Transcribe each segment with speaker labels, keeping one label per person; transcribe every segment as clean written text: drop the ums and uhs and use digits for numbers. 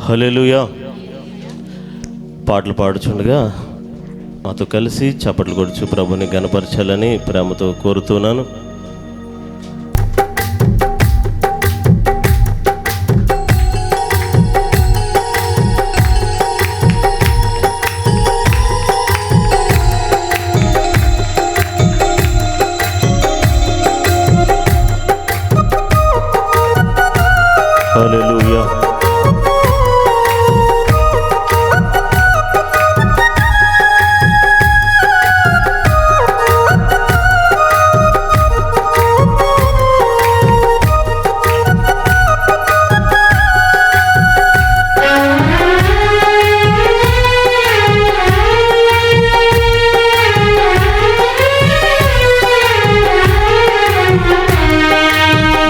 Speaker 1: హల్లెలూయా. పాటలు పాడుచుండగా మాతో కలిసి చప్పట్లు కొడుచు ప్రభుని ఘనపరచాలని ప్రేమతో కోరుతున్నాను. హల్లెలూయా.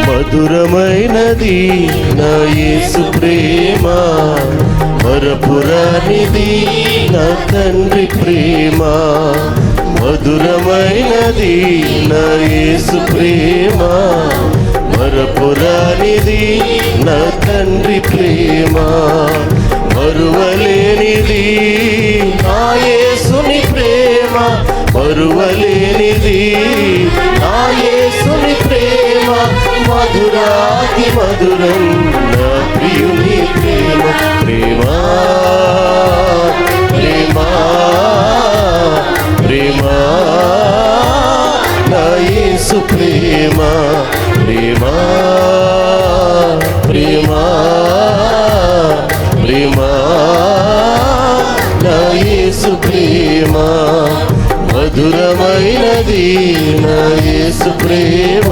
Speaker 1: మధురమైనది నా యేసు ప్రేమ, మరపురానిది నా తండ్రి ప్రేమ. మధురమైనది నా యేసు ప్రేమ, మరపురానిది నా తండ్రి ప్రేమ. మరువలేనిది నా యేసుని ప్రేమ, మరువలేనిది నా యేసుని ప్రేమ. మధురాతి మధురం నా ప్రియుని ప్రేమ. ప్రేమ ప్రేమ ప్రేమ నా యేసు ప్రేమ. ప్రేమ ప్రేమ ప్రేమ నా యేసు ప్రేమ. మధురమైనది నా యేసు ప్రేమ,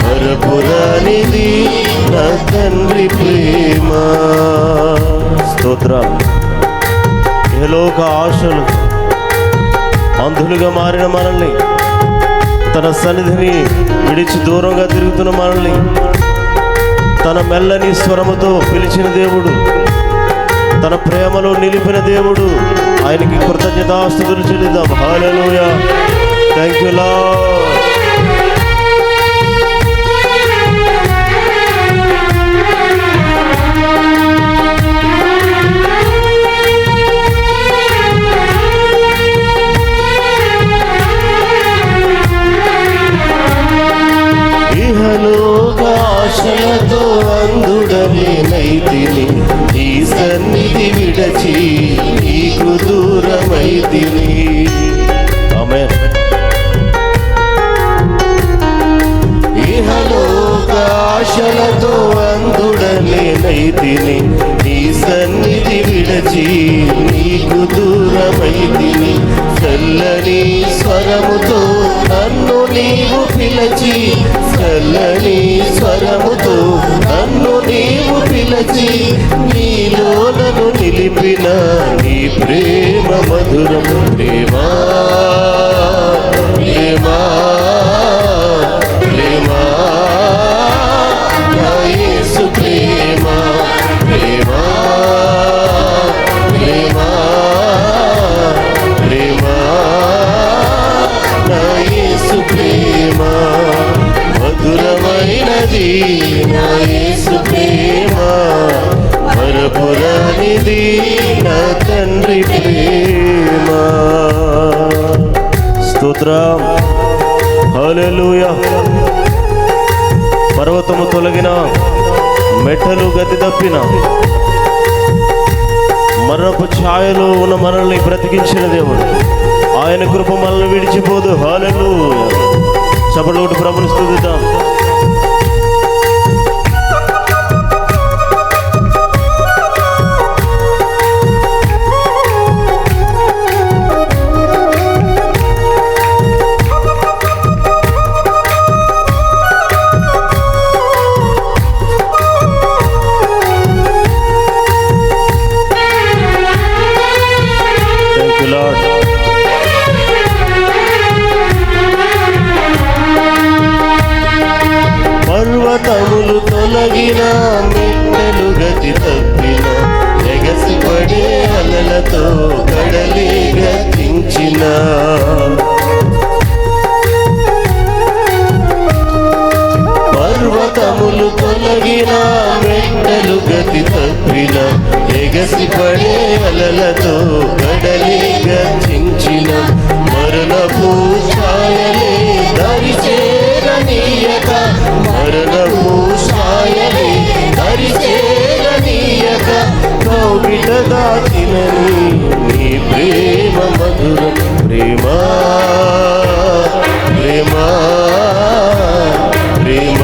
Speaker 1: మరపురానిది నా తండ్రి ప్రేమ. స్తోత్రం. ఇహలోక ఆశలు అంధులుగా మారిన మనల్ని, తన సన్నిధిని విడిచి దూరంగా తిరుగుతున్న మనల్ని తన మెల్లని స్వరముతో పిలిచిన దేవుడు, తన ప్రేమలో నిలిపిన దేవుడు, ఆయనకి కృతజ్ఞతాస్తుతులు చెల్లిద్దాం. హల్లెలూయా. Thank you Lord. ఆశలతో అందుడలేనైతిని, నీ సన్నిధి విడచి నీకు దూరమైతిని. ఆమేన్. ఇహలోక ఆశలతో అందుడలేనైతిని, నీ సన్నిధి విడచి నీకు దూరమైతిని. చల్లని స్వరముతో నన్ను నీవు పిలచి, చల్లని స్వరముతో నన్ను నీవు పిలచి, నీలో నన్ను నిలిపిన నీ ప్రేమ మధురం. ప్రేమ ప్రేమ ప్రేమ నా యేసు ప్రేమ. ప్రేమ ప్రేమ ప్రేమ నా యేసు ప్రేమ. మధురమైనది నా యేసు ప్రేమ, మరపురానిది నా తండ్రి ప్రేమ. స్తోత్రం. హల్లెలూయా. పర్వతము తొలగిన, మెట్టలు గతి తప్పిన, మరణపు ఛాయలో ఉన్న మనల్ని బ్రతికించిన దేవుడు, ఆయన కృప మనల్ని విడిచిపోదు. హల్లెలూయా. చప్పట్లు కొట్టి ప్రభుని స్తుతిద్దాం. Thank you lord. పర్వతములు తొలగిన, మెట్టలు గతి తప్పిన, ఎగసిపడే అలలతో కడలి గతించిన. పర్వతములు తొలగిన, మెట్టలు గతి తప్పిన, కప్పిన ఎగసిపడే అలలతో కడలి గర్జించిన మరణపు ఛాయలే దరి చేరనీయక మరణపు ఛాయలే దరి చేరనీయక కౌగిట దాచినని నీ ప్రేమ మధురం ప్రేమ ప్రేమ ప్రేమ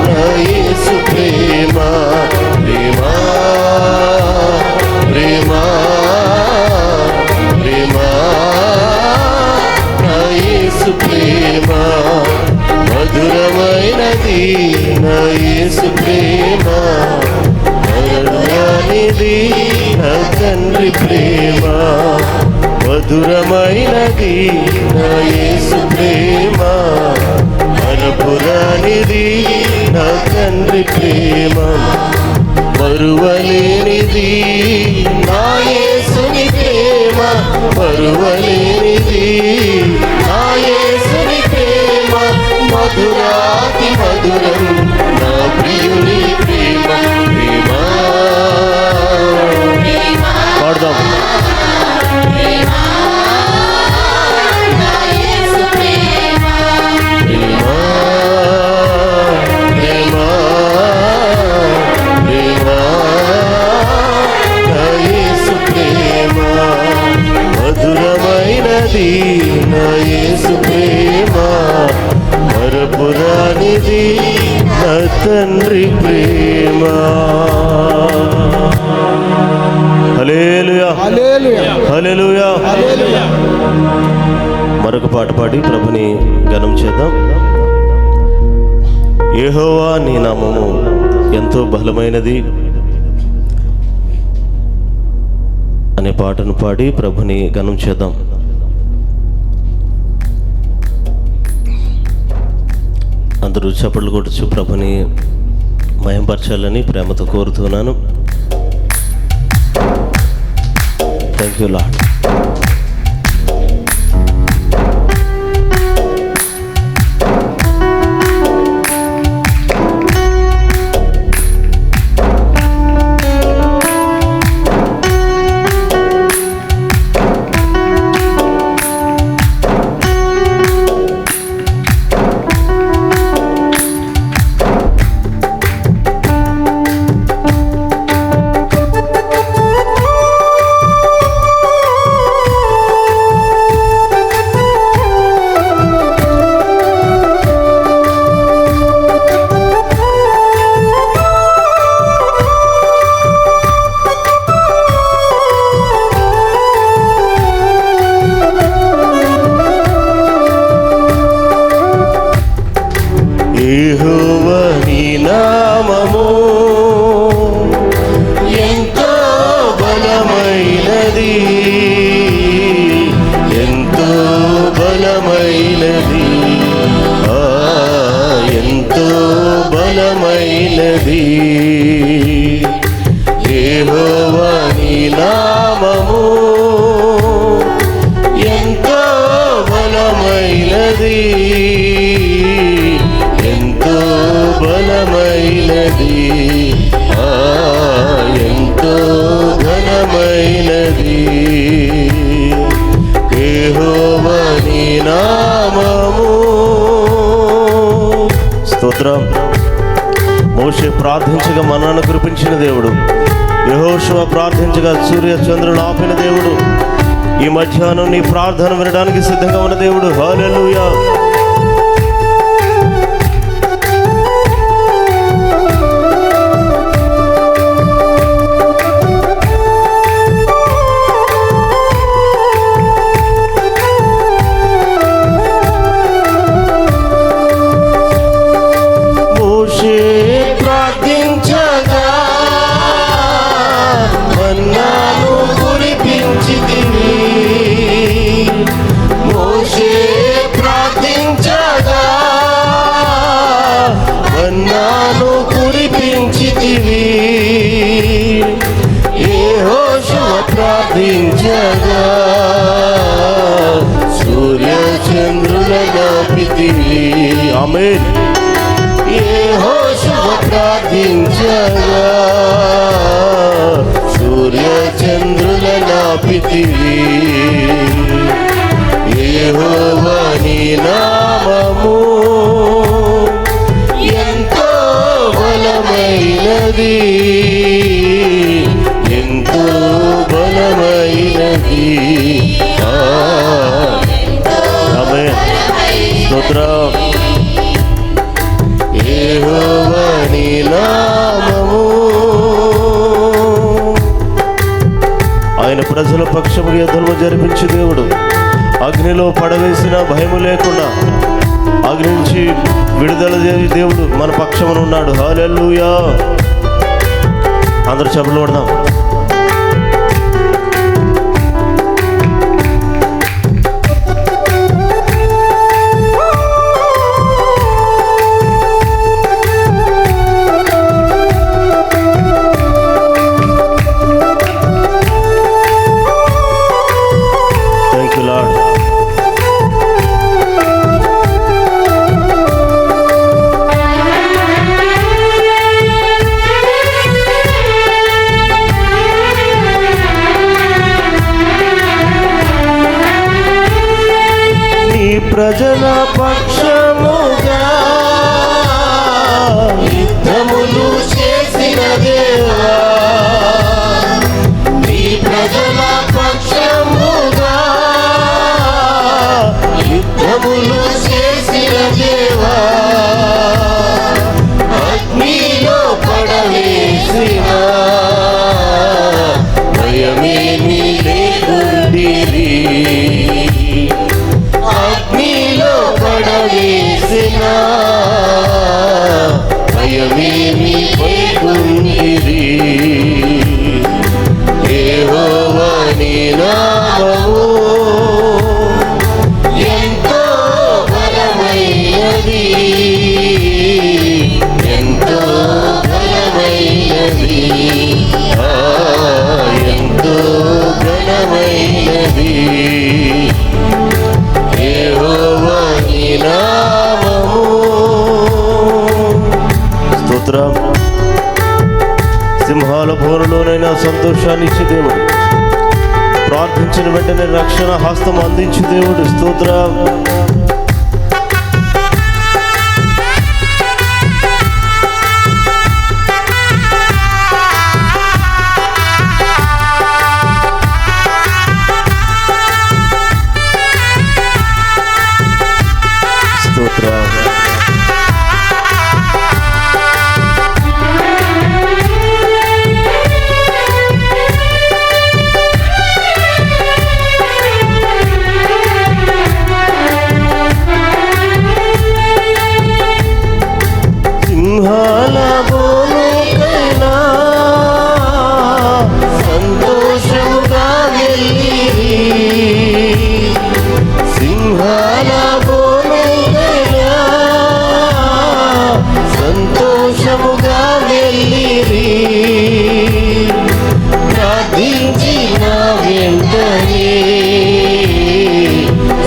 Speaker 1: నా యేసు ప్రేమ ప్రేమ ప్రేమ ప్రేమ నా యేసు ప్రేమ మధురమైనది నా యేసు ప్రేమ మరణానిది నా తండ్రి ప్రేమ మధురమైనది నా యేసు ప్రేమ మరపురానిది నా తండ్రి ప్రేమ మరువలేనిది నా యేసుని ప్రేమ మరువలేనిది నా యేసుని ప్రేమ మధురాతి మధురం నా ప్రియుని ప్రేమ ప్రేమ పాడదాం మధురమైనది నా యేసు ప్రేమ మరపురానిది నా తండ్రి ప్రేమ. హల్లెలూయా హల్లెలూయా హల్లెలూయా. మరొక పాట పాడి ప్రభుని ఘనం చేద్దాం. యెహోవా నీ నామము ఎంతో బలమైనది అనే పాటను పాడి ప్రభుని ఘనం చేద్దాం. అందరూ చప్పట్లు కొట్టుచు ప్రభుని మయంపరచాలని ప్రేమతో కోరుతున్నాను. Thank you lord. యెహోవా నీ నామము ఎంతో బలమైనది ఎంతో బలమైనది ఎంతో బలమైనది. యెహోవా నీ నామము ఎంతో బలమైనది ఎంతో బలమైనది ఎంతో ఘనమైనది. యెహోవా నీ నామము. స్తోత్రం. మోషే ప్రార్థించగా మన్నాను కురిపించిన దేవుడు, యెహోషువ ప్రార్థించగా సూర్య చంద్రులు ఆపిన దేవుడు, ఈ మధ్యాహ్నం నీ ప్రార్థన వినడానికి సిద్ధంగా ఉన్న దేవుడు. హల్లెలూయా. ప్రార్థించగా మన్నాను కురిపించితివి. మోషే ప్రార్థించగా మన్నాను కురిపించితివి. యెహోషువ ప్రార్థించగా సూర్య చంద్రుల నాపితివి. ఆమేన్. యెహోషువ ప్రార్థించగా సూర్య చంద్రుల నాపితివి. యెహోవా నీ నామము ఎంతో బలమైనది, ఎంతో బలమైనది. ఆమేన్. స్తోత్రం. యెహోవా నీ నామము. ఆయన ప్రజల పక్షము యుద్ధము జరిపించు దేవుడు. అగ్నిలో పడవేసిన భయము లేకుండా అగ్ని నుంచి విడుదల చేసి దేవుడు మన పక్షమున ఉన్నాడు. హల్లెలూయా. అందరూ చప్పట్లు కొడదాం. Thank you lord. ప్రజల పక్షముగా యుద్ధములు చేసిన దేవా, నీ ప్రజల పక్షముగా యుద్ధములు చేసిన దేవా, అగ్నిలో పడవేసిన భయమేమీ లేకుండిరి. అగ్నిలో పడవేసిన భయమేమీ పోకుండిరి. యెహోవా నీ నామము ఎంతో బలమైనది, ఎంతో బలమైనది, ఎంతో ఘనమైనది. యెహోవా నీ నామము. స్తోత్రం. సింహాల బోరులోనైనా సంతోషాన్ని ఇచ్చే దేవుడు, ప్రార్థించిన వెంటనే రక్షణ హస్తం అందించే దేవుడు. స్తోత్రం. స్తోత్రం. సింహాల బోనుకైనా సంతోషముగా వెళ్ళిరి. సింహాల బోనుకైనా సంతోషముగా వెళ్ళిరి. ప్రార్థించిన వెంటనే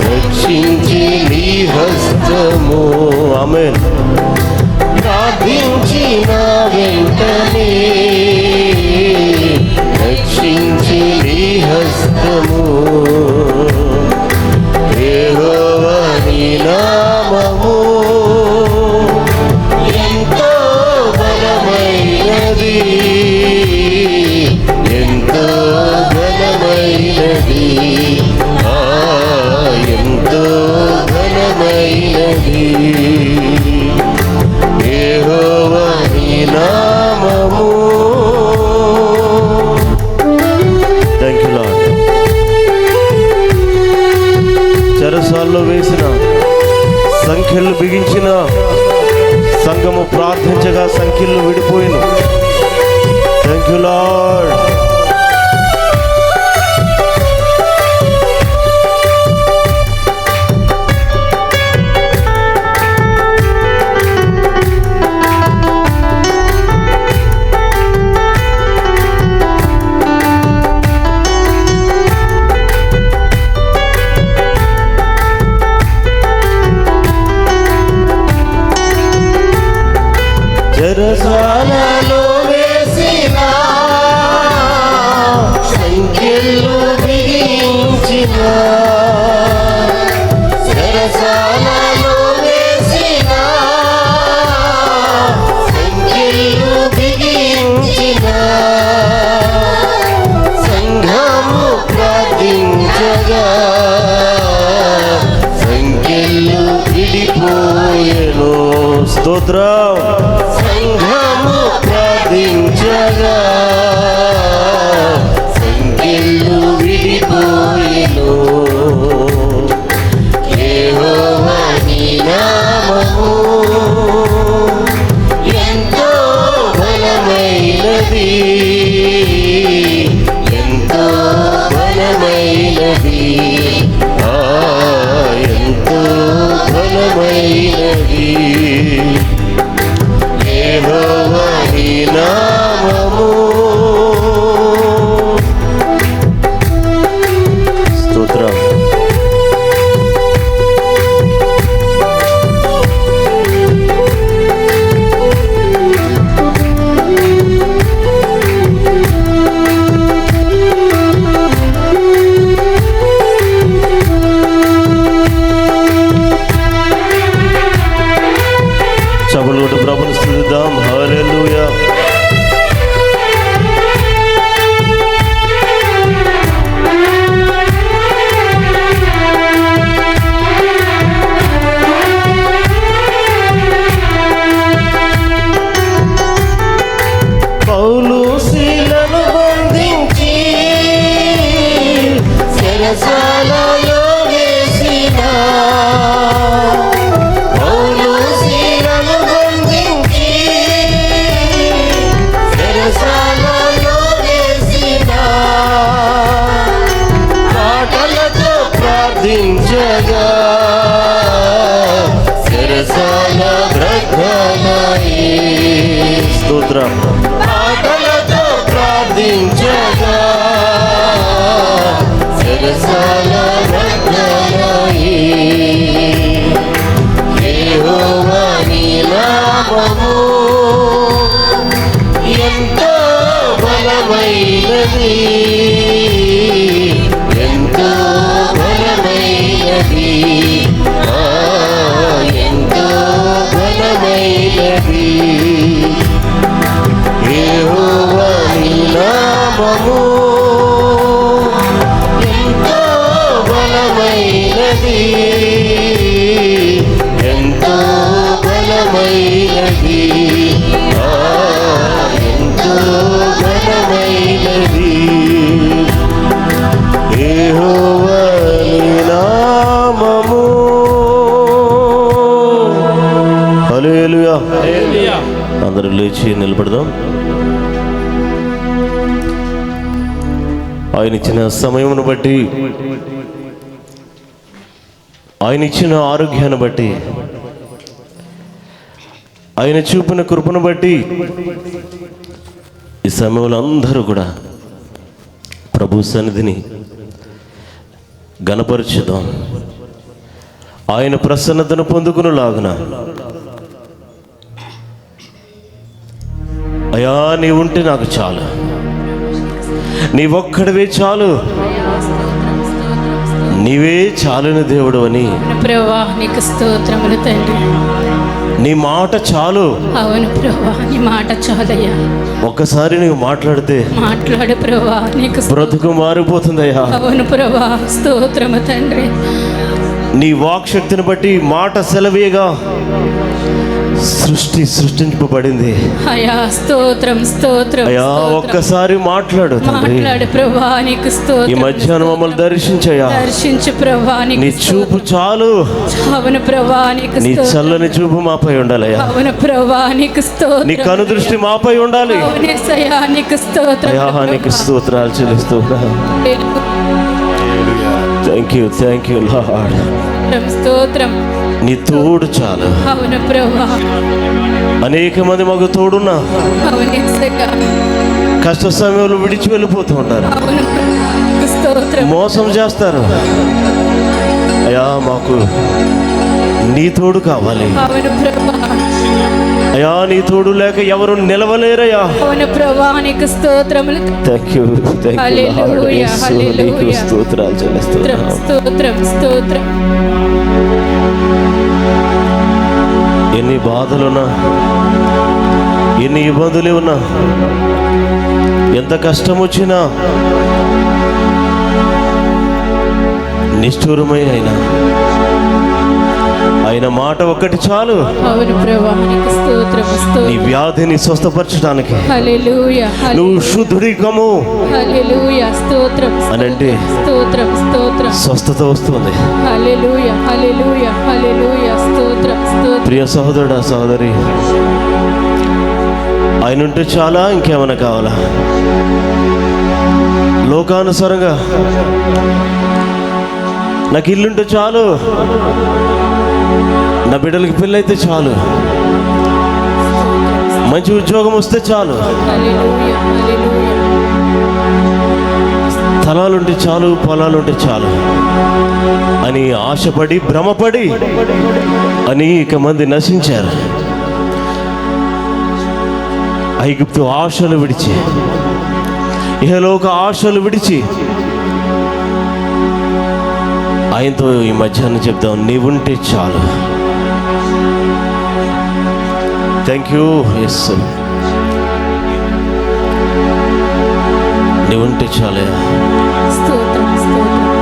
Speaker 1: రక్షించి నీ హస్తము. ఆమేన్. ప్రార్థించిన వెంటనే రక్షించి నీ హస్తము. యెహోవా నీ నామము ఎంతో బలమైనది, ఎంతో ఘనమైనది, ఎంతో ఘనమైనది. యెహోవా నీ నామము. Thank you lord. చెరసాల్లో వేసిన సంఖ్యలు బిగించిన సంఘము ప్రార్థించగా సంఖ్యలు విడిపోయిన. Thank you lord. చెరసాల స్తోత్రం. సంఘము ప్రార్థించగా సంఖ్యలు విడిపోయెను. యెహోవా నీ నామము ఎంతో బలమైనది, ఎంతో బలమైనది, ఎంతో బలమైనది. యెహోవా నీ నామము. స్తోత్రం. చబలుడు ప్రభుని స్తుతిద్దాం. హల్లెలూయా. పౌలు శీలను బంధించి చెరసాలలో వేసిన, పౌలు శీలను బంధించి చెరసాలలో వేసిన, పాటలతో ప్రార్థించగా చెరసాల బ్రతనాయి. స్తోత్రం. పాటలతో ప్రార్థించగా చెరసాల బ్రతనాయి. యెహోవా నీ నామము ఎంతో బలమైనది, ఎంతో బలమైనది, ఎంతో బలమైనది. యెహోవా నీ నామము ఎంతో బలమైనది, ఎంతో బలమైనది, ఎంతో బలమైనది. యెహోవా నీ నామము. హల్లెలూయా. అందరూ లేచి నిలబడదాం. ఆయన ఇచ్చిన సమయమును బట్టి, ఆయన ఇచ్చిన ఆరోగ్యాన్ని బట్టి, ఆయన చూపిన కృపను బట్టి ఈ సమయంలో అందరూ కూడా ప్రభు సన్నిధిని గణపరచుదాం. ఆయన ప్రసన్నతను పొందుకునేలాగున. అయ్యా నీ ఉంటే నాకు చాలు, నీ ఒక్కడివే చాలు, నీవే చాలుని దేవుడు అని.
Speaker 2: ప్రభువా నీకు స్తోత్రములు తండ్రి.
Speaker 1: నీ మాట చాలు.
Speaker 2: అవును ప్రభువా నీ మాట చాలయ్యా.
Speaker 1: ఒక్కసారి నీవు మాట్లాడితే
Speaker 2: మాట్లాడు ప్రభువా, నీకు
Speaker 1: బ్రతుకు మారిపోతుందయ్యా.
Speaker 2: అవును ప్రభువా స్తోత్రము తండ్రి.
Speaker 1: నీ వాక్శక్తిని బట్టి మాట సెలవేగా సృష్టించబడింది.
Speaker 2: అయ్యా స్తోత్రం స్తోత్రం.
Speaker 1: అయ్యా ఒక్కసారి మాట్లాడు తండ్రి.
Speaker 2: మాట్లాడు ప్రభువా నీకు స్తోత్రం.
Speaker 1: ఈ మధ్యాహ్నం మమ్మల్ని దర్శించయ్యా.
Speaker 2: దర్శించు ప్రభువా నీకు
Speaker 1: నీ చూపు చాలు.
Speaker 2: అవును ప్రభువా నీకు
Speaker 1: నీ చల్లని చూపు మాపై ఉండాలయ్యా.
Speaker 2: అవును ప్రభువా నీకు స్తోత్రం.
Speaker 1: నీ కనుదృష్టి మాపై ఉండాలి.
Speaker 2: అవునేసయ్యా నీకు స్తోత్రం.
Speaker 1: అయ్యా నీకు స్తోత్రాలు చెల్లిస్తున్నా. Thank you lord.
Speaker 2: స్తోత్రం.
Speaker 1: నీ తోడు చాలు.
Speaker 2: అవును ప్రభువా.
Speaker 1: అనేక మంది మాకు తోడున్నా
Speaker 2: అవునేసయ్యా.
Speaker 1: కష్ట సమయంలో విడిచి వెళ్ళిపోతూ ఉంటారు,
Speaker 2: అవును స్తోత్రం.
Speaker 1: మోసం చేస్తారు. అయ్యా మాకు నీ తోడు కావాలి.
Speaker 2: అవును ప్రభువా.
Speaker 1: అయ్యా నీ తోడు లేక ఎవరు నిలవలేరయ్యా.
Speaker 2: అవును ప్రభువా నీకు స్తోత్రములు.
Speaker 1: థ్యాంక్ యూ
Speaker 2: హల్లెలూయా హల్లెలూయా.
Speaker 1: స్తోత్రాలు చెల్లిస్తున్నాం.
Speaker 2: స్తోత్రం స్తోత్రం.
Speaker 1: ఎన్ని బాధలున్నా, ఎన్ని ఇబ్బందులు ఉన్నా, ఎంత కష్టం వచ్చినా, నిష్ఠూరమై అయినా ఆయన మాట ఒక్కటి చాలు
Speaker 2: అవును ప్రభా నీకు స్తోత్రం
Speaker 1: నీ
Speaker 2: స్తోత్రం
Speaker 1: వ్యాధిని స్వస్థపరచడానికి.
Speaker 2: హల్లెలూయా
Speaker 1: నువ్వు శుద్ధుడికము
Speaker 2: హల్లెలూయా స్తోత్రం
Speaker 1: అనంటే
Speaker 2: స్తోత్రం స్తోత్రం
Speaker 1: స్వస్థత వస్తుంది.
Speaker 2: హల్లెలూయా హల్లెలూయా హల్లెలూయా స్తోత్రం స్తోత్రం.
Speaker 1: ప్రియ సహోదరుడా సహోదరి, ఆయన ఉంటే చాలా, ఇంకేమైనా కావాలా? లోకానుసారంగా నాకు ఇల్లుంటే చాలు, నా బిడ్డలకి పెళ్ళైతే చాలు, మంచి ఉద్యోగం వస్తే చాలు,
Speaker 2: హల్లెలూయా హల్లెలూయా
Speaker 1: స్థలాలుంటే చాలు, పొలాలుంటే చాలు అని ఆశపడి భ్రమపడి అనేక మంది నశించారు. ఐగుప్తు ఆశలు విడిచి, ఇహలోక ఆశలు విడిచి ఆయనతో ఈ మధ్యాహ్నం చెప్దాం, నీవుంటే చాలు. థ్యాంక్ యూ ఎస్, నీవుంటే చాలయా.
Speaker 2: స్తోత్రం స్తోత్రం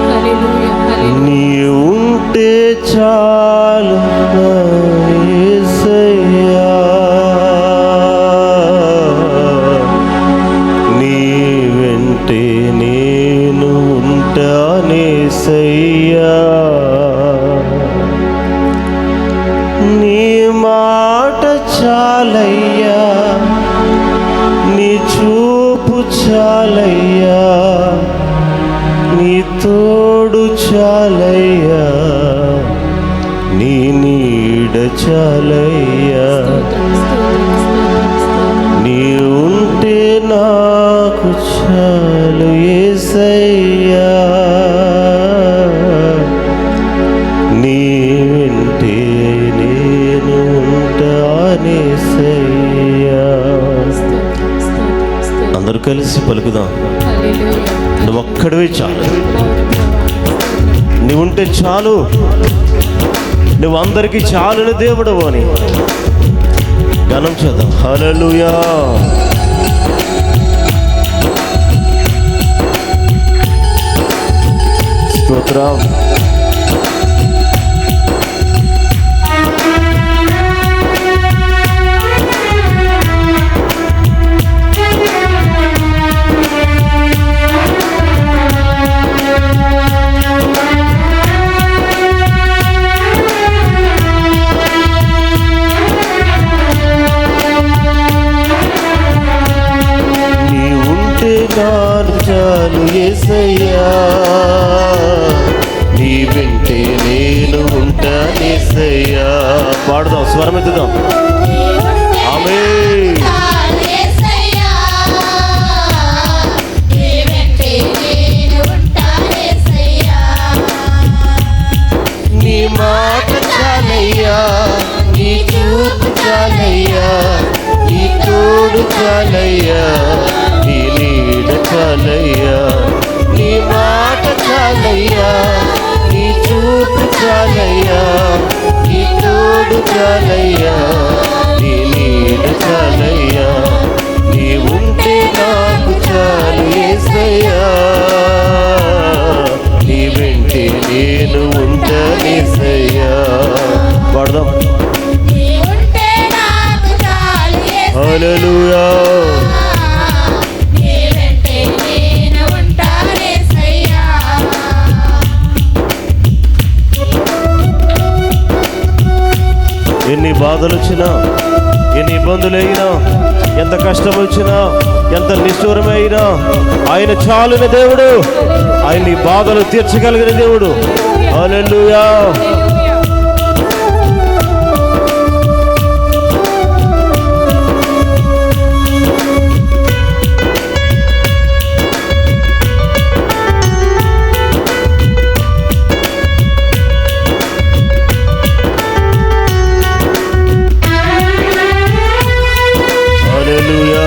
Speaker 2: హల్లెలూయా హల్లెలూయా.
Speaker 1: నీవుంటే చాలు నా యేసయ్యా, నీ వెంటే నేను ఉంటానేసయ్యా, నీ మాట చాలయ్యా, నీ చూపు చాలయ్యా, నీ తోడు చాలయ్యా, నీ నీడ చాలయ్యా,
Speaker 2: స్తోత్రం స్తోత్రం స్తోత్రం స్తోత్రం.
Speaker 1: నీ ఉంటే నాకు చాలు యేసయ్యా, నీ వెంటే నేను ఉంటానేసయ్యా.
Speaker 2: స్తోత్రం స్తోత్రం స్తోత్రం.
Speaker 1: అందరూ కలిసి పలుకుదాం,
Speaker 2: హల్లెలూయా.
Speaker 1: నువ్వు ఒక్కడివే చాలు,
Speaker 2: అవును ప్రభా
Speaker 1: నువ్వు ఉంటే చాలు, నువ్వు అందరికీ చాలుని దేవుడు అని ఘనం చేద్దాం. హల్లెలూయా. స్తోత్రం. నీ ఉంటే నాకు చాలు యేసయ్యా, నీ వెంటే నేను ఉంటానేసయ్యా. పాడుదాం, స్వరమెత్తుదాం. ఆమేన్. నీ మాట చాలయ్యా, నీ చూపు చాలయ్యా, నీ తోడు చాలయ్యా, నీ నీడ చాలయ్యా, నీ మాట చాలయ్యా, నీ చూపు చాలయ్యా, నీ తోడు చాలయ్యా, నీ నీడ చాలయ్యా, నీ ఉంటే నాకు చాలు యేసయ్యా, నీ వెంటే నేను ఉంటానేసయ్యా. పాడదాం. హల్లెలూయా. ఎన్ని బాధలు వచ్చినా, ఎన్ని ఇబ్బందులు అయినా, ఎంత కష్టం వచ్చినా, ఎంత నిష్ఠూరమైనా ఆయన చాలిన దేవుడు, ఆయన నీ బాధలు తీర్చగలిగిన దేవుడు. హల్లెలూయా. హల్లెలూయా.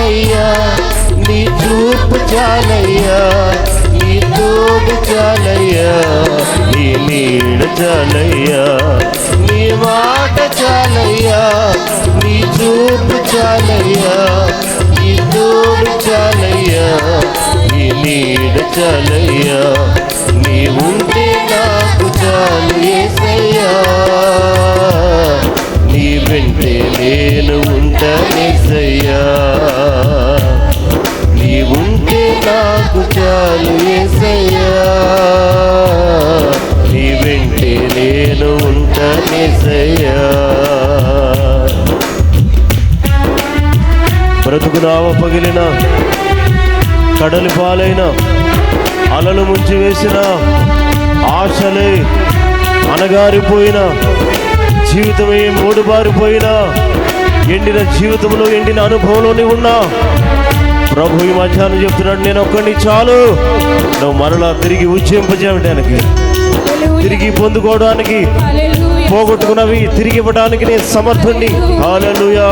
Speaker 1: చాలయ్యా, నీ చూపు చాలయ్యా, నీ తోడు చాలయ్యా, నీ నీడ చాలయ్యా, నీ మాట చాలయ్యా, నీ చూపు చాలయ్యా, నీ తోడు చాలయ్యా, నీ నీడ చాలయ్యా, నీ ఉంటే నాకు చాలు యేసయ్యా, నీ వెంటే నేను ఉంటానేసయ్యా, నీ ఉంటే నాకు చాలు యేసయ్యా, నీ వెంటే నేను ఉంటానేసయ్యా. బ్రతుకునావ పగిలిన, కడలి పాలైన, అలలు ముంచి వేసిన, ఆశలే అనగారిపోయిన, జీవితమే మూడుబారిపోయిన, ఎండిన జీవితంలో ఎండిన అనుభవంలోని ఉన్నా ప్రభు ఈ మధ్యాహ్నం చెప్తున్నాడు, నేను ఒక్కడిని చాలు నువ్వు మరలా తిరిగి ఉజ్జింపజేయడానికి, తిరిగి పొందుకోవడానికి, పోగొట్టుకున్నవి తిరిగి ఇవ్వడానికి నేను సమర్థుణ్ణి. హల్లెలూయా.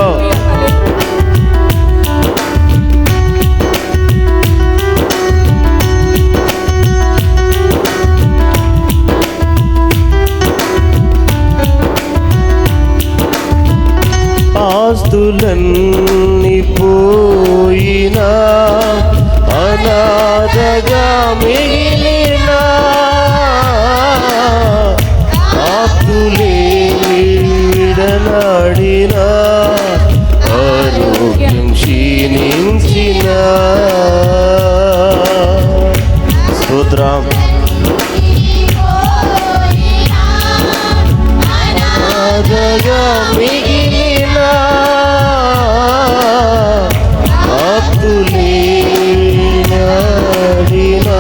Speaker 1: ఆస్తులన్నీ పోయినా, అనాథగా మిగిలినా, ఆస్తులే విడనాడినా, ఆరోగ్యం క్షీణించినా, స్తోత్రం. అనాథగా మిగిలినా, ఆప్తులేనాడినా,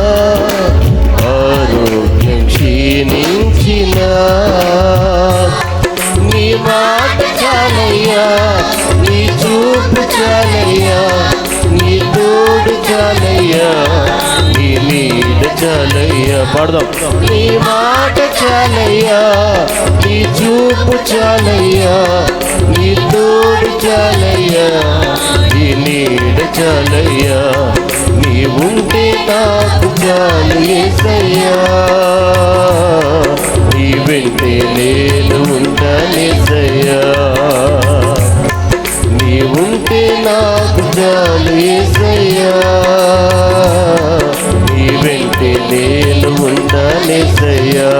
Speaker 1: ఆరోగ్యం క్షీణించినా, నీ మాట చాలయ్యా, నీ చూపు చాలయ్యా, నీ తోడు చాలయ్యా, నీ నీడ చాలయ్యా. పాడదాం. నీ మాట చాలయ్యా, నీ చూపు చాలయ్యా, నీ తోడు చాలయ్యా, నీ నీడ చాలయ్యా, నీ ఉంటే నాకు చాలు యేసయ్యా, నీ వెంటే నేను ఉంటానేసయ్యా, నీ ఉంటే నాకు చాలు యేసయ్యా, నీ వెంటే నేను ఉంటానేసయ్యా.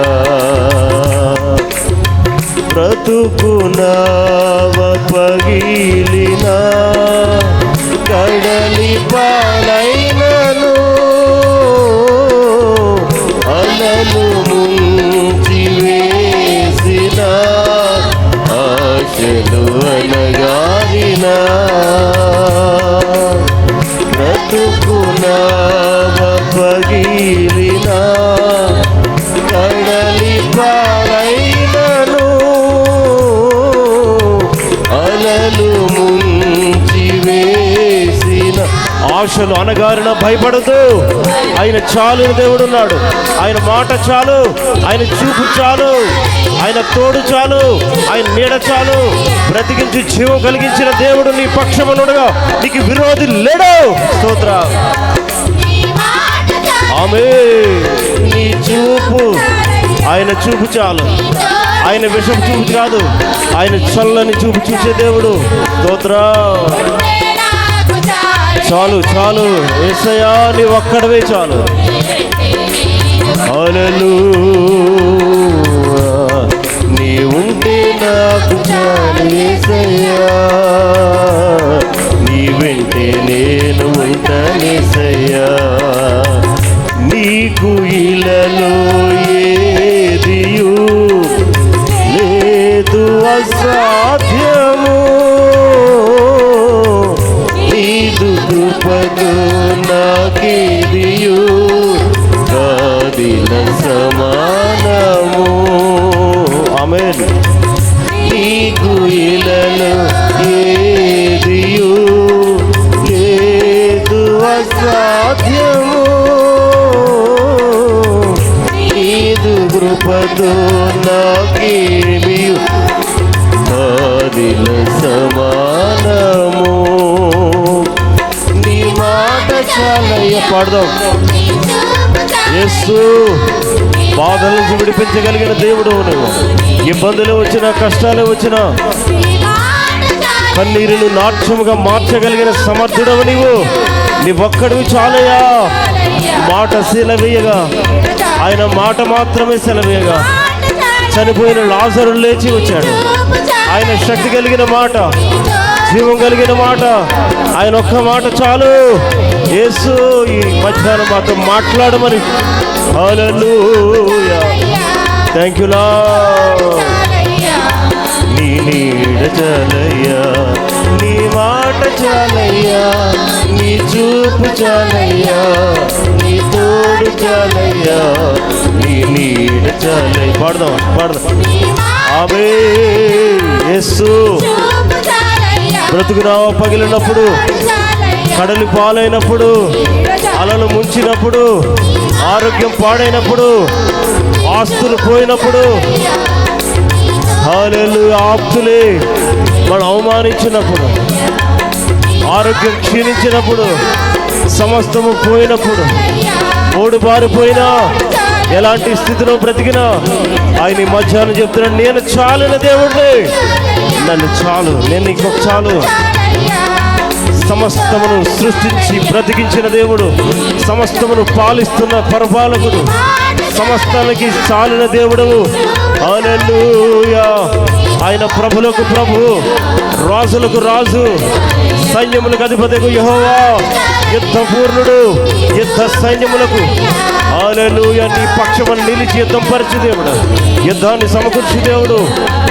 Speaker 1: బ్రతుకునావ పగిలినా, కడలి పాలైనను, అలలు ముంచి వేసిన, ఆశలు అనగారినా, బ్రతుకునావ పగిలినా, కడలి పాలైనను, అలలు ముంచి వేసిన, ఆశలు అనగారిన భయపడదు. ఆయన చాలు దేవుడు ఉన్నాడు. ఆయన మాట చాలు, ఆయన చూపు చాలు, ఆయన తోడు చాలు, ఆయన నీడ చాలు. బ్రతికించి జీవం కలిగించిన దేవుడు నీ పక్షమునుడుగా, నీకు విరోధి లేడు. స్తోత్రం. ఆమేన్. నీ చూపు, ఆయన చూపు చాలు. ఆయన విషపు చూపు కాదు, ఆయన చల్లని చూపు చూసే దేవుడు. స్తోత్రం. చాలు చాలు యేసయ్యా, నీ ఒక్కడవే చాలు. హల్లెలూయా. నీ ఉంటే నాకు చాలు యేసయ్యా, నీ వెంటే నేను ఉంటానేసయ్యా, నీకు ఇలలో ఏదియు లేదు అసాధ్యము, నీదు కృపకు నాకేదియు కాదిన సమానము. ఆమేన్. నీకు ఇలలో ఏదియు లేదు అసాధ్యము, నీదు కృపతో నాకేమియు కాదిన సమానము. పాడదాం. యేసు బాధల నుంచి విడిపించగలిగిన దేవుడు నువ్వు. ఇబ్బందులు వచ్చినా, కష్టాలు వచ్చినా, కన్నీరును నాట్యముగా మార్చగలిగిన సమర్థుడవు నీవు. నీవొక్కడివి చాలయ్యా. మాట సెలవేయగా, ఆయన మాట మాత్రమే సెలవేయగా చనిపోయిన లాజరు లేచి వచ్చాడు. ఆయన శక్తి కలిగిన మాట, జీవం కలిగిన మాట, ఆయన ఒక్క మాట చాలు. యేసు ఈ మధ్యాహ్నం మాతో మాట్లాడమని. హల్లెలూయా, థ్యాంక్ యూ లార్డ్. నీ నీడ చాలయ్యా, నీ మాట చాలయ్యా, నీ చూపు చాలయ్యా, నీ తోడు చాలయ్యా, నీ నీడ చాలయ్యా. పాడదాం, పాడదాం. ఆమేన్. యేసు బ్రతుకునావ పగిలినప్పుడు, కడలి పాలైనప్పుడు, అలలు ముంచినప్పుడు, ఆరోగ్యం పాడైనప్పుడు, ఆస్తులు పోయినప్పుడు, హల్లెలూయా, ఆప్తులే మనం అవమానించినప్పుడు, ఆరోగ్యం క్షీణించినప్పుడు, సమస్తము పోయినప్పుడు, ఓడిబారిపోయినా, ఎలాంటి స్థితిలో బ్రతికినా ఆయన ఈ మధ్యాహ్నం చెప్తున్నాడు, నేను చాలిన దేవుడిని, నన్ను చాలు, నేను ఇంకొక చాలు. సమస్తమును సృష్టించి బ్రతికించిన దేవుడు, సమస్తమును పాలిస్తున్న పరిపాలకుడు, సమస్తానికి చాలిన దేవుడు. హల్లెలూయా. ఆయన ప్రభులకు ప్రభు, రాజులకు రాజు, సైన్యములకు అధిపతికు యెహోవా, యుద్ధ పూర్ణుడు, యుద్ధ సైన్యములకు. హల్లెలూయా. నీ పక్షమును నిలిచి యుద్ధం పరిచి దేవుడు, యుద్ధాన్ని సమకూర్చి దేవుడు,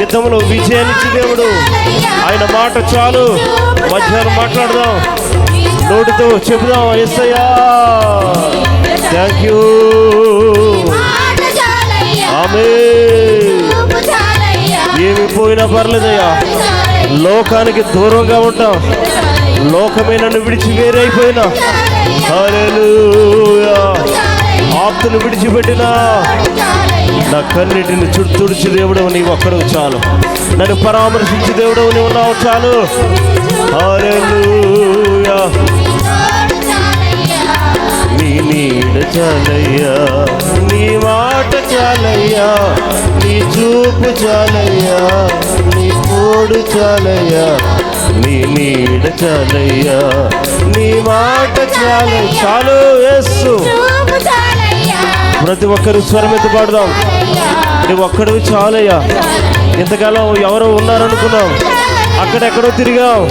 Speaker 1: యుద్ధంలో విజయాన్నిచ్చి దేవుడు. ఆయన మాట చాలు. మధ్యాహ్నం మాట్లాడదాం, నోటితో చెబుదాం, యేసయ్యా థ్యాంక్ యూ. ఆమేన్. ఏమి పోయినా పర్లేదయ్యా, లోకానికి దూరంగా ఉంటాం, లోకమే నన్ను విడిచి వేరైపోయినా, హల్లెలూయా, ఆప్తులు విడిచిపెట్టినా, నా కన్నిటిని తుడిచి దేవుడవు నీవు ఒక్కడవు చాలు. నన్ను పరామర్శించి దేవుడవు నీవు ఉన్నావు చాలు. హల్లెలూయా. నీ నీడ చాలయ్యా, నీ మాట చాలయ్యా, నీ చూపు చాలయ్యా, నీ తోడు చాలయ్యా, నీ నీడ చాలయ్యా, నీ మాట చాలు. చాలు యేసు. ప్రతి ఒక్కరు స్వరమెత్తి పాడదాం, నువ్వు ఒక్కడివి చాలయ్యా. ఇంతకాలం ఎవరో ఉన్నారనుకున్నాం, అక్కడెక్కడో తిరిగావు,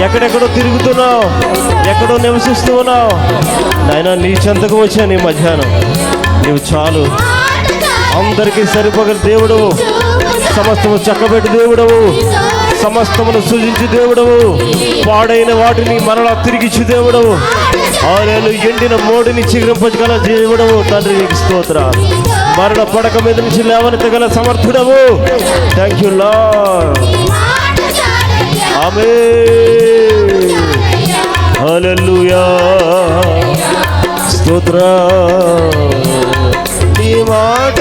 Speaker 1: ఎక్కడెక్కడో తిరుగుతున్నావు, ఎక్కడో నివసిస్తూ ఉన్నావు. నాయనా నీ చెంతకు వచ్చా నీ మధ్యాహ్నం. నీవు చాలు, అందరికీ సరిపోగల దేవుడవు, సమస్తము చక్కబెట్టి దేవుడవు, సమస్తమును సృజించి దేవుడవు, పాడైన వాటిని మరలా తిరిగిచ్చి దేవుడవు, ఆరేళ్ళు ఎండిన మోడిని చిగురింపగల దేవుడవు. తండ్రి నీకు స్తోత్రాలు. మరణ పడక మీద నుంచి లేవనెత్తగల సమర్థుడవు. Thank you Lord. ఆమేన్. హల్లెలూయా. స్తోత్రం. నీ మాట.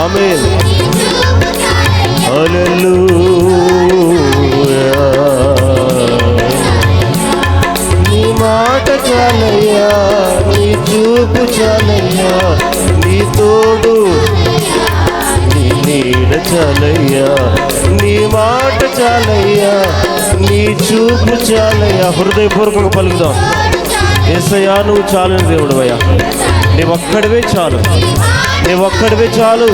Speaker 1: ఆమేన్. హల్లెలూయా. నీ మాట చాలయ్యా, నీ చూపు చాలయ్యా, నీ తోడు, నీ నీడ చాలయ్యా, నీ మాట చాలయ్యా, నీ చూపు చాలయ్యా. హృదయపూర్వకంగా పలుకుదాం, యేసయ్యా నువ్వు చాలని దేవుడవయ్యా, నీవొక్కడివే చాలు, నీవొక్కడివే చాలు.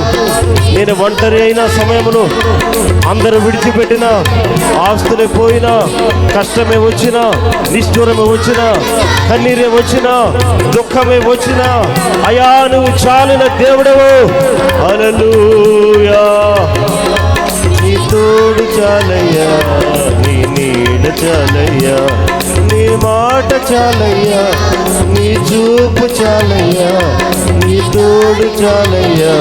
Speaker 1: నేను ఒంటరి అయిన సమయమును అందరూ విడిచిపెట్టినా, ఆస్తులే పోయినా, కష్టమే వచ్చినా, నిష్ఠూరమే వచ్చినా, కన్నీరే వచ్చినా, దుఃఖమే వచ్చినా, అయా నువ్వు చాలిన దేవుడవు. హల్లెలూయా. నీ తోడు చాలయ్యా, నీ నీడ చాలయ్యా, నీ మాట చాలయ్యా, నీ చూపు చాలయ్యా, నీ తోడు చాలయ్యా,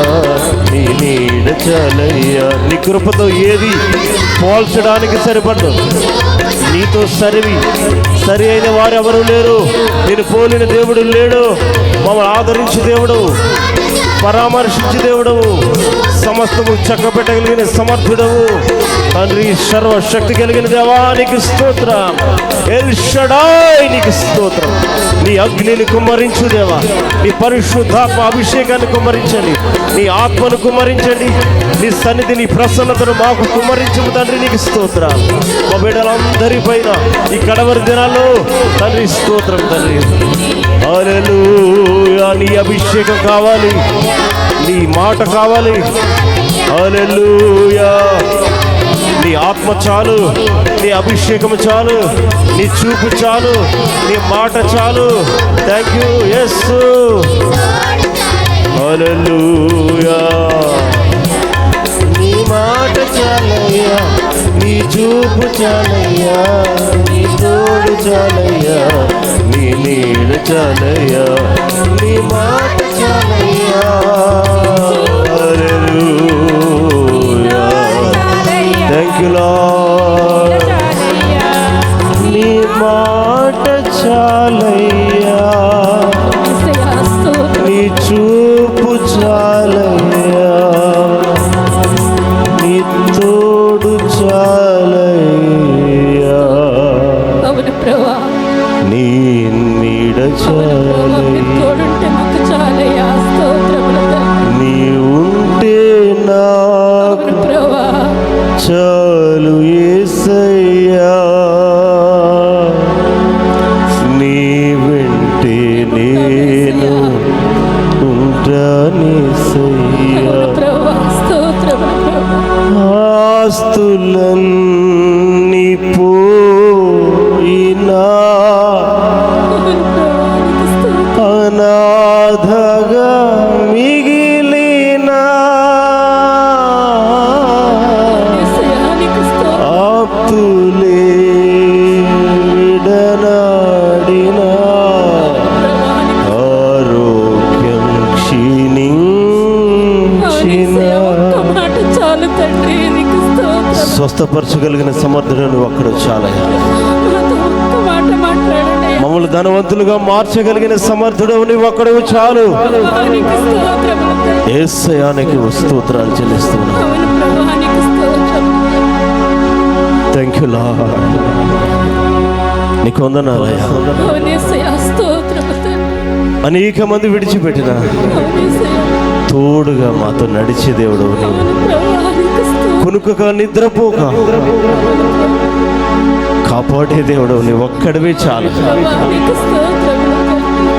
Speaker 1: నీ నీడ చాలయ్యా. నీ కృపతో ఏది పోల్చడానికి సరిపడదు. నీతో సరి అయిన వారు ఎవరు లేరు. నేను పోలిన దేవుడు లేడు. మమ్మల్ని ఆదరించి దేవుడు, పరామర్శించి దేవుడవు, సమస్తము చక్కబెట్టగలిగిన సమర్థుడవు. తండ్రి సర్వశక్తి కలిగిన దేవానికి స్తోత్రం. ఎల్ షడాయ్ నీకు స్తోత్రం. నీ అగ్నిని కుమ్మరించు దేవా, నీ పరిశుద్ధాత్మ అభిషేకాన్ని కుమ్మరించండి, నీ ఆత్మను కుమ్మరించండి, నీ సన్నిధి నీ ప్రసన్నతను మాకు కుమ్మరించు తండ్రి. నీకు స్తోత్రం. మా బిడ్డలందరి పైన ఈ కడవరి దినాల్లో తండ్రి స్తోత్రం తండ్రి. హల్లెలూయా. నీ అభిషేకం కావాలి, నీ మాట కావాలి. హల్లెలూయా. నీ ఆత్మ చాలు, నీ అభిషేకం చాలు, నీ చూపు చాలు, నీ మాట చాలు. థ్యాంక్ యూ యేసు. హల్లెలూయా. నీ మాట చాలయ్యా, నీ చూపు చాలయ్యా, నీ తోడు చాలయ్యా, నీ నీడ చాలయ్యా, నీ మాట చాలయ్యా. హల్లెలూయా. Thank you Lord. నీ మాట చాలయ్యా, నీ చూపు చాలయ్యా, నీ తోడు చాలయ్యా,
Speaker 2: అవును ప్రభా,
Speaker 1: నీ నీడ చాలయ్యా,
Speaker 2: చాలయ్యా. స్తోత్రములు
Speaker 1: నీ ఉంటే నాకు
Speaker 2: ప్రభా,
Speaker 1: చాలు యేసయ్యా, నీ వెంటే నేను ఉంటానేసయ్యా.
Speaker 2: ప్రభా, స్తోత్రములు ప్రభా.
Speaker 1: ఆస్తులన్నీ పోయినా అనాథగా మిగిలినా ఆప్తులే విడనాడినా ఆరోగ్యం క్షీణించినా
Speaker 2: చాలు తండ్రి, నీకు స్తోత్రం.
Speaker 1: స్వస్థపరచగలిగిన సమర్థుడు ఒక్కడు చాలయ్యా.
Speaker 2: మాతో ఒక్క మాట మాట్లాడండి.
Speaker 1: మమ్మల్ని ధనవంతులుగా మార్చగలిగిన సమర్థుడు నీవు ఒక్కడు చాలు.
Speaker 2: ప్రభా, నీకు స్తోత్రములు తండ్రి.
Speaker 1: యేసయ్యానికి స్తోత్రాలు చెల్లిస్తున్నాను.
Speaker 2: అవును ప్రభా, నీకు స్తోత్రం.
Speaker 1: Thank you lord. నీకు వందనాలయ్యా.
Speaker 2: అవును యేసయ్యా, స్తోత్రములు తండ్రి.
Speaker 1: అనేక మంది విడిచిపెట్టిన
Speaker 2: అవును యేసయ్యా,
Speaker 1: తోడుగా మాతో నడిచే దేవుడు నీవు.
Speaker 2: అవును ప్రభా, నీకు స్తోత్రం.
Speaker 1: కునుకక నిద్రపోక కాపాడే దేవుడు నీవు ఒక్కడివే చాలు.
Speaker 2: ప్రభా, నీకు స్తోత్రములు తండ్రి.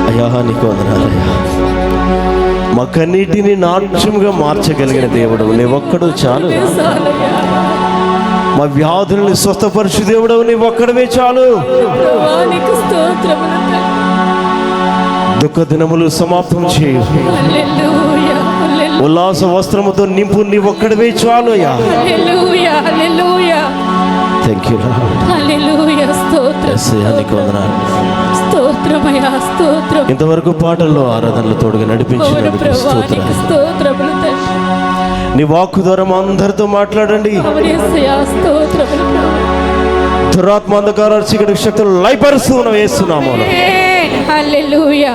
Speaker 1: అయ్యా నీకు వందనాలయ్యా. మా కన్నీటిని నాట్యంగా మార్చగలిగిన దేవుడు నీవు ఒక్కడు చాలు.
Speaker 2: చాలయ్యా.
Speaker 1: మా వ్యాధుల్ని స్వస్థపరచు దేవుడు నీవు ఒక్కడవే చాలు.
Speaker 2: ప్రభా, నీకు స్తోత్రములు తండ్రి.
Speaker 1: దుఃఖ దినములు సమాప్తం చేయు.
Speaker 2: హల్లెలూయా, హల్లెలూయా,
Speaker 1: ఉల్లాస వస్త్రముతో నింపు నీ ఒక్కడవే చాలు అయ్యా.
Speaker 2: హల్లెలూయా, హల్లెలూయా,
Speaker 1: థ్యాంక్ యూ లార్డ్.
Speaker 2: హల్లెలూయా. స్తోత్రం,
Speaker 1: యేసయ్యా నీకు వందనాలు.
Speaker 2: స్తోత్రమయ్యా, స్తోత్రం.
Speaker 1: ఇంతవరకు పాటల్లో ఆరాధనలు తోడుగా
Speaker 2: అవును
Speaker 1: నడిపించినందుకు
Speaker 2: ప్రభా,
Speaker 1: స్తోత్రం.
Speaker 2: నీకు స్తోత్రములు తండ్రి.
Speaker 1: నీ వాక్కు ద్వారా మా అందరితో మాట్లాడండి.
Speaker 2: అవును యేసయ్యా, స్తోత్రములు ప్రభా.
Speaker 1: దురాత్మ అంధకార చీకటి శక్తులు లయపరుస్తూ ఉన్నాం యేసునామములో.
Speaker 2: ఆమేన్. హల్లెలూయా,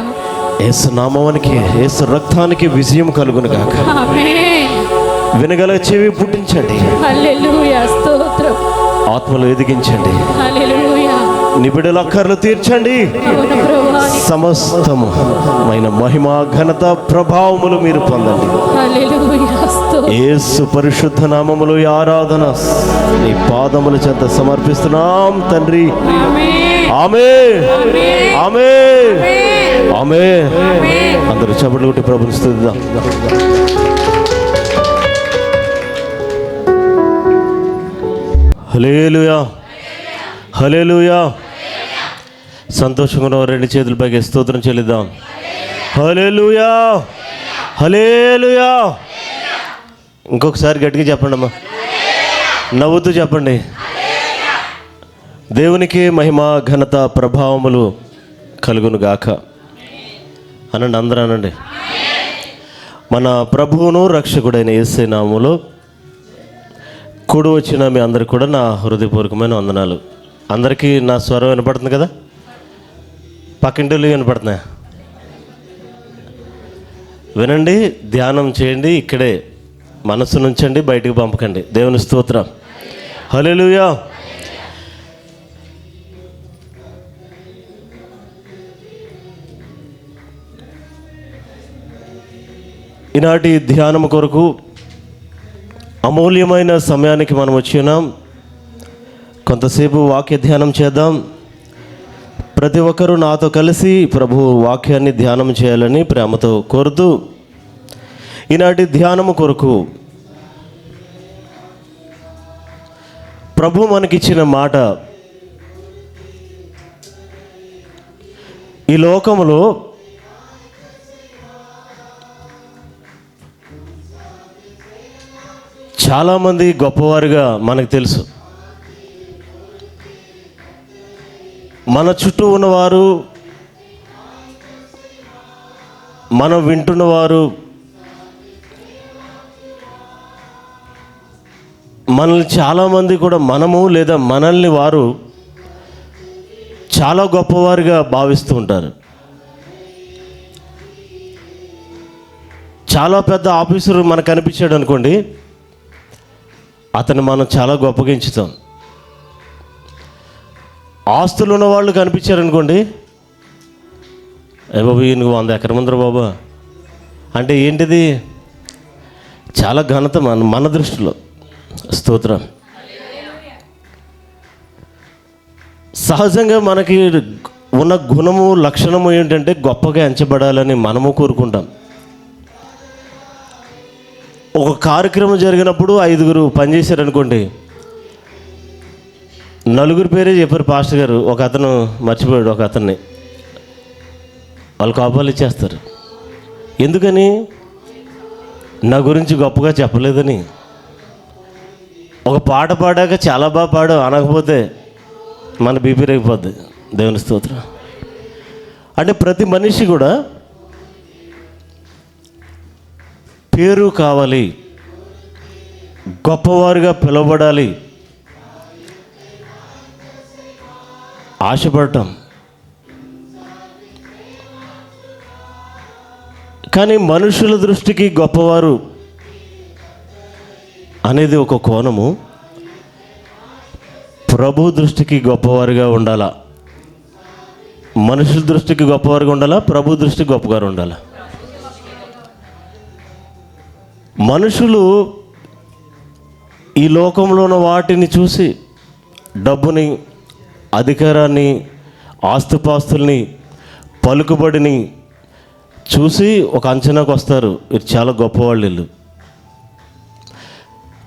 Speaker 1: యేసునామానికి యేసు రక్తానికి విజయం కలుగును గాక.
Speaker 2: ఆమేన్.
Speaker 1: వినగల చెవి పుట్టించండి,
Speaker 2: హల్లెలూయా, స్తోత్రం.
Speaker 1: ఆత్మలు ఎదిగించండి,
Speaker 2: హల్లెలూయా.
Speaker 1: నిబిడల అక్కర్లు తీర్చండి.
Speaker 2: అవును ప్రభా,
Speaker 1: సమస్తమైన మహిమ ఘనత ప్రభావములు మీరు పొందండి.
Speaker 2: హల్లెలూయా, స్తోత్రం.
Speaker 1: యేసు పరిశుద్ధ నామములో ఈ ఆరాధన నీ పాదముల చెంత సమర్పిస్తున్నాం తండ్రి.
Speaker 2: ఆమేన్.
Speaker 1: ఆమేన్,
Speaker 2: ఆమేన్.
Speaker 1: ఆమేన్,
Speaker 2: ఆమేన్.
Speaker 1: ఆమేన్. అందరూ చప్పట్లు కొట్టి ప్రభుని స్తుతిద్దాం. హల్లెలూయా, హల్లెలూయా. సంతోషంగా ఉన్న రెండు చేతుల పైకి స్తోత్రం చెల్లిద్దాం. హల్లెలూయా, హల్లెలూయా. ఇంకొకసారి గట్టిగా చెప్పండి అమ్మా, నవ్వుతూ చెప్పండి. దేవునికి మహిమ ఘనత ప్రభావములు కలుగును గాక అనండి, అందరూ అనండి. మన ప్రభువును రక్షకుడైన యేసు నామములో కూడి వచ్చిన మీ అందరికి కూడా నా హృదయపూర్వకమైన వందనాలు. అందరికీ నా స్వరం వినపడుతుంది కదా? పక్కింటిలో వినపడుతున్నాయా? వినండి, ధ్యానం చేయండి. ఇక్కడే మనసు నుంచండి, బయటికి పంపకండి. దేవుని స్తోత్రం. హల్లెలూయా. ఈనాటి ధ్యానం కొరకు అమూల్యమైన సమయానికి మనం వచ్చినాం. కొంతసేపు వాక్య ధ్యానం చేద్దాం. ప్రతి ఒక్కరూ నాతో కలిసి ప్రభు వాక్యాన్ని ధ్యానం చేయాలని ప్రేమతో కోరుతూ ఈనాటి ధ్యానము కొరకు ప్రభు మనకిచ్చిన మాట, ఈ లోకములో చాలామంది గొప్పవారుగా మనకు తెలుసు. మన చుట్టూ ఉన్నవారు, మనం వింటున్నవారు, మనల్ని చాలామంది కూడా మనము లేదా మనల్ని వారు చాలా గొప్పవారుగా భావిస్తూ ఉంటారు. చాలా పెద్ద ఆఫీసర్ మనకు కనిపించాడు అనుకోండి, అతను మనం చాలా గొప్పగా ఎంచుతాం. ఆస్తులు ఉన్న వాళ్ళు కనిపించారనుకోండి, ఏ బాబు ఈయనకు 100 ఎకరం ఉందిరా బాబా అంటే ఏంటిది? చాలా ఘనత మన దృష్టిలో. స్తోత్రం. సహజంగా మనకి ఉన్న గుణము, లక్షణము ఏంటంటే గొప్పగా ఎంచబడాలని మనము కోరుకుంటాం. ఒక కార్యక్రమం జరిగినప్పుడు 5 పనిచేశారనుకోండి, 4 పేరే చెప్పారు పాస్టర్ గారు. ఒక అతను మర్చిపోయాడు, ఒక అతన్ని వాళ్ళు కోపాలు ఇచ్చేస్తారు. ఎందుకని? నా గురించి గొప్పగా చెప్పలేదని. ఒక పాట పాడాక చాలా బాగా పాడు అనకపోతే మన బీపీ రేగిపోద్ది. దేవుని స్తోత్రం. అంటే ప్రతి మనిషి కూడా పేరు కావాలి, గొప్పవారుగా పిలువబడాలి, ఆశపడటం. కానీ మనుషుల దృష్టికి గొప్పవారు అనేది ఒక కోణము, ప్రభు దృష్టికి గొప్పవారుగా ఉండాలా. మనుషుల దృష్టికి గొప్పవారుగా ఉండాలా, ప్రభు దృష్టికి గొప్పగా ఉండాలా. మనుషులు ఈ లోకంలో ఉన్న వాటిని చూసి, డబ్బుని, అధికారాన్ని, ఆస్తుపాస్తుల్ని, పలుకుబడిని చూసి ఒక అంచనాకు వస్తారు, ఇది చాలా గొప్పవాళ్ళు వీళ్ళు.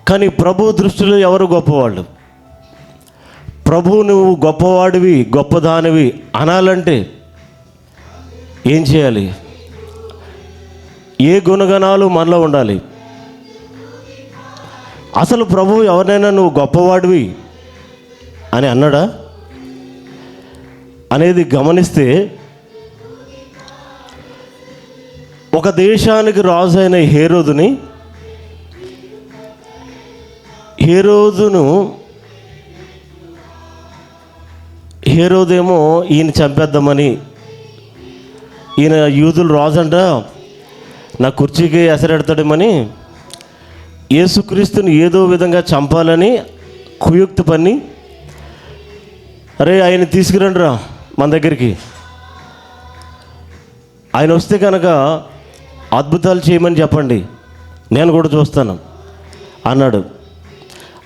Speaker 1: కానీ ప్రభు దృష్టిలో ఎవరు గొప్పవాళ్ళు? ప్రభు నువ్వు గొప్పవాడివి, గొప్పదానివి అనాలంటే ఏం చేయాలి? ఏ గుణగణాలు మనలో ఉండాలి? అసలు ప్రభు ఎవరినైనా నువ్వు గొప్పవాడివి అని అన్నాడా అనేది గమనిస్తే, ఒక దేశానికి రాజు అయిన హేరోదేమో ఈయన చంపేద్దామని, ఈయన యూదులు రాజు అంట, నా కుర్చీకి ఎసరెడతాడేమని యేసుక్రీస్తుని ఏదో విధంగా చంపాలని కుయుక్తి పన్ని, అరే ఆయన తీసుకురండి రా మన దగ్గరికి, ఆయన వస్తే కనుక అద్భుతాలు చేయమని చెప్పండి, నేను కూడా చూస్తాను అన్నాడు.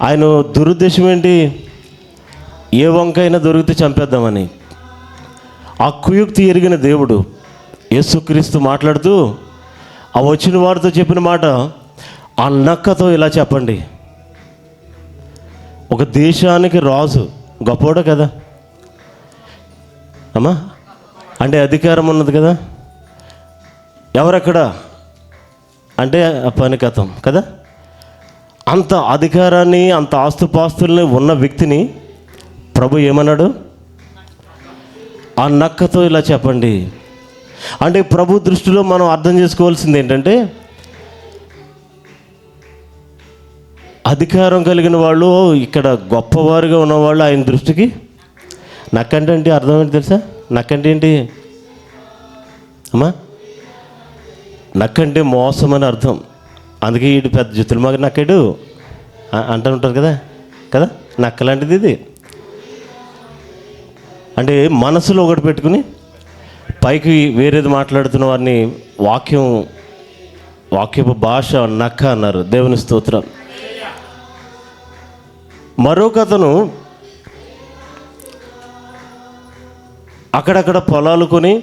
Speaker 1: ఆయన దురుద్దేశం ఏంటి? ఏ వంకైనా దొరికితే చంపేద్దామని. ఆ కుయుక్తి ఎరిగిన దేవుడు యేసుక్రీస్తు మాట్లాడుతూ ఆ వచ్చిన వారితో చెప్పిన మాట, ఆ నక్కతో ఇలా చెప్పండి. ఒక దేశానికి రాజు గొప్పవాడు కదా అమ్మా, అంటే అధికారం ఉన్నది కదా. ఎవరక్కడ అంటే పని కథం కదా. అంత అధికారాన్ని, అంత ఆస్తుపాస్తుల్ని ఉన్న వ్యక్తిని ప్రభు ఏమన్నాడు? ఆ నక్కతో ఇలా చెప్పండి. అంటే ప్రభు దృష్టిలో మనం అర్థం చేసుకోవాల్సింది ఏంటంటే, అధికారం కలిగిన వాళ్ళు, ఇక్కడ గొప్పవారుగా ఉన్నవాళ్ళు ఆయన దృష్టికి నక్కంటే ఏంటి అర్థం ఏంటి తెలుసా? నక్కంటే ఏంటి అమ్మా? నక్కంటే మోసం అని అర్థం. అందుకే వీడు పెద్ద జుత్తుల మగ నక్కడు అంటూ ఉంటారు కదా కదా, నక్కలాంటిది ఇది. అంటే మనసులో ఒకటి పెట్టుకుని పైకి వేరేది మాట్లాడుతున్న వారిని వాక్యపు భాష నక్క అన్నారు. దేవుని స్తోత్రం. మరొక అతను అక్కడక్కడ పొలాలు కొని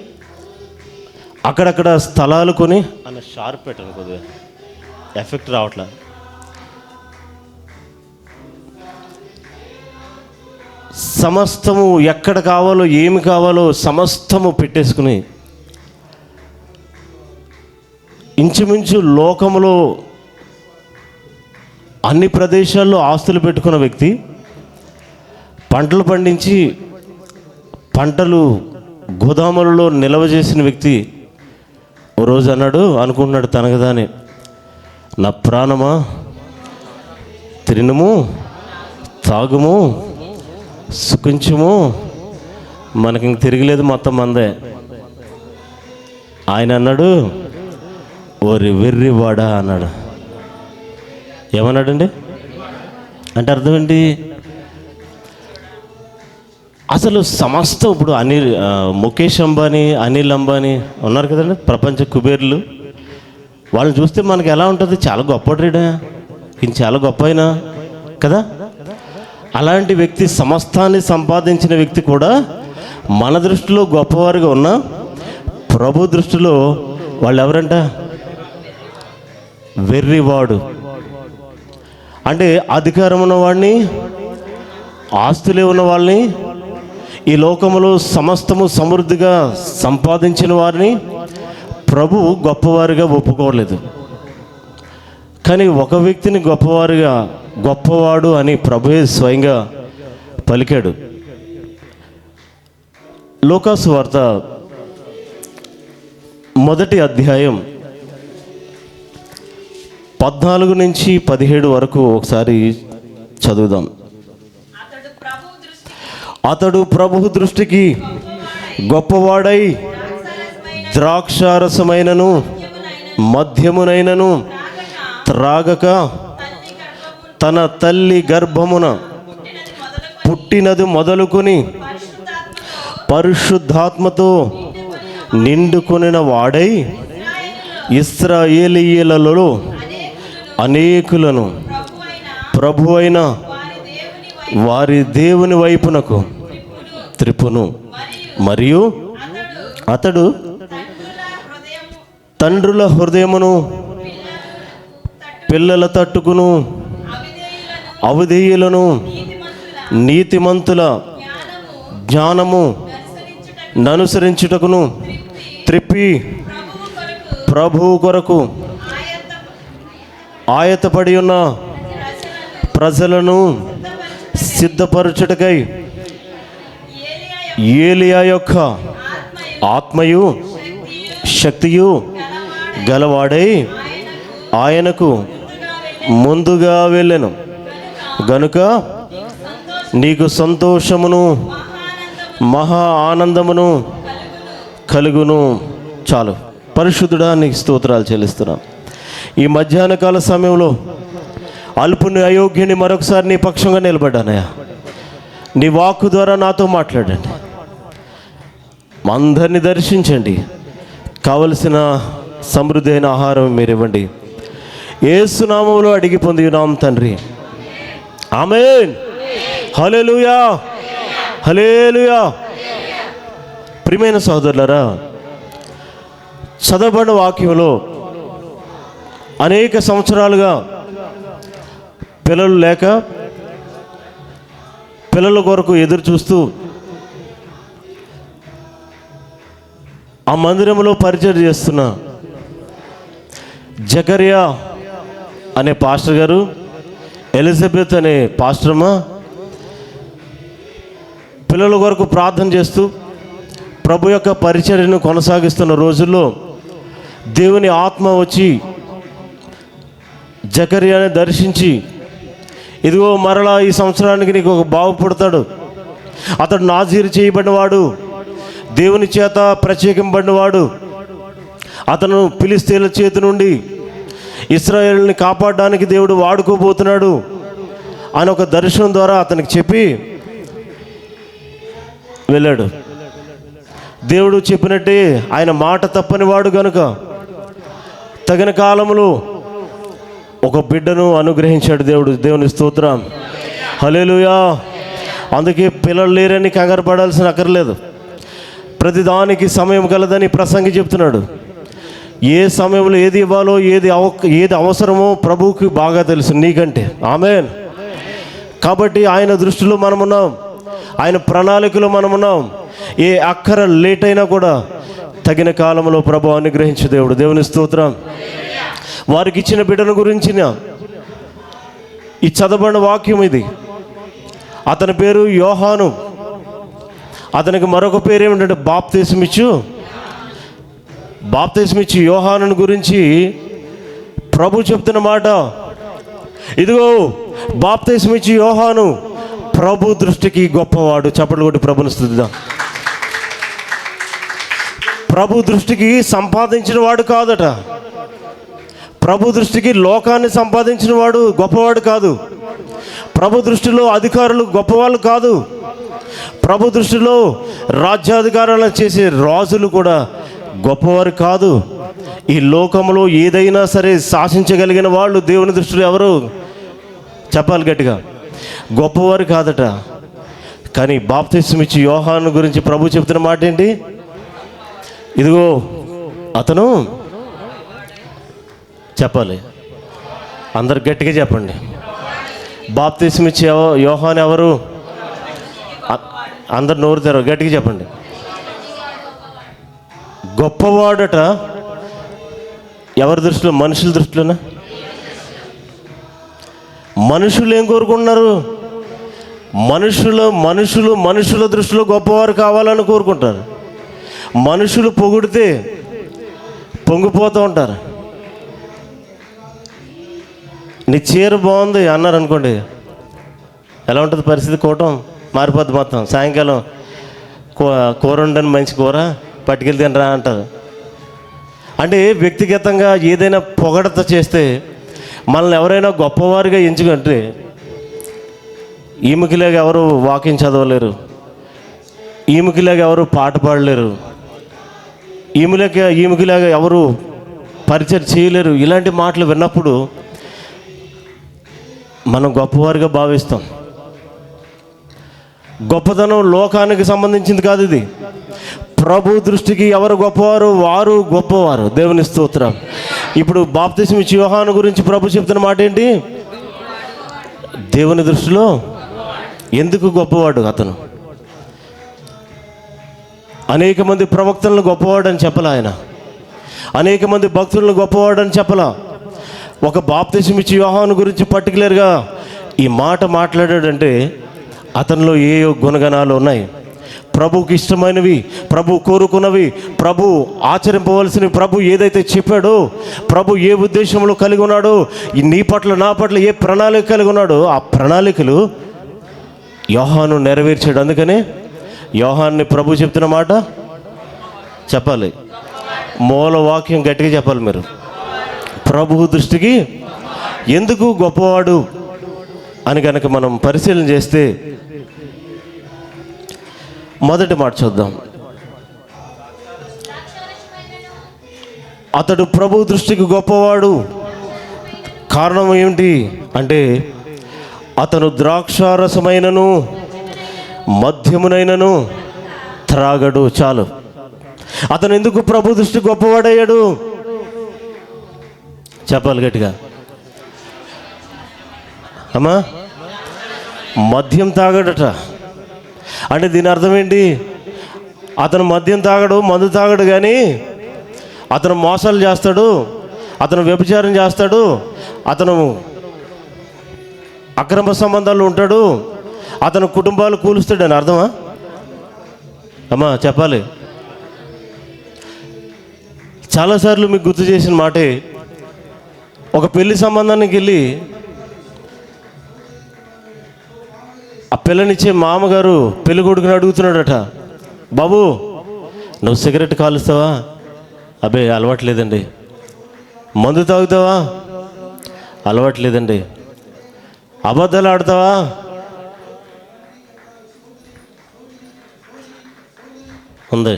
Speaker 1: అక్కడక్కడ స్థలాలు కొని అన్న షార్ప్ పెట్టాను, కొద్దిగా ఎఫెక్ట్ రావట్లా. సమస్తము ఎక్కడ కావాలో ఏమి కావాలో సమస్తము పెట్టేసుకుని ఇంచుమించు లోకములో అన్ని ప్రదేశాల్లో ఆస్తులు పెట్టుకున్న వ్యక్తి, పంటలు పండించి పంటలు గోదాములలో నిల్వ చేసిన వ్యక్తి ఓ రోజు అనుకుంటున్నాడు తనగదానే, నా ప్రాణమా తినుము తాగుము సుఖించుము, మనకి ఇంక తిరగలేదు, మొత్తం మందే. ఆయన అన్నాడు, ఓరి వెర్రివాడా అన్నాడు. ఏమన్నాడండి అంటే అర్థం ఏంటి? అసలు సమస్తం ఇప్పుడు ముఖేష్ అంబానీ, అనిల్ అంబానీ ఉన్నారు కదండి, ప్రపంచ కుబేర్లు. వాళ్ళని చూస్తే మనకి ఎలా ఉంటుంది? చాలా గొప్పడ్రీడా, ఈయన చాలా గొప్ప అయినా కదా. అలాంటి వ్యక్తి, సమస్తాన్ని సంపాదించిన వ్యక్తి కూడా మన దృష్టిలో గొప్పవారుగా ఉన్నా ప్రభు దృష్టిలో వాళ్ళు ఎవరంట? వెర్రివాడు. అంటే అధికారం ఉన్నవాడిని, ఆస్తులే ఉన్న వాళ్ళని, ఈ లోకములో సమస్తము సమృద్ధిగా సంపాదించిన వారిని ప్రభు గొప్పవారిగా ఒప్పుకోలేదు. కానీ ఒక వ్యక్తిని గొప్పవాడు అని ప్రభువే స్వయంగా పలికాడు. లూకాసు వార్త 1వ అధ్యాయం 14 నుంచి 17 వరకు ఒకసారి చదువుదాం. అతడు ప్రభు దృష్టికి గొప్పవాడై ద్రాక్షారసమైనను మద్యమునైనను త్రాగక తన తల్లి గర్భమున పుట్టినది మొదలుకొని పరిశుద్ధాత్మతో నిండుకొనిన వాడై ఇశ్రాయేలీయులలో అనేకులను ప్రభువైన వారి దేవుని వైపునకు త్రిప్పును. మరియు అతడు తండ్రుల హృదయమును పిల్లల తట్టుకును అవిధేయులను నీతిమంతుల జ్ఞానము ననుసరించుటకును త్రిప్పి ప్రభువు కొరకు ఆయతపడి ఉన్న ప్రజలను సిద్ధపరచుటకై ఏలియా యొక్క ఆత్మయు శక్తియు గలవాడై ఆయనకు ముందుగా వెళ్ళెను గనుక నీకు సంతోషమును మహా ఆనందమును కలుగును. చాలు. పరిశుద్ధుడా, నీకు స్తోత్రాలు చెల్లిస్తున్నాం. ఈ మధ్యాహ్న కాల సమయంలో అల్పుని అయోగ్యుని మరొకసారి నీ పక్షంగా నిలబడ్డానయ్యా. నీ వాక్కు ద్వారా నాతో మాట్లాడండి, అందరినీ దర్శించండి, కావలసిన సమృద్ధి అయిన ఆహారం మీరు ఇవ్వండి. యేసు నామములో అడిగి పొంది ఉన్నాం తండ్రి, ఆమేన్. హల్లెలూయా, హల్లెలూయా. ప్రియమైన సహోదరులారా, చదవబడిన వాక్యంలో అనేక సంవత్సరాలుగా పిల్లలు లేక పిల్లల కొరకు ఎదురు చూస్తూ ఆ మందిరంలో పరిచయం చేస్తున్న జకరియా అనే పాస్టర్ గారు, ఎలిజబెత్ అనే పాస్టరమ్మ పిల్లల కొరకు ప్రార్థన చేస్తూ ప్రభు యొక్క పరిచర్యను కొనసాగిస్తున్న రోజుల్లో దేవుని ఆత్మ వచ్చి జకరియాని దర్శించి, ఇదిగో మరలా ఈ సంవత్సరానికి నీకు ఒక బాబు పుడతాడు, అతడు నాజీరు చేయబడినవాడు, దేవుని చేత ప్రత్యేకింపబడినవాడు, అతను ఫిలిష్తీయుల చేతి నుండి ఇశ్రాయేలుని కాపాడడానికి దేవుడు వాడుకోబోతున్నాడు అని ఒక దర్శనం ద్వారా అతనికి చెప్పి వెళ్ళాడు. దేవుడు చెప్పినట్టే ఆయన మాట తప్పని వాడు గనుక తగిన కాలంలో ఒక బిడ్డను అనుగ్రహించాడు దేవుడు. దేవుని స్తోత్రం, హల్లెలూయా. అందుకే పిల్లలు లేరని కంగారు పడాల్సిన అక్కర్లేదు. ప్రతిదానికి సమయం కలదని ప్రసంగి చెప్తున్నాడు. ఏ సమయంలో ఏది ఇవ్వాలో ఏది అవసరమో ప్రభువుకి బాగా తెలుసు నీకంటే. ఆమేన్. కాబట్టి ఆయన దృష్టిలో మనమున్నాం, ఆయన ప్రణాళికలో మనమున్నాం. ఏ అక్కర లేట్ అయినా కూడా తగిన కాలంలో ప్రభు అనుగ్రహించే దేవుడు. దేవుని స్తోత్రం. వారికి ఇచ్చిన బిడ్డను గురించిన ఈ చదవబడిన వాక్యం ఇది. అతని పేరు యోహాను. అతనికి మరొక పేరు ఏమిటంటే బాప్తిస్మిచ్చు యోహాను గురించి ప్రభు చెప్తున్న మాట, ఇదిగో బాప్తిస్మిచ్చు యోహాను ప్రభు దృష్టికి గొప్పవాడు. చప్పట్లు కొట్టి ప్రభుని స్తుతిద్దాం. ప్రభు దృష్టికి సంపాదించిన వాడు కాదట. ప్రభు దృష్టికి లోకాన్ని సంపాదించిన వాడు గొప్పవాడు కాదు. ప్రభు దృష్టిలో అధికారులు గొప్పవాళ్ళు కాదు. ప్రభు దృష్టిలో రాజ్యాధికారాలు చేసే రాజులు కూడా గొప్పవారు కాదు. ఈ లోకంలో ఏదైనా సరే శాసించగలిగిన వాళ్ళు దేవుని దృష్టిలో ఎవరు చెప్పాలి గట్టిగా? గొప్పవారు కాదట. కానీ బాప్తిస్మిచ్చు యోహాను గురించి ప్రభు చెప్తున్న మాట ఏంటి? ఇదిగో అతను, చెప్పాలి అందరు గట్టిగా చెప్పండి. బాప్తిస్మిచ్చు యోహాను ఎవరు? అందరు నోరు తెరవ గట్టిగా చెప్పండి. గొప్పవాడట. ఎవరి దృష్టిలో? మనుషుల దృష్టిలోనా? మనుషులు ఏం కోరుకుంటున్నారు? మనుషుల దృష్టిలో గొప్పవారు కావాలని కోరుకుంటారు. మనుషులు పొగిడితే పొంగిపోతూ ఉంటారు. నీ చీర బాగుంది అన్నారు అనుకోండి, ఎలా ఉంటుంది పరిస్థితి? కూటం మారిపోద్ది మొత్తం. సాయంకాలం కూర ఉండని మంచి కూర పట్టుకెళ్ళి తినరా అంటారు. అంటే వ్యక్తిగతంగా ఏదైనా పొగడత చేస్తే మనల్ని ఎవరైనా గొప్పవారిగా ఎంచుకుంటే, ఈమెకిలాగా ఎవరు వాకింగ్ చదవలేరు, ఈమెకిలాగా ఎవరు పాట పాడలేరు, ఈమెకిలాగా ఎవరు పరిచయం చేయలేరు, ఇలాంటి మాటలు విన్నప్పుడు మనం గొప్పవారిగా భావిస్తాం. గొప్పతనం లోకానికి సంబంధించింది కాదు ఇది. ప్రభు దృష్టికి ఎవరు గొప్పవారు? వారు గొప్పవారు. దేవుని స్తోత్రం. ఇప్పుడు బాప్తిస్మిచ్చు యోహాను గురించి ప్రభు చెప్తున్న మాట ఏంటి? దేవుని దృష్టిలో ఎందుకు గొప్పవాడు అతను? అనేక మంది ప్రవక్తలను గొప్పవాడని చెప్పలా ఆయన. అనేక మంది భక్తులను గొప్పవాడని చెప్పలా. ఒక బాప్తిస్మిచ్చు యోహాను గురించి పర్టికులర్గా ఈ మాట మాట్లాడాడంటే అతనిలో ఏ గుణగణాలు ఉన్నాయి, ప్రభువుకి ఇష్టమైనవి, ప్రభు కోరుకున్నవి, ప్రభు ఆచరింపవలసినవి, ప్రభు ఏదైతే చెప్పాడో, ప్రభు ఏ ఉద్దేశంలో కలిగి ఉన్నాడో, నీ పట్ల నా పట్ల ఏ ప్రణాళిక కలిగి ఉన్నాడో ఆ ప్రణాళికలు యోహాను నెరవేర్చాడు. అందుకనే యోహాన్ని ప్రభు చెప్తున్న మాట చెప్పాలి. మూల వాక్యం గట్టిగా చెప్పాలి మీరు. ప్రభు దృష్టికి ఎందుకు గొప్పవాడు అని కనుక మనం పరిశీలన చేస్తే మొదటి మాట చూద్దాం. అతడు ప్రభు దృష్టికి గొప్పవాడు. కారణం ఏమిటి అంటే అతను ద్రాక్షారసమైనను మద్యమునైనను త్రాగడు. చాలు. అతను ఎందుకు ప్రభు దృష్టి గొప్పవాడయ్యాడు చెప్పాలి గట్టిగా. అమ్మా, మద్యం తాగడట అంటే దీని అర్థం ఏంటి? అతను మద్యం తాగడు, మందు తాగడు, కానీ అతను మోసాలు చేస్తాడు, అతను వ్యభిచారం చేస్తాడు, అతను అక్రమ సంబంధాలు ఉంటాడు, అతను కుటుంబాలు కూలుస్తాడు అని అర్థమా? అమ్మా చెప్పాలి. చాలాసార్లు మీకు గుర్తు చేసిన మాటే, ఒక పెళ్లి సంబంధానికి వెళ్ళి ఆ పిల్లనిచ్చే మామగారు పెళ్లి కొడుకుని అడుగుతున్నాడట, బాబు నువ్వు సిగరెట్ కాలుస్తావా? అబ్బే అలవాట్లేదండి. మందు తాగుతావా? అలవాట్లేదండి. అబద్ధాలు ఆడతావా? ఉంది.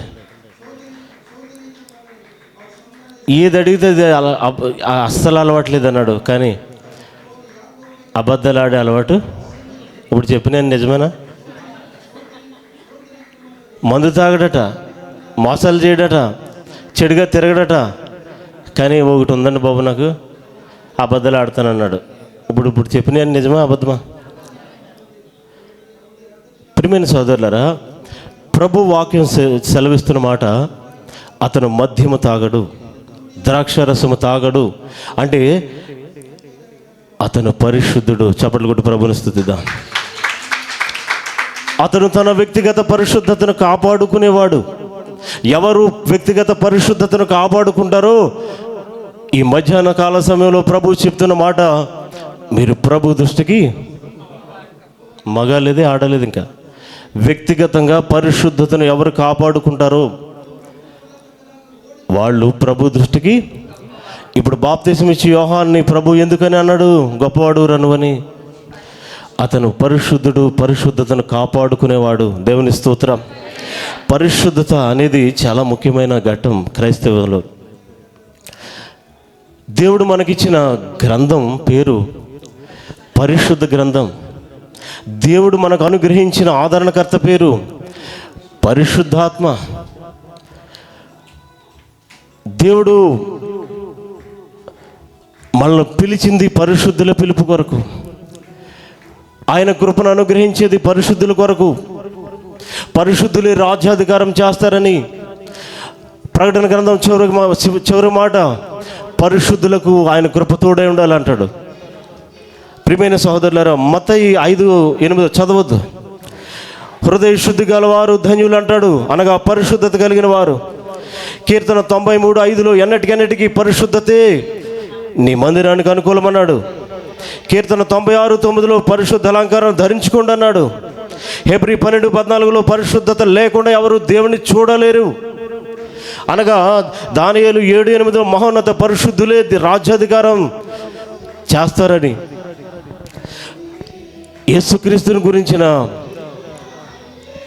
Speaker 1: ఏది అడిగితే అస్సలు అలవాట్లేదు అన్నాడు. కానీ అబద్ధాలు ఆడే అలవాటు ఇప్పుడు చెప్పినాను నిజమేనా? మందు తాగడట, మోసాలు చేయడట, చెడుగా తిరగడట. కానీ ఒకటి ఉందండి బాబు, నాకు అబద్ధాలు ఆడతానన్నాడు. ఇప్పుడు చెప్పినాను నిజమా అబద్ధమా? ప్రియమైన సోదరులారా, ప్రభు వాక్యం సెలవిస్తున్న మాట, అతను మద్యము తాగడు, ద్రాక్షరసము తాగడు అంటే అతను పరిశుద్ధుడు. చప్పట్లు కొట్టి ప్రభుని స్తుతిద్దాం. అతను తన వ్యక్తిగత పరిశుద్ధతను కాపాడుకునేవాడు. ఎవరు వ్యక్తిగత పరిశుద్ధతను కాపాడుకుంటారో, ఈ మధ్యాహ్న కాల సమయంలో ప్రభు చెప్తున్న మాట, మీరు ప్రభు దృష్టికి మగాలేదే ఆడలేదు. ఇంకా వ్యక్తిగతంగా పరిశుద్ధతను ఎవరు కాపాడుకుంటారో వాళ్ళు ప్రభు దృష్టికి. ఇప్పుడు బాప్తిసం ఇచ్చి యోహాన్ని ప్రభు ఎందుకని అన్నాడు? గొప్పవాడు రనువని. అతను పరిశుద్ధుడు, పరిశుద్ధతను కాపాడుకునేవాడు. దేవుని స్తోత్రం. పరిశుద్ధత అనేది చాలా ముఖ్యమైన ఘట్టం క్రైస్తవంలో. దేవుడు మనకిచ్చిన గ్రంథం పేరు పరిశుద్ధ గ్రంథం. దేవుడు మనకు అనుగ్రహించిన ఆదరణకర్త పేరు పరిశుద్ధాత్మ. దేవుడు మనల్ని పిలిచింది పరిశుద్ధుల పిలుపు కొరకు. ఆయన కృపను అనుగ్రహించేది పరిశుద్ధుల కొరకు. పరిశుద్ధులే రాజ్యాధికారం చేస్తారని ప్రకటన గ్రంథం చివరి మాట, పరిశుద్ధులకు ఆయన కృప తోడై ఉండాలంటాడు. ప్రియమైన సహోదరులారా, మత్తయి 5:8 చదవద్దు. హృదయ శుద్ధి గలవారు ధన్యులు అంటాడు, అనగా పరిశుద్ధత కలిగిన వారు. కీర్తన 93:5 ఎన్నటికెన్నటికీ పరిశుద్ధతే నీ మందిరానికి అనుకూలమన్నాడు. కీర్తన 96:9 పరిశుద్ధ అలంకారం ధరించుకోండి అన్నాడు. హెబ్రీ 12:14 పరిశుద్ధత లేకుండా ఎవరు దేవుని చూడలేరు అనగా, దానియేలు 7:8 మహోన్నత పరిశుద్ధులే రాజ్యాధికారం చేస్తారని. యేసుక్రీస్తుని గురించిన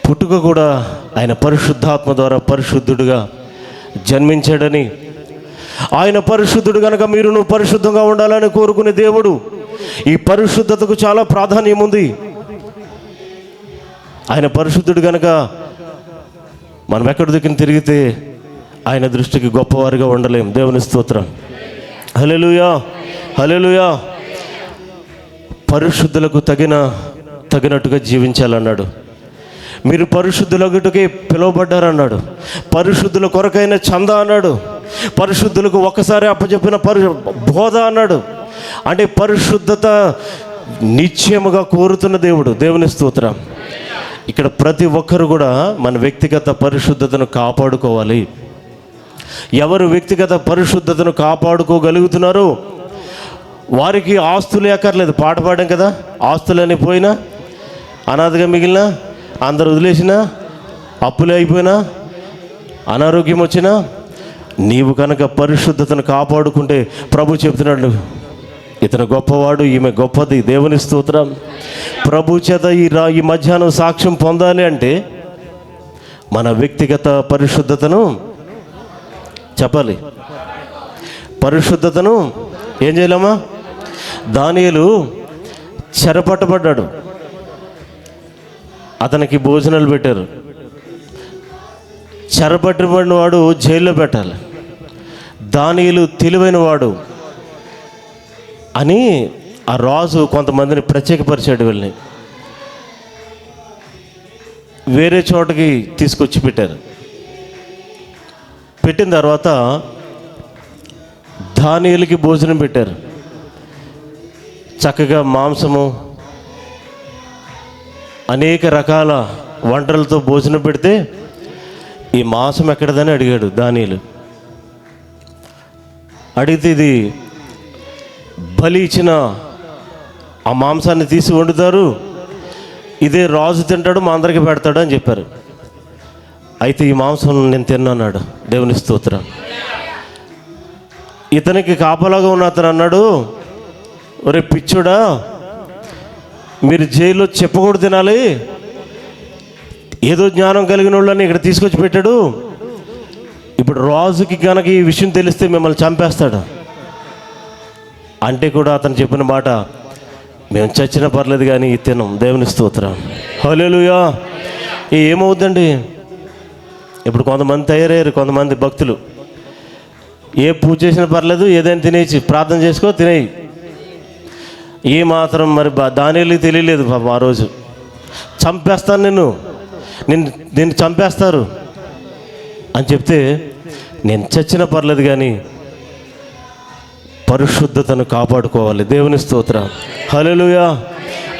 Speaker 1: పుట్టుక కూడా ఆయన పరిశుద్ధాత్మ ద్వారా పరిశుద్ధుడుగా జన్మించాడని. ఆయన పరిశుద్ధుడు కనుక మీరును పరిశుద్ధంగా ఉండాలని కోరుకునే దేవుడు. ఈ పరిశుద్ధతకు చాలా ప్రాధాన్యం ఉంది. ఆయన పరిశుద్ధుడు కనుక మనం ఎక్కడి దిక్కున తిరిగితే ఆయన దృష్టికి గొప్పవారిగా ఉండలేం. దేవుని స్తోత్రం. హల్లెలూయా, హల్లెలూయా. పరిశుద్ధులకు తగినట్టుగా జీవించాలన్నాడు. మీరు పరిశుద్ధులగుటకే పిలువబడ్డారన్నాడు. పరిశుద్ధుల కొరకైన చందా అన్నాడు. పరిశుద్ధులకు ఒక్కసారి అప్పచెప్పిన బోధ అన్నాడు. అంటే పరిశుద్ధత నిశ్చయముగా కోరుతున్న దేవుడు. దేవుని స్తోత్రం. ఇక్కడ ప్రతి ఒక్కరు కూడా మన వ్యక్తిగత పరిశుద్ధతను కాపాడుకోవాలి. ఎవరు వ్యక్తిగత పరిశుద్ధతను కాపాడుకోగలుగుతున్నారో వారికి ఆస్తులు ఎక్కర్లేదు. పాట పాడాం కదా, ఆస్తులని పోయినా, అనాథగా మిగిలిన, అందరు వదిలేసినా, అప్పులే అయిపోయినా, అనారోగ్యం వచ్చినా, నీవు కనుక పరిశుద్ధతను కాపాడుకుంటే ప్రభు చెప్తున్నాడు, ఇతను గొప్పవాడు, ఈమె గొప్పది. దేవుని స్తోత్రం. ప్రభు చేత ఈ మధ్యాహ్నం సాక్ష్యం పొందాలి అంటే మన వ్యక్తిగత పరిశుద్ధతను చెప్పాలి. పరిశుద్ధతను ఏం చేయాలమ్మా? దానియేలు చెరపట్టబడ్డాడు. అతనికి భోజనాలు పెట్టారు. చెరపట్టబడిన వాడు జైల్లో పెట్టాలి. దానియేలు తెలివైన వాడు అని ఆ రాజు కొంతమందిని ప్రత్యేకపరిచాడు. వీళ్ళని వేరే చోటకి తీసుకొచ్చి పెట్టారు. పెట్టిన తర్వాత దానియేలుకి భోజనం పెట్టారు. చక్కగా మాంసము, అనేక రకాల వంటలతో భోజనం పెడితే ఈ మాంసం ఎక్కడదని అడిగాడు దానియేలు. అడిగితే ఇది బలి ఇచ్చిన ఆ మాంసాన్ని తీసి వండుతారు, ఇదే రాజు తింటాడు, మా అందరికీ పెడతాడు అని చెప్పారు. అయితే ఈ మాంసం నేను తిన్నాడు. దేవుని స్తోత్రం. ఇతనికి కాపలాగా ఉన్న అతను అన్నాడు, ఒరే పిచ్చోడా, మీరు జైల్లో చెప్పకూడదు తినాలి, ఏదో జ్ఞానం కలిగిన వాళ్ళని ఇక్కడ తీసుకొచ్చి పెట్టాడు, ఇప్పుడు రాజుకి కనుక ఈ విషయం తెలిస్తే మిమ్మల్ని చంపేస్తాడు అంటే కూడా అతను చెప్పిన మాట, మేము చచ్చినా పర్లేదు కానీ తినం. దేవుని స్తోత్రం. హల్లెలూయా. ఏమవుద్దండి, ఇప్పుడు కొంతమంది తయారయ్యారు, కొంతమంది భక్తులు ఏ పూజ చేసినా పర్లేదు, ఏదైనా తినేసి ప్రార్థన చేసుకో తినేయి. ఏ మాత్రం మరి దానియేలుకి తెలియలేదు పాపం, ఆ రోజు చంపేస్తాను నిన్ను చంపేస్తారు అని చెప్తే, నేను చచ్చినా పర్లేదు కానీ పరిశుద్ధతను కాపాడుకోవాలి. దేవుని స్తోత్రం. హల్లెలూయా.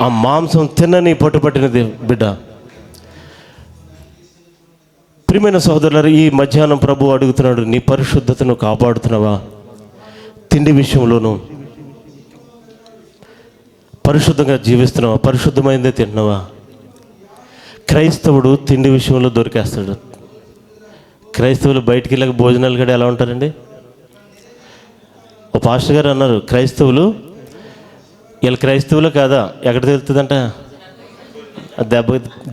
Speaker 1: ఆ మాంసం తిన్నని పట్టుపట్టినది బిడ్డ. ప్రియమైన సహోదరులారా, ఈ మధ్యాహ్నం ప్రభు అడుగుతున్నాడు, నీ పరిశుద్ధతను కాపాడుతున్నావా? తిండి విషయంలోనూ పరిశుద్ధంగా జీవిస్తున్నావా? పరిశుద్ధమైందే తింటున్నావా? క్రైస్తవుడు తిండి విషయంలో దొరికేస్తాడు. క్రైస్తవులు బయటికి వెళ్ళక భోజనాలు కూడా ఎలా ఉంటారండి? ఓ పాస్టర్ గారు అన్నారు, క్రైస్తవులు వీళ్ళు క్రైస్తవులు కాదా ఎక్కడ తెలుస్తుందంట,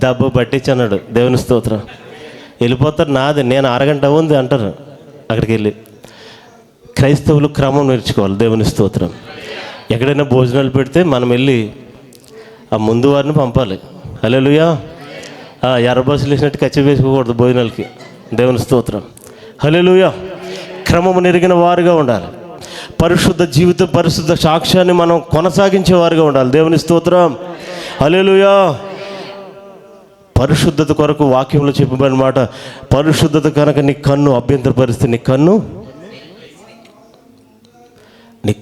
Speaker 1: దెబ్బ పట్టించి అన్నాడు. దేవుని స్తోత్రం. వెళ్ళిపోతారు, నాది నేను అరగంట ఉంది అంటారు. అక్కడికి వెళ్ళి క్రైస్తవులు క్రమం నేర్చుకోవాలి. దేవుని స్తోత్రం. ఎక్కడైనా భోజనాలు పెడితే మనం వెళ్ళి ఆ ముందు వారిని పంపాలి. హల్లెలూయా. ఎర్ర బస్సులు వేసినట్టు కచ్చి వేసుకోకూడదు భోజనాలకి. దేవుని స్తోత్రం. హల్లెలూయా. క్రమము నెరిగిన వారుగా ఉండాలి. పరిశుద్ధ జీవితం, పరిశుద్ధ సాక్ష్యాన్ని మనం కొనసాగించే వారుగా ఉండాలి. దేవుని స్తోత్రం. హల్లెలూయా. పరిశుద్ధత కొరకు వాక్యంలో చెప్పబడిన మాట, పరిశుద్ధత కనుక నీ కన్ను అభ్యంతరపరిస్తే, నీ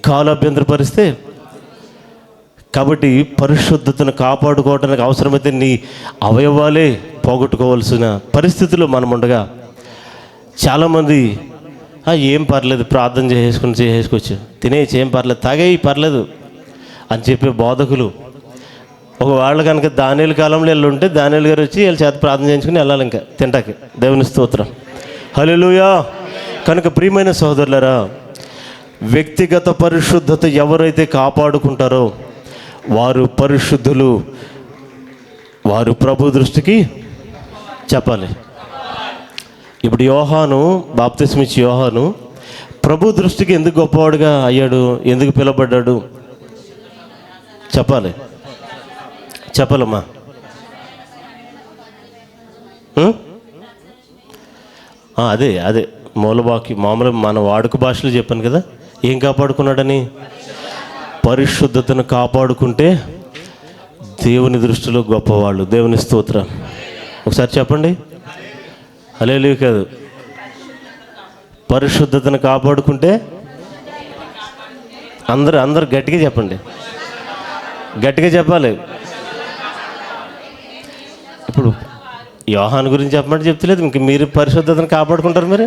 Speaker 1: కాలు అభ్యంతరపరిస్తే, కాబట్టి పరిశుద్ధతను కాపాడుకోవడానికి అవసరమైతే నీ అవయవాలే పోగొట్టుకోవాల్సిన పరిస్థితుల్లో మనం ఉండగా, చాలామంది ఏం పర్లేదు ప్రార్థన చేసేసుకోవచ్చు, తినేసి ఏం పర్లేదు, తాగేయి పర్లేదు అని చెప్పే బోధకులు ఒకవేళ కనుక దానియేలు కాలంలో వెళ్ళి ఉంటే దానియేలు గారు వచ్చి వీళ్ళ చేత ప్రార్థన చేయించుకుని వెళ్ళాలి ఇంకా తింటాకి. దేవుని స్తోత్రం. హల్లెలూయా. కనుక ప్రియమైన సహోదరులారా, వ్యక్తిగత పరిశుద్ధత ఎవరైతే కాపాడుకుంటారో వారు పరిశుద్ధులు, వారు ప్రభు దృష్టికి చెప్పాలి. ఇప్పుడు యోహాను, బాప్తిస్మిచ్చి యోహాను ప్రభు దృష్టికి ఎందుకు గొప్పవాడుగా అయ్యాడు, ఎందుకు పిలువబడ్డాడు చెప్పాలి. చెప్పాలమ్మా. అదే మూలవాక్యం మామూలు మన వాడుక భాషలో చెప్పాను కదా. ఏం కాపాడుకున్నాడని? పరిశుద్ధతను కాపాడుకుంటే దేవుని దృష్టిలో గొప్పవాళ్ళు. దేవుని స్తోత్రం. ఒకసారి చెప్పండి. హల్లెలూయా కాదు, పరిశుద్ధతను కాపాడుకుంటే అందరు గట్టిగా చెప్పండి, గట్టిగా చెప్పాలి. ఇప్పుడు యోహాను గురించి చెప్పమంటే చెప్తలేదు, ఇంక మీరు పరిశుద్ధతను కాపాడుకుంటారు. మరి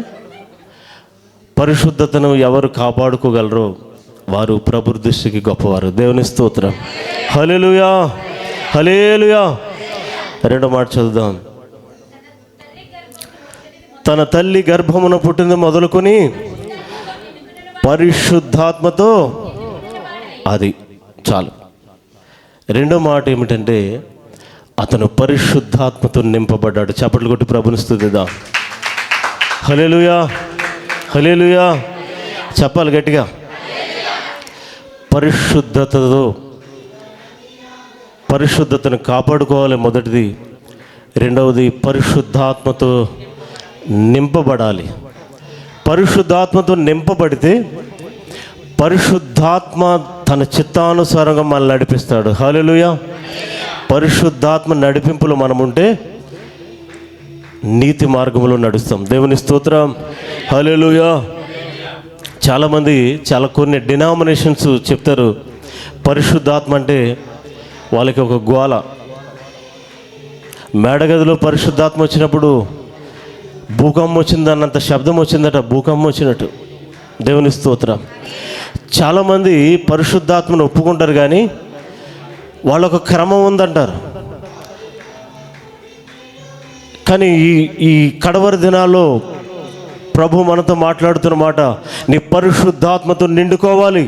Speaker 1: పరిశుద్ధతను ఎవరు కాపాడుకోగలరో వారు ప్రభు దృష్టికి గొప్పవారు. దేవుని స్తోత్రం. హల్లెలూయా. హల్లెలూయా. రెండో మాట చదువుదాం. తన తల్లి గర్భమున పుట్టింది మొదలుకొని పరిశుద్ధాత్మతో, అది చాలు. రెండో మాట ఏమిటంటే అతను పరిశుద్ధాత్మతో నింపబడ్డాడు. చప్పట్లు కొట్టి ప్రభుని స్తుతిద్దాం. హల్లెలూయా. హల్లెలూయా. చెప్పాలి గట్టిగా. పరిశుద్ధతను కాపాడుకోవాలి మొదటిది. రెండవది పరిశుద్ధాత్మతో నింపబడాలి. పరిశుద్ధాత్మతో నింపబడితే పరిశుద్ధాత్మ తన చిత్తానుసారంగా మనల్ని నడిపిస్తాడు. హల్లెలూయా. పరిశుద్ధాత్మ నడిపింపులో మనం ఉంటే నీతి మార్గంలో నడుస్తాం. దేవుని స్తోత్రం. హల్లెలూయా. చాలామంది కొన్ని డినామినేషన్స్ చెప్తారు పరిశుద్ధాత్మ అంటే వాళ్ళకి ఒక గోల. మేడగదిలో పరిశుద్ధాత్మ వచ్చినప్పుడు భూకంపం వచ్చిందన్నంత శబ్దం వచ్చిందట, భూకంపం వచ్చినట్టు. దేవుని స్తోత్రం. చాలామంది పరిశుద్ధాత్మను ఒప్పుకుంటారు కానీ వాళ్ళొక క్రమం ఉందంటారు. కానీ ఈ కడవరి దినాల్లో ప్రభు మనతో మాట్లాడుతున్న మాట, నీ పరిశుద్ధాత్మతో నిండుకోవాలి.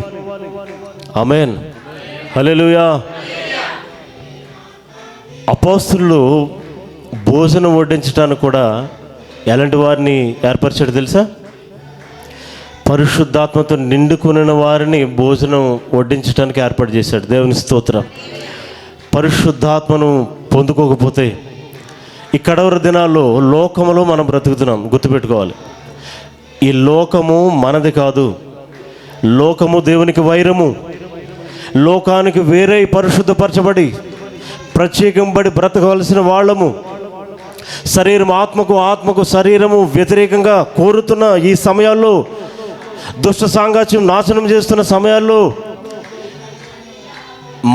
Speaker 1: ఆమేన్. హల్లెలూయా. అపోస్తలులు భోజనం వడ్డించడానికి కూడా ఎలాంటి వారిని ఏర్పరిచాడు తెలుసా? పరిశుద్ధాత్మతో నిండుకున్న వారిని భోజనం వడ్డించడానికి ఏర్పాటు చేశాడు. దేవుని స్తోత్రం. పరిశుద్ధాత్మను పొందుకోకపోతే ఈ కడవరి దినాల్లో లోకములో మనం బ్రతుకుతున్నాం. గుర్తుపెట్టుకోవాలి, ఈ లోకము మనది కాదు. లోకము దేవునికి వైరము. లోకానికి వేరే పరిశుద్ధపరచబడి ప్రత్యేకంబడి బ్రతకవలసిన వాళ్ళము. శరీరం ఆత్మకు శరీరము వ్యతిరేకంగా కోరుతున్న ఈ సమయాల్లో, దుష్ట సాంగత్యం నాశనం చేస్తున్న సమయాల్లో,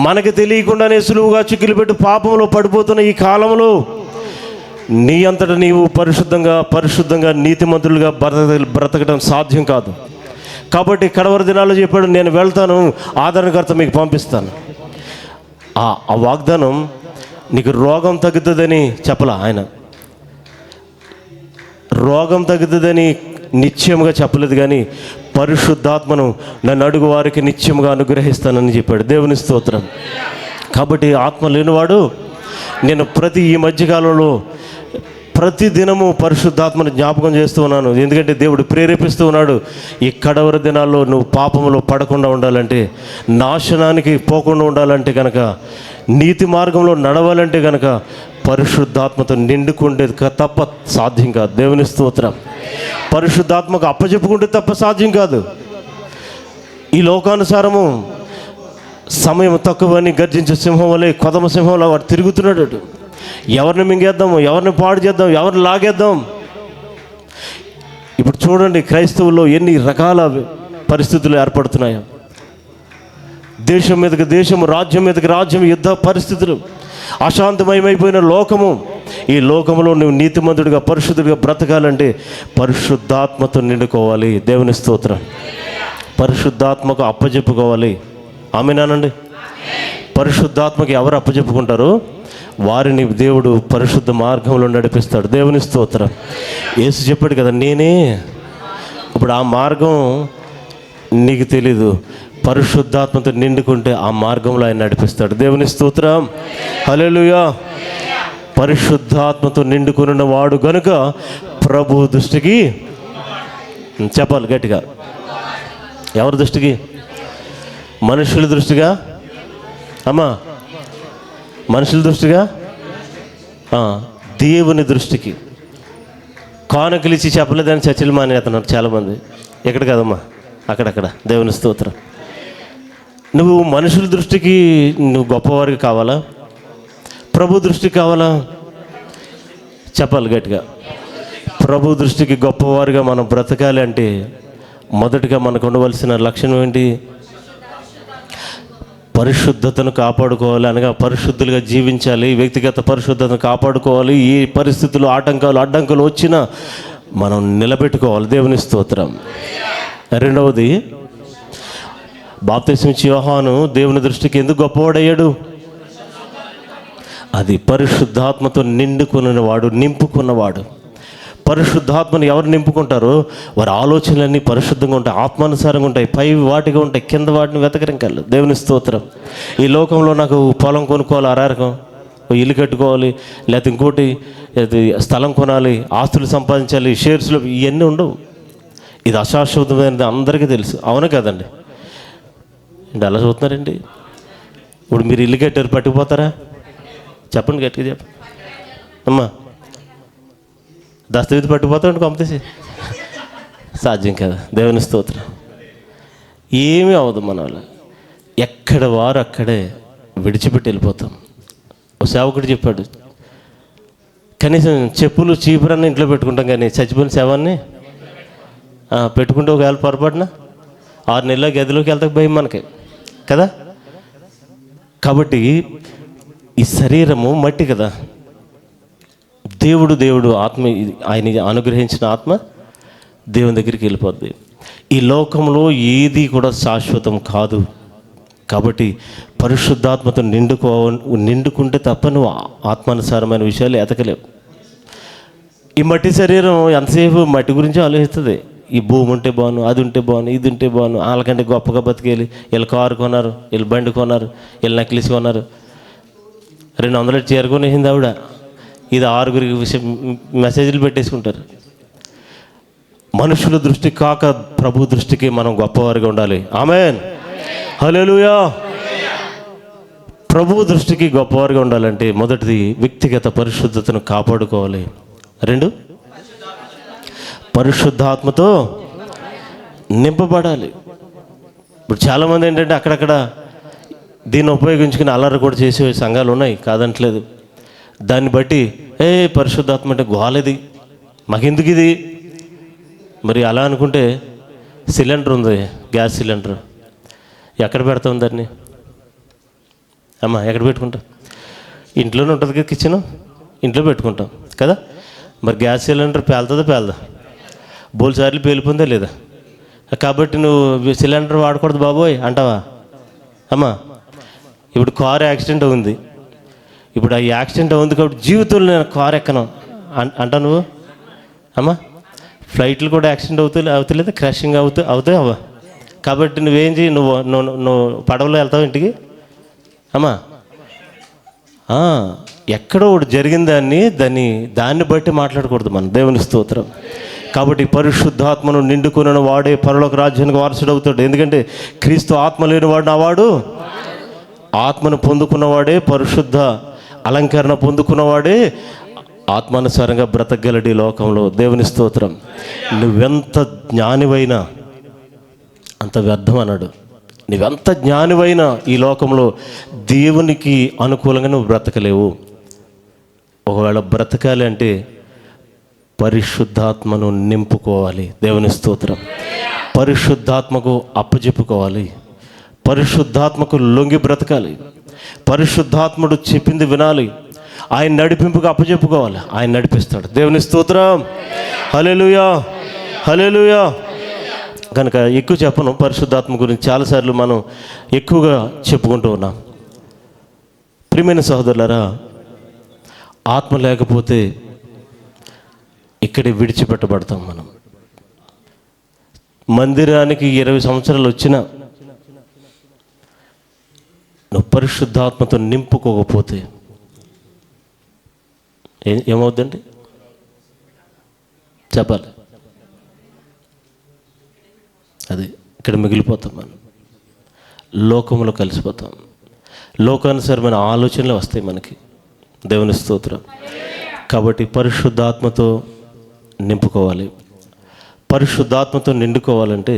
Speaker 1: మనకి తెలియకుండానే సులువుగా చిక్కులు పెట్టి పాపంలో పడిపోతున్న ఈ కాలంలో నీ అంతటా నీవు పరిశుద్ధంగా నీతిమంతులుగా బ్రతకడం సాధ్యం కాదు. కాబట్టి కడవరి దినాల్లో చెప్పాడు, నేను వెళ్తాను, ఆదరణకర్త మీకు పంపిస్తాను. ఆ వాగ్దానం నీకు రోగం తగ్గుతుందని చెప్పలా ఆయన. రోగం తగ్గుతుందని నిశ్చయంగా చెప్పలేదు, కానీ పరిశుద్ధాత్మను నన్ను అడుగు వారికి నిత్యముగా అనుగ్రహిస్తానని చెప్పాడు. దేవుని స్తోత్రం. కాబట్టి ఆత్మ లేనివాడు, నేను ఈ మధ్యకాలంలో ప్రతి దినము పరిశుద్ధాత్మను జ్ఞాపకం చేస్తూ ఉన్నాను. ఎందుకంటే దేవుడు ప్రేరేపిస్తూ ఉన్నాడు. ఈ కడవరి దినాల్లో నువ్వు పాపంలో పడకుండా ఉండాలంటే, నాశనానికి పోకుండా ఉండాలంటే కనుక, నీతి మార్గంలో నడవాలంటే కనుక పరిశుద్ధాత్మతో నిండుకుండేది తప్ప సాధ్యం కాదు. దేవుని స్తోత్రం. పరిశుద్ధాత్మకు అప్పచెప్పుకుంటే తప్ప సాధ్యం కాదు. ఈ లోకానుసారము సమయం తక్కువని గర్జించే సింహం వలె, కొదమ సింహంలో వాడు తిరుగుతున్నాడు. ఎవరిని మింగేద్దాము, ఎవరిని పాడు చేద్దాం, ఎవరిని లాగేద్దాం. ఇప్పుడు చూడండి, క్రైస్తవుల్లో ఎన్ని రకాల పరిస్థితులు ఏర్పడుతున్నాయో. దేశం మీదకి దేశము, రాజ్యం మీదకి రాజ్యం, యుద్ధ పరిస్థితులు, అశాంతమయమైపోయిన లోకము. ఈ లోకంలో నువ్వు నీతిమంతుడిగా పరిశుద్ధుడిగా బ్రతకాలంటే పరిశుద్ధాత్మతో నిండుకోవాలి. దేవుని స్తోత్రం. పరిశుద్ధాత్మకు అప్పచెప్పుకోవాలి. ఆమేనండి. పరిశుద్ధాత్మకి ఎవరు అప్పచెప్పుకుంటారో వారిని దేవుడు పరిశుద్ధ మార్గంలో నడిపిస్తాడు. దేవుని స్తోత్రం. యేసు చెప్పాడు కదా, నేనే. ఇప్పుడు ఆ మార్గం నీకు తెలీదు, పరిశుద్ధాత్మతో నిండుకుంటే ఆ మార్గంలో ఆయన నడిపిస్తాడు. దేవుని స్తోత్రం. హల్లెలూయా. పరిశుద్ధాత్మతో నిండుకున్న వాడు గనుక ప్రభు దృష్టికి, చెప్పాలి గట్టిగా, ఎవరి దృష్టికి? మనుషుల దృష్టిగా అమ్మా, మనుషుల దృష్టిగా, దేవుని దృష్టికి. కానుకలు ఇచ్చి చెప్పలేదని చర్చలు మానేస్తున్నారు చాలామంది. ఎక్కడ కదమ్మా, అక్కడక్కడ. దేవుని స్తోత్రం. నువ్వు మనుషుల దృష్టికి నువ్వు గొప్పవారికి కావాలా, ప్రభు దృష్టికి కావాలా? చెప్పాలి గట్టిగా. ప్రభు దృష్టికి గొప్పవారిగా మనం బ్రతకాలి అంటే మొదటిగా మనకు ఉండవలసిన లక్షణం ఏంటి? పరిశుద్ధతను కాపాడుకోవాలి. అనగా పరిశుద్ధులుగా జీవించాలి. వ్యక్తిగత పరిశుద్ధతను కాపాడుకోవాలి. ఈ పరిస్థితులు, అడ్డంకులు వచ్చినా మనం నిలబెట్టుకోవాలి. దేవుని స్తోత్రం. రెండవది, బాప్తిస్మం ఇచ్చే యోహాను దేవుని దృష్టికి ఎందుకు గొప్పవాడయ్యాడు? అది పరిశుద్ధాత్మతో నిండుకున్నవాడు, నింపుకున్నవాడు. పరిశుద్ధాత్మను ఎవరు నింపుకుంటారో వారి ఆలోచనలన్నీ పరిశుద్ధంగా ఉంటాయి, ఆత్మానుసారంగా ఉంటాయి, పై వాటిగా ఉంటాయి, కింద వాటిని వెతకరింకాలి. దేవుని స్తోత్రం. ఈ లోకంలో నాకు పొలం కొనుక్కోవాలి, అరారకం ఇల్లు కట్టుకోవాలి, లేకపోతే ఇంకోటి స్థలం కొనాలి, ఆస్తులు సంపాదించాలి, షేర్స్లో, ఇవన్నీ ఉండవు. ఇది అశాశ్వతమైనది అందరికీ తెలుసు. అవునా కదండి? అంటే అలా చూస్తున్నారండి. ఇప్పుడు మీరు ఇల్లు కట్టారు, పట్టుకుపోతారా? చెప్పండి, గట్టిగా చెప్పండి అమ్మా. దస్తవీధి పట్టుకుపోతాడు పంపేసి, సాధ్యం కదా. దేవుని స్తోత్రం. ఏమీ అవ్వదు మన వల్ల. ఎక్కడ వారు అక్కడే విడిచిపెట్టి వెళ్ళిపోతాం. ఓ సేవకుడు చెప్పాడు, కనీసం చెప్పులు చీపురన్నీ ఇంట్లో పెట్టుకుంటాం, కానీ చచ్చిపోయిన శవాన్ని పెట్టుకుంటే ఒకవేళ పొరపాటున 6 నెలల గదిలోకి వెళ్తాక భయం మనకి కదా. కాబట్టి ఈ శరీరము మట్టి కదా. దేవుడు ఆత్మ, ఆయన అనుగ్రహించిన ఆత్మ దేవుని దగ్గరికి వెళ్ళిపోద్ది. ఈ లోకంలో ఏది కూడా శాశ్వతం కాదు. కాబట్టి పరిశుద్ధాత్మతో నిండుకుంటే తప్ప నువ్వు ఆత్మానుసారమైన విషయాలు ఎతకలేవు. ఈ మట్టి శరీరం ఎంతసేపు మట్టి గురించి ఆలోచిస్తుంది. ఈ భూమి ఉంటే బాను, అది ఉంటే బాను, ఇది ఉంటే బాను, వాళ్ళకంటే గొప్పగా బతికేయాలి, వీళ్ళు కారు కొన్నారు, వీళ్ళు బండి కొన్నారు, వీళ్ళు నెక్లెస్ కొన్నారు, 200 చేరుకునేసింది ఆవిడ. ఇది 6 మెసేజ్లు పెట్టేసుకుంటారు. మనుషుల దృష్టి కాక ప్రభు దృష్టికి మనం గొప్పవారిగా ఉండాలి. ఆమేన్, హల్లెలూయా. ప్రభు దృష్టికి గొప్పవారిగా ఉండాలంటే మొదటిది వ్యక్తిగత పరిశుద్ధతను కాపాడుకోవాలి. 2, పరిశుద్ధాత్మతో నింపబడాలి. ఇప్పుడు చాలామంది ఏంటంటే అక్కడక్కడ దీన్ని ఉపయోగించుకుని అల్లరి కూడా చేసే సంఘాలు ఉన్నాయి, కాదంటలేదు. దాన్ని బట్టి పరిశుద్ధాత్మ అంటే గోలేది, మాకెందుకు ఇది? మరి అలా అనుకుంటే సిలిండర్ ఉంది, గ్యాస్ సిలిండర్, ఎక్కడ పెడతాం దాన్ని? అమ్మా ఎక్కడ పెట్టుకుంటాం? ఇంట్లోనే ఉంటుంది కదా, కిచెన్, ఇంట్లో పెట్టుకుంటాం కదా. మరి గ్యాస్ సిలిండర్ పేలుతుందా పేలదా? బోల్సార్లు పేలిపోయిందా లేదా? కాబట్టి నువ్వు సిలిండర్ వాడకూడదు బాబోయ్ అంటావా? అమ్మా ఇప్పుడు కారు యాక్సిడెంట్ అవుంది, ఇప్పుడు ఆ యాక్సిడెంట్ అవుంది కాబట్టి జీవితంలో నేను కారు ఎక్కను అంటా నువ్వు? అమ్మా ఫ్లైట్లు కూడా యాక్సిడెంట్ అవుతలేదు, క్రాషింగ్ అవుతాయి అవ్వ. కాబట్టి నువ్వేం చేయి, నువ్వు పడవలో వెళ్తావు ఇంటికి? అమ్మా ఎక్కడో ఒకటి జరిగిన దాన్ని బట్టి మాట్లాడకూడదు మనం. దేవుని స్తోత్రం. కాబట్టి పరిశుద్ధాత్మను నిండుకున్న వాడే పరలోక రాజ్యానికి వారసుడవుతాడు. ఎందుకంటే క్రీస్తు ఆత్మ లేని వాడు నా వాడు, ఆత్మను పొందుకున్నవాడే, పరిశుద్ధ అలంకరణ పొందుకున్నవాడే ఆత్మానుసారంగా బ్రతకగలడు ఈ లోకంలో. దేవుని స్తోత్రం. నువ్వెంత జ్ఞానివైనా అంత వ్యర్థం అన్నాడు. నువ్వెంత జ్ఞానివైనా ఈ లోకంలో దేవునికి అనుకూలంగా నువ్వు బ్రతకలేవు. ఒకవేళ బ్రతకాలి అంటే పరిశుద్ధాత్మను నింపుకోవాలి. దేవుని స్తోత్రం. పరిశుద్ధాత్మకు అప్పచెప్పుకోవాలి, పరిశుద్ధాత్మకు లొంగి బ్రతకాలి, పరిశుద్ధాత్ముడు చెప్పింది వినాలి, ఆయన నడిపింపుకు అప్పచెప్పుకోవాలి, ఆయన నడిపిస్తాడు. దేవుని స్తోత్రం. హల్లెలూయా, హల్లెలూయా. కనుక ఎక్కువ చెప్పను పరిశుద్ధాత్మ గురించి, చాలాసార్లు మనం ఎక్కువగా చెప్పుకుంటూ ఉన్నాం. ప్రియమైన సహోదరులారా, ఆత్మ లేకపోతే ఇక్కడే విడిచిపెట్టబడతాం మనం. మందిరానికి 20 సంవత్సరాలు వచ్చినా నువ్వు పరిశుద్ధాత్మతో నింపుకోకపోతే ఏమవుద్దండి? చెప్పాలి. అది ఇక్కడ మిగిలిపోతాం మనం, లోకంలో కలిసిపోతాం, లోకానుసారమైన ఆలోచనలు వస్తాయి మనకి. దేవుని స్తోత్రం. కాబట్టి పరిశుద్ధాత్మతో నింపుకోవాలి. పరిశుద్ధాత్మతో నిండుకోవాలంటే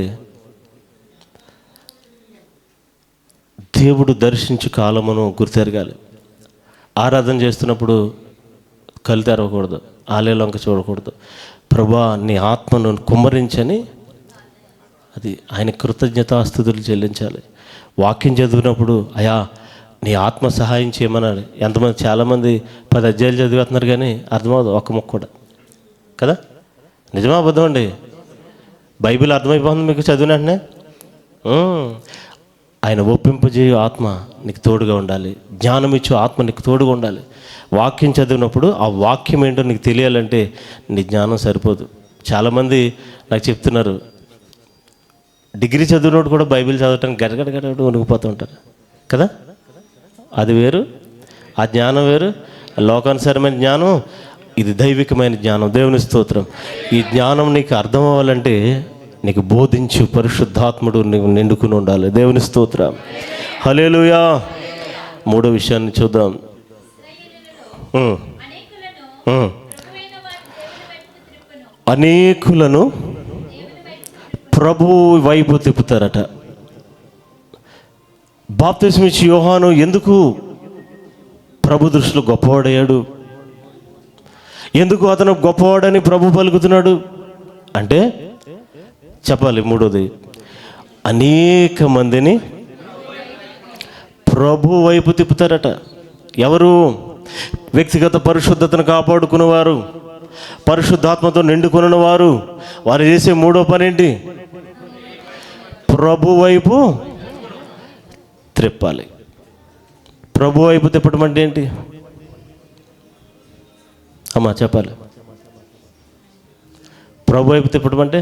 Speaker 1: దేవుడు దర్శించు కాలమును గుర్తెరగాలి. ఆరాధన చేస్తున్నప్పుడు కళ్ళు తెరవకూడదు, ఆలయంలోకి చూడకూడదు. ప్రభా నీ ఆత్మను కుమ్మరించని అది ఆయన కృతజ్ఞతాస్తుతులు చెల్లించాలి. వాక్యం చదివినప్పుడు అయా నీ ఆత్మ సహాయం చేయమన్నాడు. ఎంతమంది, చాలామంది 10 అధ్యాయాలు చదివేస్తున్నారు కానీ అర్థమవుతుంది ఒక్క ముక్క కూడా కదా. నిజమా అబద్ధం అండి? బైబిల్ అర్థమైపోతుంది మీకు చదివిన వెంటనే. ఆయన ఒప్పింపజేయు ఆత్మ నీకు తోడుగా ఉండాలి, జ్ఞానం ఇచ్చు ఆత్మ నీకు తోడుగా ఉండాలి. వాక్యం చదివినప్పుడు ఆ వాక్యం ఏంటో నీకు తెలియాలంటే నీ జ్ఞానం సరిపోదు. చాలామంది నాకు చెప్తున్నారు, డిగ్రీ చదివినోడు కూడా బైబిల్ చదవటానికి గడగడ వణికిపోతూ ఉంటారు కదా. అది వేరు, ఆ జ్ఞానం వేరు. లోకానుసారమైన జ్ఞానం, ఇది దైవికమైన జ్ఞానం. దేవుని స్తోత్రం. ఈ జ్ఞానం నీకు అర్థం అవ్వాలంటే నీకు బోధించు పరిశుద్ధాత్ముడు నీకు నిండుకుని ఉండాలి. దేవుని స్తోత్రం. హల్లెలూయా. 3వ విషయాన్ని చూద్దాం. అనేకులను ప్రభు వైపు తిప్పుతారట. బాప్తిస్మం ఇచ్చి యోహాను ఎందుకు ప్రభు దృష్టిలో గొప్పవాడయ్యాడు? ఎందుకు అతను గొప్పవాడని ప్రభు పలుకుతున్నాడు అంటే చెప్పాలి. 3వది, అనేక మందిని ప్రభు వైపు తిప్పుతారట. ఎవరు? వ్యక్తిగత పరిశుద్ధతను కాపాడుకునేవారు, పరిశుద్ధాత్మతో నిండుకున్న వారు. వారు చేసే 3వ పని ఏంటి? ప్రభు వైపు త్రిప్పాలి. ప్రభు వైపు తిప్పడం అంటే ఏంటి అమ్మా చెప్పాలి? ప్రభు వైపు తిప్పడం అంటే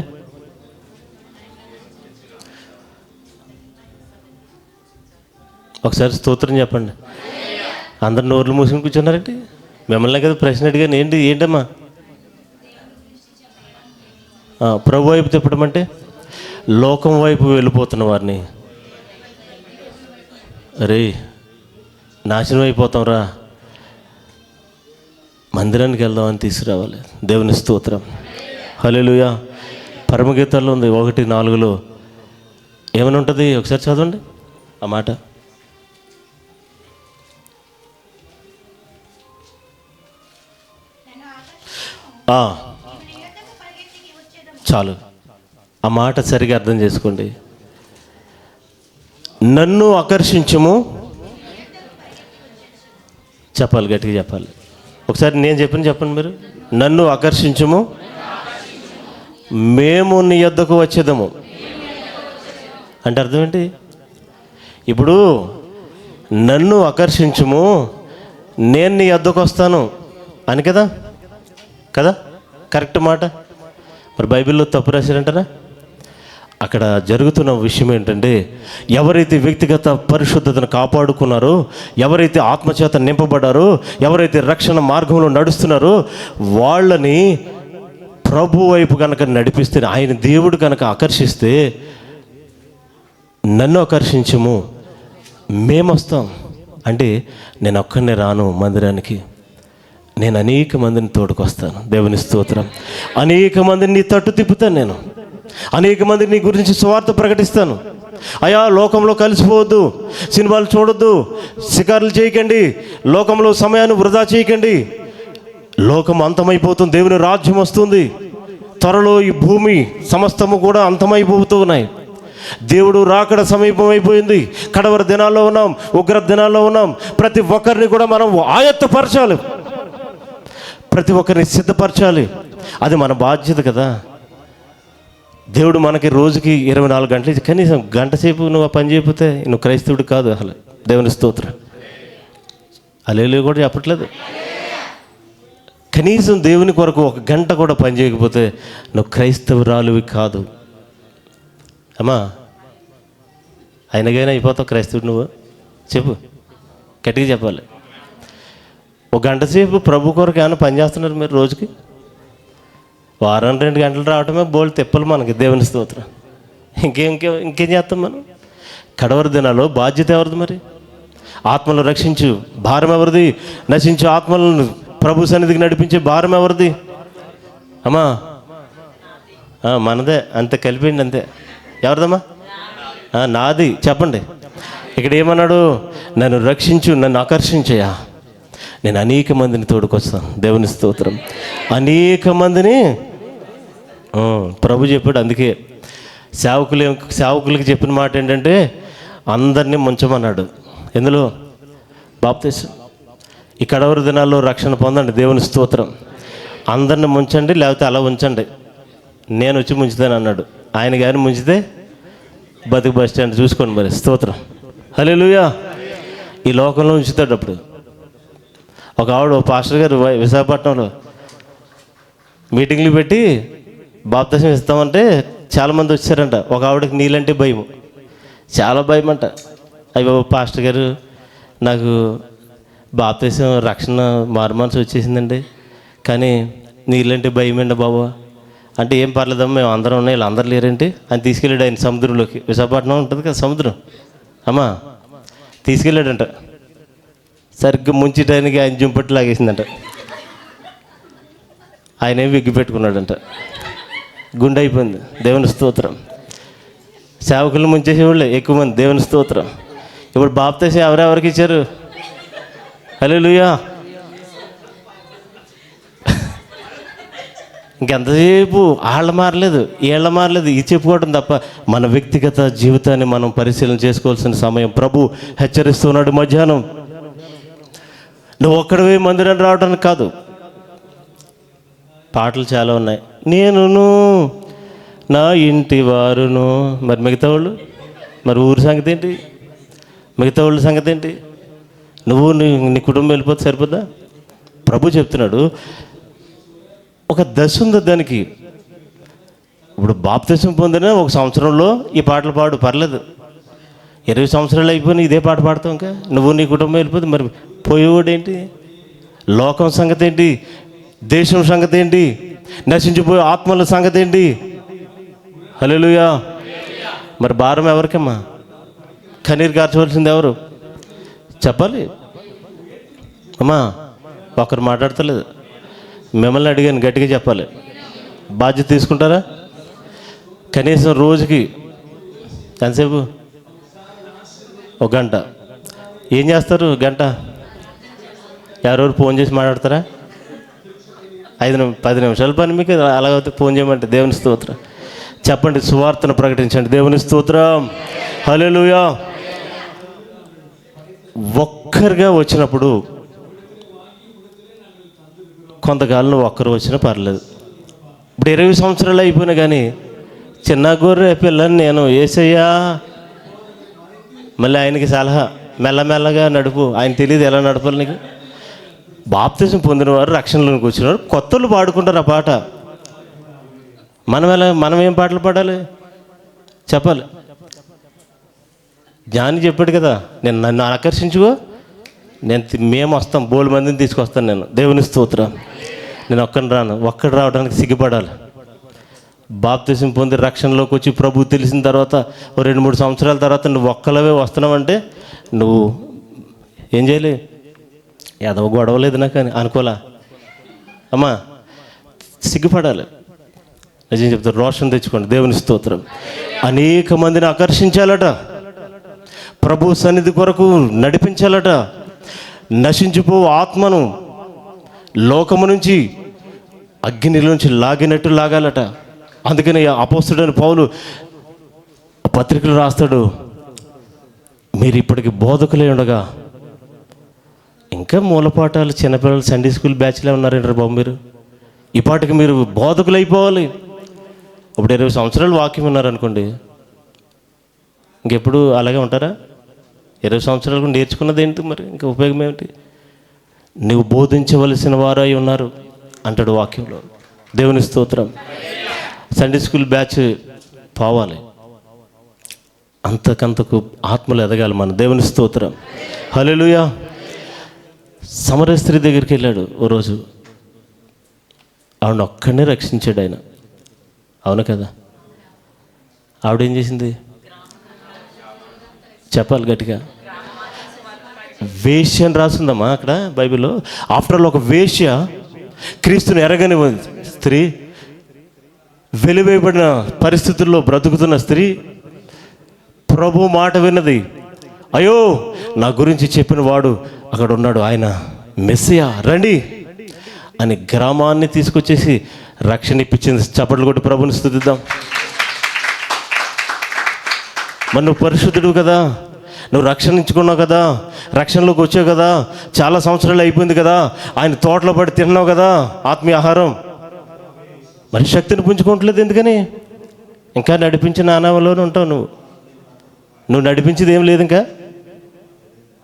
Speaker 1: ఒకసారి స్తోత్రం చెప్పండి. అందరు నోర్లు మూసుకుని కూర్చున్నారండి. మిమ్మల్ని కదా ప్రశ్న అడిగాను. ఏంటమ్మా ప్రభు వైపు తిప్పడం అంటే? లోకం వైపు వెళ్ళిపోతున్న వారిని, అరే నాశనం అయిపోతాం రా, మందిరానికి వెళ్దామని తీసుకురావాలి. దేవుని స్తోత్రం. హల్లెలూయా. పరమగీతాల్లో ఉంది 1:4 ఏమని ఉంటుంది? ఒకసారి చదవండి ఆ మాట. చాలు, ఆ మాట సరిగా అర్థం చేసుకోండి. నన్ను ఆకర్షించుము. చెప్పాలి, గట్టిగా చెప్పాలి. ఒకసారి నేను చెప్పండి మీరు. నన్ను ఆకర్షించుము, మేము నీ యొద్దకు వచ్చేదము. అంటే అర్థం ఏంటి? ఇప్పుడు నన్ను ఆకర్షించుము, నేను నీ యొద్దకు వస్తాను అని కదా కరెక్ట్ మాట. మరి బైబిల్లో తప్పు రాశారంటారా? అక్కడ జరుగుతున్న విషయం ఏంటంటే, ఎవరైతే వ్యక్తిగత పరిశుద్ధతను కాపాడుకున్నారో, ఎవరైతే ఆత్మచేత నింపబడ్డారో, ఎవరైతే రక్షణ మార్గంలో నడుస్తున్నారో, వాళ్ళని ప్రభు వైపు కనుక నడిపిస్తే, ఆయన దేవుడు కనుక ఆకర్షిస్తే, నన్ను ఆకర్షించము, మేము వస్తాం అంటే, నేను ఒక్కనే రాను మందిరానికి, నేను అనేక మందిని తోడుకొస్తాను. దేవుని స్తోత్రం. అనేక మందిని నీ తట్టు తిప్పుతాను. నేను అనేక మందిని నీ గురించి సువార్త ప్రకటిస్తాను. అయ్యా, లోకంలో కలిసిపోవద్దు, సినిమాలు చూడొద్దు, షికారులు చేయకండి, లోకంలో సమయాన్ని వృధా చేయకండి. లోకం అంతమైపోతుంది, దేవుని రాజ్యం వస్తుంది. త్వరలో ఈ భూమి సమస్తము కూడా అంతమైపోతూ ఉన్నాయి. దేవుడు రాకడ సమీపం అయిపోయింది. కడవరి దినాల్లో ఉన్నాం, ఉగ్ర దినాల్లో ఉన్నాం. ప్రతి ఒక్కరిని కూడా మనం ఆయత్తపరచాలి, ప్రతి ఒక్కరిని సిద్ధపరచాలి. అది మన బాధ్యత కదా. దేవుడు మనకి రోజుకి 24 గంటలు, కనీసం గంట సేపు నువ్వు ఆ పని చేయకపోతే నువ్వు క్రైస్తవుడు కాదు అసలు. దేవుని స్తోత్రం. హల్లెలూయా కూడా చెప్పట్లేదు. కనీసం దేవుని కొరకు 1 గంట కూడా పని చేయకపోతే నువ్వు క్రైస్తవురాలువి కాదు. అమ్మా, అయినగైనా అయిపోతావు క్రైస్తవుడు నువ్వు? చెప్పు, గట్టిగా చెప్పాలి. 1 గంట సేపు ప్రభు కొరకు ఏమైనా పని చేస్తున్నారు మీరు రోజుకి? వారం 2 గంటలు రావటమే బోల్డ్ తిప్పలు మనకి. దేవుని స్తోత్రం. ఇంకేం చేస్తాం మనం? కడవరి దినాల్లో బాధ్యత ఎవరిది మరి? ఆత్మలు రక్షించు భారం ఎవరిది? నశించు ఆత్మలను ప్రభు సన్నిధికి నడిపించే భారం ఎవరిది? అమ్మా, మనదే. అంతే, కలిపిండి అంతే. ఎవరిదమ్మా? నాది. చెప్పండి. ఇక్కడ ఏమన్నాడు? నన్ను రక్షించు, నన్ను ఆకర్షించయా, నేను అనేక మందిని తోడుకొస్తాను. దేవుని స్తోత్రం. అనేక మందిని ప్రభు చెప్పాడు. అందుకే సేవకులకి చెప్పిన మాట ఏంటంటే, అందరినీ ముంచమన్నాడు. ఎందులో? బాప్తిసం. ఈ కడవరి దినాల్లో రక్షణ పొందండి. దేవుని స్తోత్రం. అందరిని ముంచండి, లేకపోతే అలా ఉంచండి, నేను వచ్చి ముంచుతాను అన్నాడు. ఆయన గారిని ముంచితే బతుకు బస్ స్టాండ్ చూసుకోండి మరి. స్తోత్రం. హల్లెలూయా. ఈ లోకంలో ఉంచుతాడు. అప్పుడు ఒక ఆవిడ, పాస్టర్ గారు విశాఖపట్నంలో మీటింగ్లు పెట్టి బాప్తిసం ఇస్తామంటే చాలామంది వచ్చారంట. ఒక ఆవిడకి నీళ్ళంటే భయం, చాలా భయం అంట. అయ్యో పాస్టర్ గారు, నాకు బాప్తిసం రక్షణ మారుమనసు వచ్చేసిందండి, కానీ నీళ్ళంటే భయం అండి బాబు అంటే. ఏం పర్లేదమ్మా, మేము అందరం ఉన్నాయి, వీళ్ళు అందరు లేరంటే అని తీసుకెళ్ళాడు ఆయన సముద్రంలోకి. విశాఖపట్నం ఉంటుంది కదా సముద్రం, అమ్మా తీసుకెళ్ళాడంట. సరిగ్గా ముంచడానికి ఆయన జుంపట్టు లాగేసిందంట. ఆయన ఏం విగ్గి పెట్టుకున్నాడంట. గుండె అయిపోయింది. దేవుని స్తోత్రం. సేవకులు ముంచేసేవాళ్ళే ఎక్కువ మంది. దేవుని స్తోత్రం. ఇప్పుడు బాప్తిసం ఎవరెవరికి ఇచ్చారు? హల్లెలూయా. ఇంకెంతసేపు వాళ్ళ మారలేదు, వీళ్ళ మారలేదు, ఇది చెప్పుకోవడం తప్ప మన వ్యక్తిగత జీవితాన్ని మనం పరిశీలన చేసుకోవాల్సిన సమయం. ప్రభు హెచ్చరిస్తున్నాడు మధ్యాహ్నం. నువ్వు ఒక్కడవే మందిరాన్ని రావడానికి కాదు. పాటలు చాలా ఉన్నాయి. నేనును నా ఇంటి వారును. మరి మిగతా వాళ్ళు, మరి ఊరి సంగతి ఏంటి? మిగతా వాళ్ళ సంగతి ఏంటి? నువ్వు నీ కుటుంబం వెళ్ళిపోతే సరిపోద్దా? ప్రభు చెప్తున్నాడు, ఒక దశ ఉంది దానికి. ఇప్పుడు బాప్తిసం పొందిన 1 సంవత్సరంలో ఈ పాటలు పాడు, పర్లేదు. 20 సంవత్సరాలు అయిపోయినా ఇదే పాట పాడతాం ఇంకా. నువ్వు నీ కుటుంబం వెళ్ళిపోతే మరి పోయేవాడు ఏంటి? లోకం సంగతి ఏంటి? దేశం సంగతి ఏంటి? నశించిపోయే ఆత్మల సంగతి ఏంటి? హల్లెలూయా. మరి భారం ఎవరికమ్మా? కన్నీరు కార్చవలసింది ఎవరు? చెప్పాలి. అమ్మా ఒకరు మాట్లాడతలేదు, మిమ్మల్ని అడిగాను, గట్టిగా చెప్పాలి. బాధ్యత తీసుకుంటారా? కనీసం రోజుకి ఎంతసేపు? 1 గంట. ఏం చేస్తారు? గంట ఎవరెవరు ఫోన్ చేసి మాట్లాడతారా? 10 నిమిషాల పని మీకు అలాగైతే ఫోన్ చేయమంటే. దేవుని స్తోత్రం. చెప్పండి, సువార్తను ప్రకటించండి. దేవుని స్తోత్రం. హల్లెలూయా. ఒక్కరిగా వచ్చినప్పుడు కొంతకాలం నువ్వు ఒక్కరు వచ్చినా పర్లేదు. ఇప్పుడు 20 సంవత్సరాలు అయిపోయినా కానీ చిన్న గొర్రె పిల్లని నేను యేసయ్యా, మళ్ళీ ఆయనకి సలహా, మెల్లమెల్లగా నడుపు. ఆయన తెలియదు ఎలా నడపాలి నీకు. బాప్తిజం పొందినవారు, రక్షణలోకి వచ్చినవారు కొత్తలు పాడుకుంటారు ఆ పాట. మనం ఏం పాటలు పాడాలి? చెప్పాలి. జ్ఞాని చెప్పాడు కదా, నేను నన్ను ఆకర్షించుకో, మేము వస్తాం, బోలు మందిని తీసుకొస్తాను నేను. దేవుని స్తోత్రం. నేను ఒక్కడు రావడానికి సిగ్గుపడాలి. బాప్తిజం పొంది రక్షణలోకి వచ్చి ప్రభు తెలిసిన తర్వాత 2-3 సంవత్సరాల తర్వాత నువ్వు ఒక్కలవే వస్తున్నావంటే నువ్వు ఏం చేయాలి? ఏదో గొడవలేదు నాకు అని అనుకోలా అమ్మా, సిగ్గుపడాలి. నిజం చెప్తారు, రోషం తెచ్చుకోండి. దేవుని స్తోత్రం. అనేక మందిని ఆకర్షించాలట, ప్రభు సన్నిధి కొరకు నడిపించాలట. నశించిపో ఆత్మను లోకము నుంచి అగ్నిలోంచి లాగినట్టు లాగాలట. అందుకని అపోస్తలుడైన పౌలు పత్రికలు రాస్తాడు, మీరు ఇప్పటికి బోధకులై ఉండగా ఇంకా మూలపాఠాలు చిన్నపిల్లలు సండే స్కూల్ బ్యాచ్లే ఉన్నారంటారు బాబు. మీరు ఈ పాటికి మీరు బోధకులు అయిపోవాలి. ఇప్పుడు 20 సంవత్సరాలు వాక్యం ఉన్నారనుకోండి, ఇంకెప్పుడు అలాగే ఉంటారా? 20 సంవత్సరాలు నేర్చుకున్నది ఏంటి మరి? ఇంకా ఉపయోగం ఏమిటి? నువ్వు బోధించవలసిన వారై ఉన్నారు అంటాడు వాక్యంలో. దేవుని స్తోత్రం. సండే స్కూల్ బ్యాచ్ పోవాలి, అంతకంతకు ఆత్మలు ఎదగాలి మన. దేవుని స్తోత్రం. హల్లెలూయా. సమరయ స్త్రీ దగ్గరికి వెళ్ళాడు ఓ రోజు, ఆవిడ ఒక్కడనే రక్షించాడు ఆయన. అవును కదా? ఆవిడేం చేసింది? చెప్పాలి గట్టిగా. వేశ్య అని రాసిందమ్మా అక్కడ బైబిల్లో. ఆఫ్టర్ ఆల్ ఒక వేశ్య, క్రీస్తుని ఎరగని స్త్రీ, వెలివేయబడిన పరిస్థితుల్లో బ్రతుకుతున్న స్త్రీ ప్రభు మాట విన్నది. అయ్యో, నా గురించి చెప్పిన వాడు అక్కడ ఉన్నాడు, ఆయన మెస్సియా, రండి అని గ్రామాన్ని తీసుకొచ్చేసి రక్షణ ఇప్పించింది. చప్పట్లు కొట్టి ప్రభుని స్తుతిద్దాం. మరి నువ్వు పరిశుద్ధుడు కదా, నువ్వు రక్షణించుకున్నావు కదా, రక్షణలోకి వచ్చావు కదా, చాలా సంవత్సరాలు అయిపోయింది కదా, ఆయన తోటలో పడి తిన్నావు కదా ఆత్మీయ ఆహారం, మరి శక్తిని పుంజుకోవట్లేదు ఎందుకని? ఇంకా నడిపించిన ఆనవలోనే ఉంటావు నువ్వు నడిపించేది ఏం లేదు ఇంకా.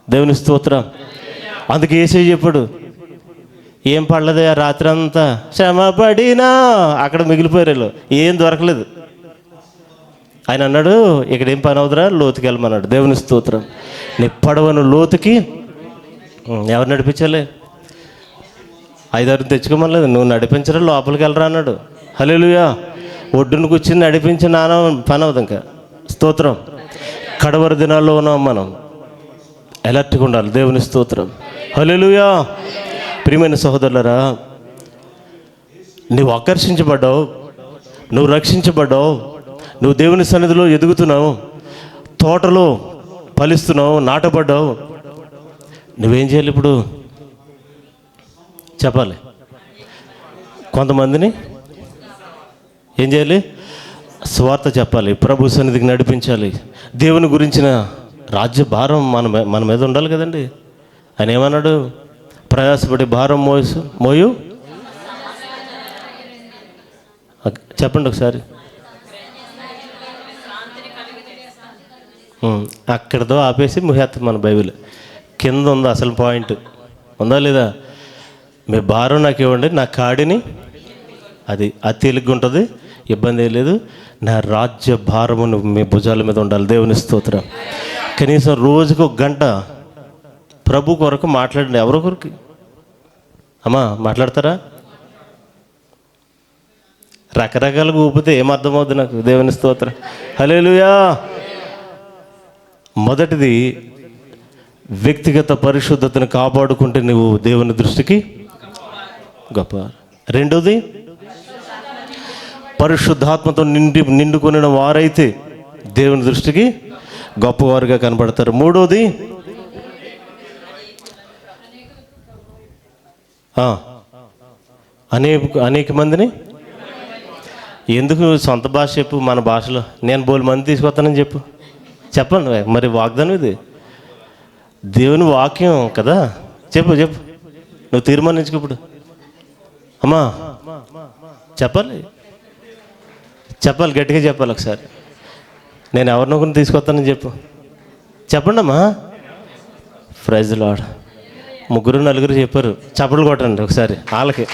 Speaker 1: దేవుని స్తోత్రం. అందుకే యేసయ్య చెప్పాడు, ఏం పడలేదే ఆ రాత్రి అంతా శ్రమపడినా, అక్కడ మిగిలిపోయారు, ఏం దొరకలేదు. ఆయన అన్నాడు, ఇక్కడ ఏం పని అవుతురా, లోతుకి వెళ్ళమన్నాడు. దేవుని స్తోత్రం. నీ పడవను లోతుకి ఎవరు నడిపించాలి? 5-6 తెచ్చుకోమలేదు, నువ్వు నడిపించరా, లోపలికి వెళ్ళరా అన్నాడు. హల్లెలూయా. ఒడ్డును కూర్చుని నడిపించి నాన్న పని అవుతుంది ఇంకా. స్తోత్రం. కడవరి దినాల్లో ఉన్నాం మనం, ఎలర్ట్గా ఉండాలి. దేవుని స్తోత్రం. హల్లెలూయా. ప్రియమైన సహోదరులరా, నువ్వు ఆకర్షించబడ్డావు, నువ్వు రక్షించబడ్డావు, నువ్వు దేవుని సన్నిధిలో ఎదుగుతున్నావు, తోటలో ఫలిస్తున్నావు, నాటబడ్డావు. నువ్వేం చేయాలి ఇప్పుడు? చెప్పాలి. కొంతమందిని ఏం చేయాలి? స్వార్థ చెప్పాలి, ప్రభు సన్నిధికి నడిపించాలి. దేవుని గురించిన రాజ్య భారం మన మీద ఉండాలి కదండి. ఆయన ఏమన్నాడు? ప్రయాసపడి భారం మోయు. చెప్పండి ఒకసారి. అక్కడితో ఆపేసి ముహేత్తం మన బైబిల్ కింద ఉందా అసలు పాయింట్ ఉందా లేదా? మీ భారం నాకు ఇవ్వండి, నా కాడిని, అది తేలిగ్గా ఉంటుంది, ఇబ్బంది ఏం లేదు. నా రాజ్య భారమును మీ భుజాల మీద ఉండాలి. దేవుని స్తోత్రం. కనీసం రోజుకు 1 గంట ప్రభు కొరకు మాట్లాడండి. ఎవరో కొరకు అమ్మా మాట్లాడతారా? రకరకాలుగా ఊపితే ఏమర్థమవుద్ది నాకు? దేవుని స్తోత్రం, హల్లెలూయా. మొదటిది వ్యక్తిగత పరిశుద్ధతను కాపాడుకుంటే నువ్వు దేవుని దృష్టికి గొప్ప. రెండోది పరిశుద్ధాత్మతో నిండుకొనిన వారైతే దేవుని దృష్టికి గొప్పవారుగా కనబడతారు. మూడోది అనేక మందిని, ఎందుకు సొంత భాష చెప్పు, మన భాషలో నేను బోలు మంది తీసుకొస్తానని చెప్పండి. మరి వాగ్దానం ఇది, దేవుని వాక్యం కదా. చెప్పు నువ్వు తీర్మానించుకో. ఇప్పుడు అమ్మా చెప్పాలి, గట్టిగా చెప్పాలి. ఒకసారి నేను ఎవరినొకరిని తీసుకొస్తానని చెప్పండి అమ్మా. Praise lord. 3-4 చెప్పారు. చప్పట్లు కొట్టండి ఒకసారి వాళ్ళకి.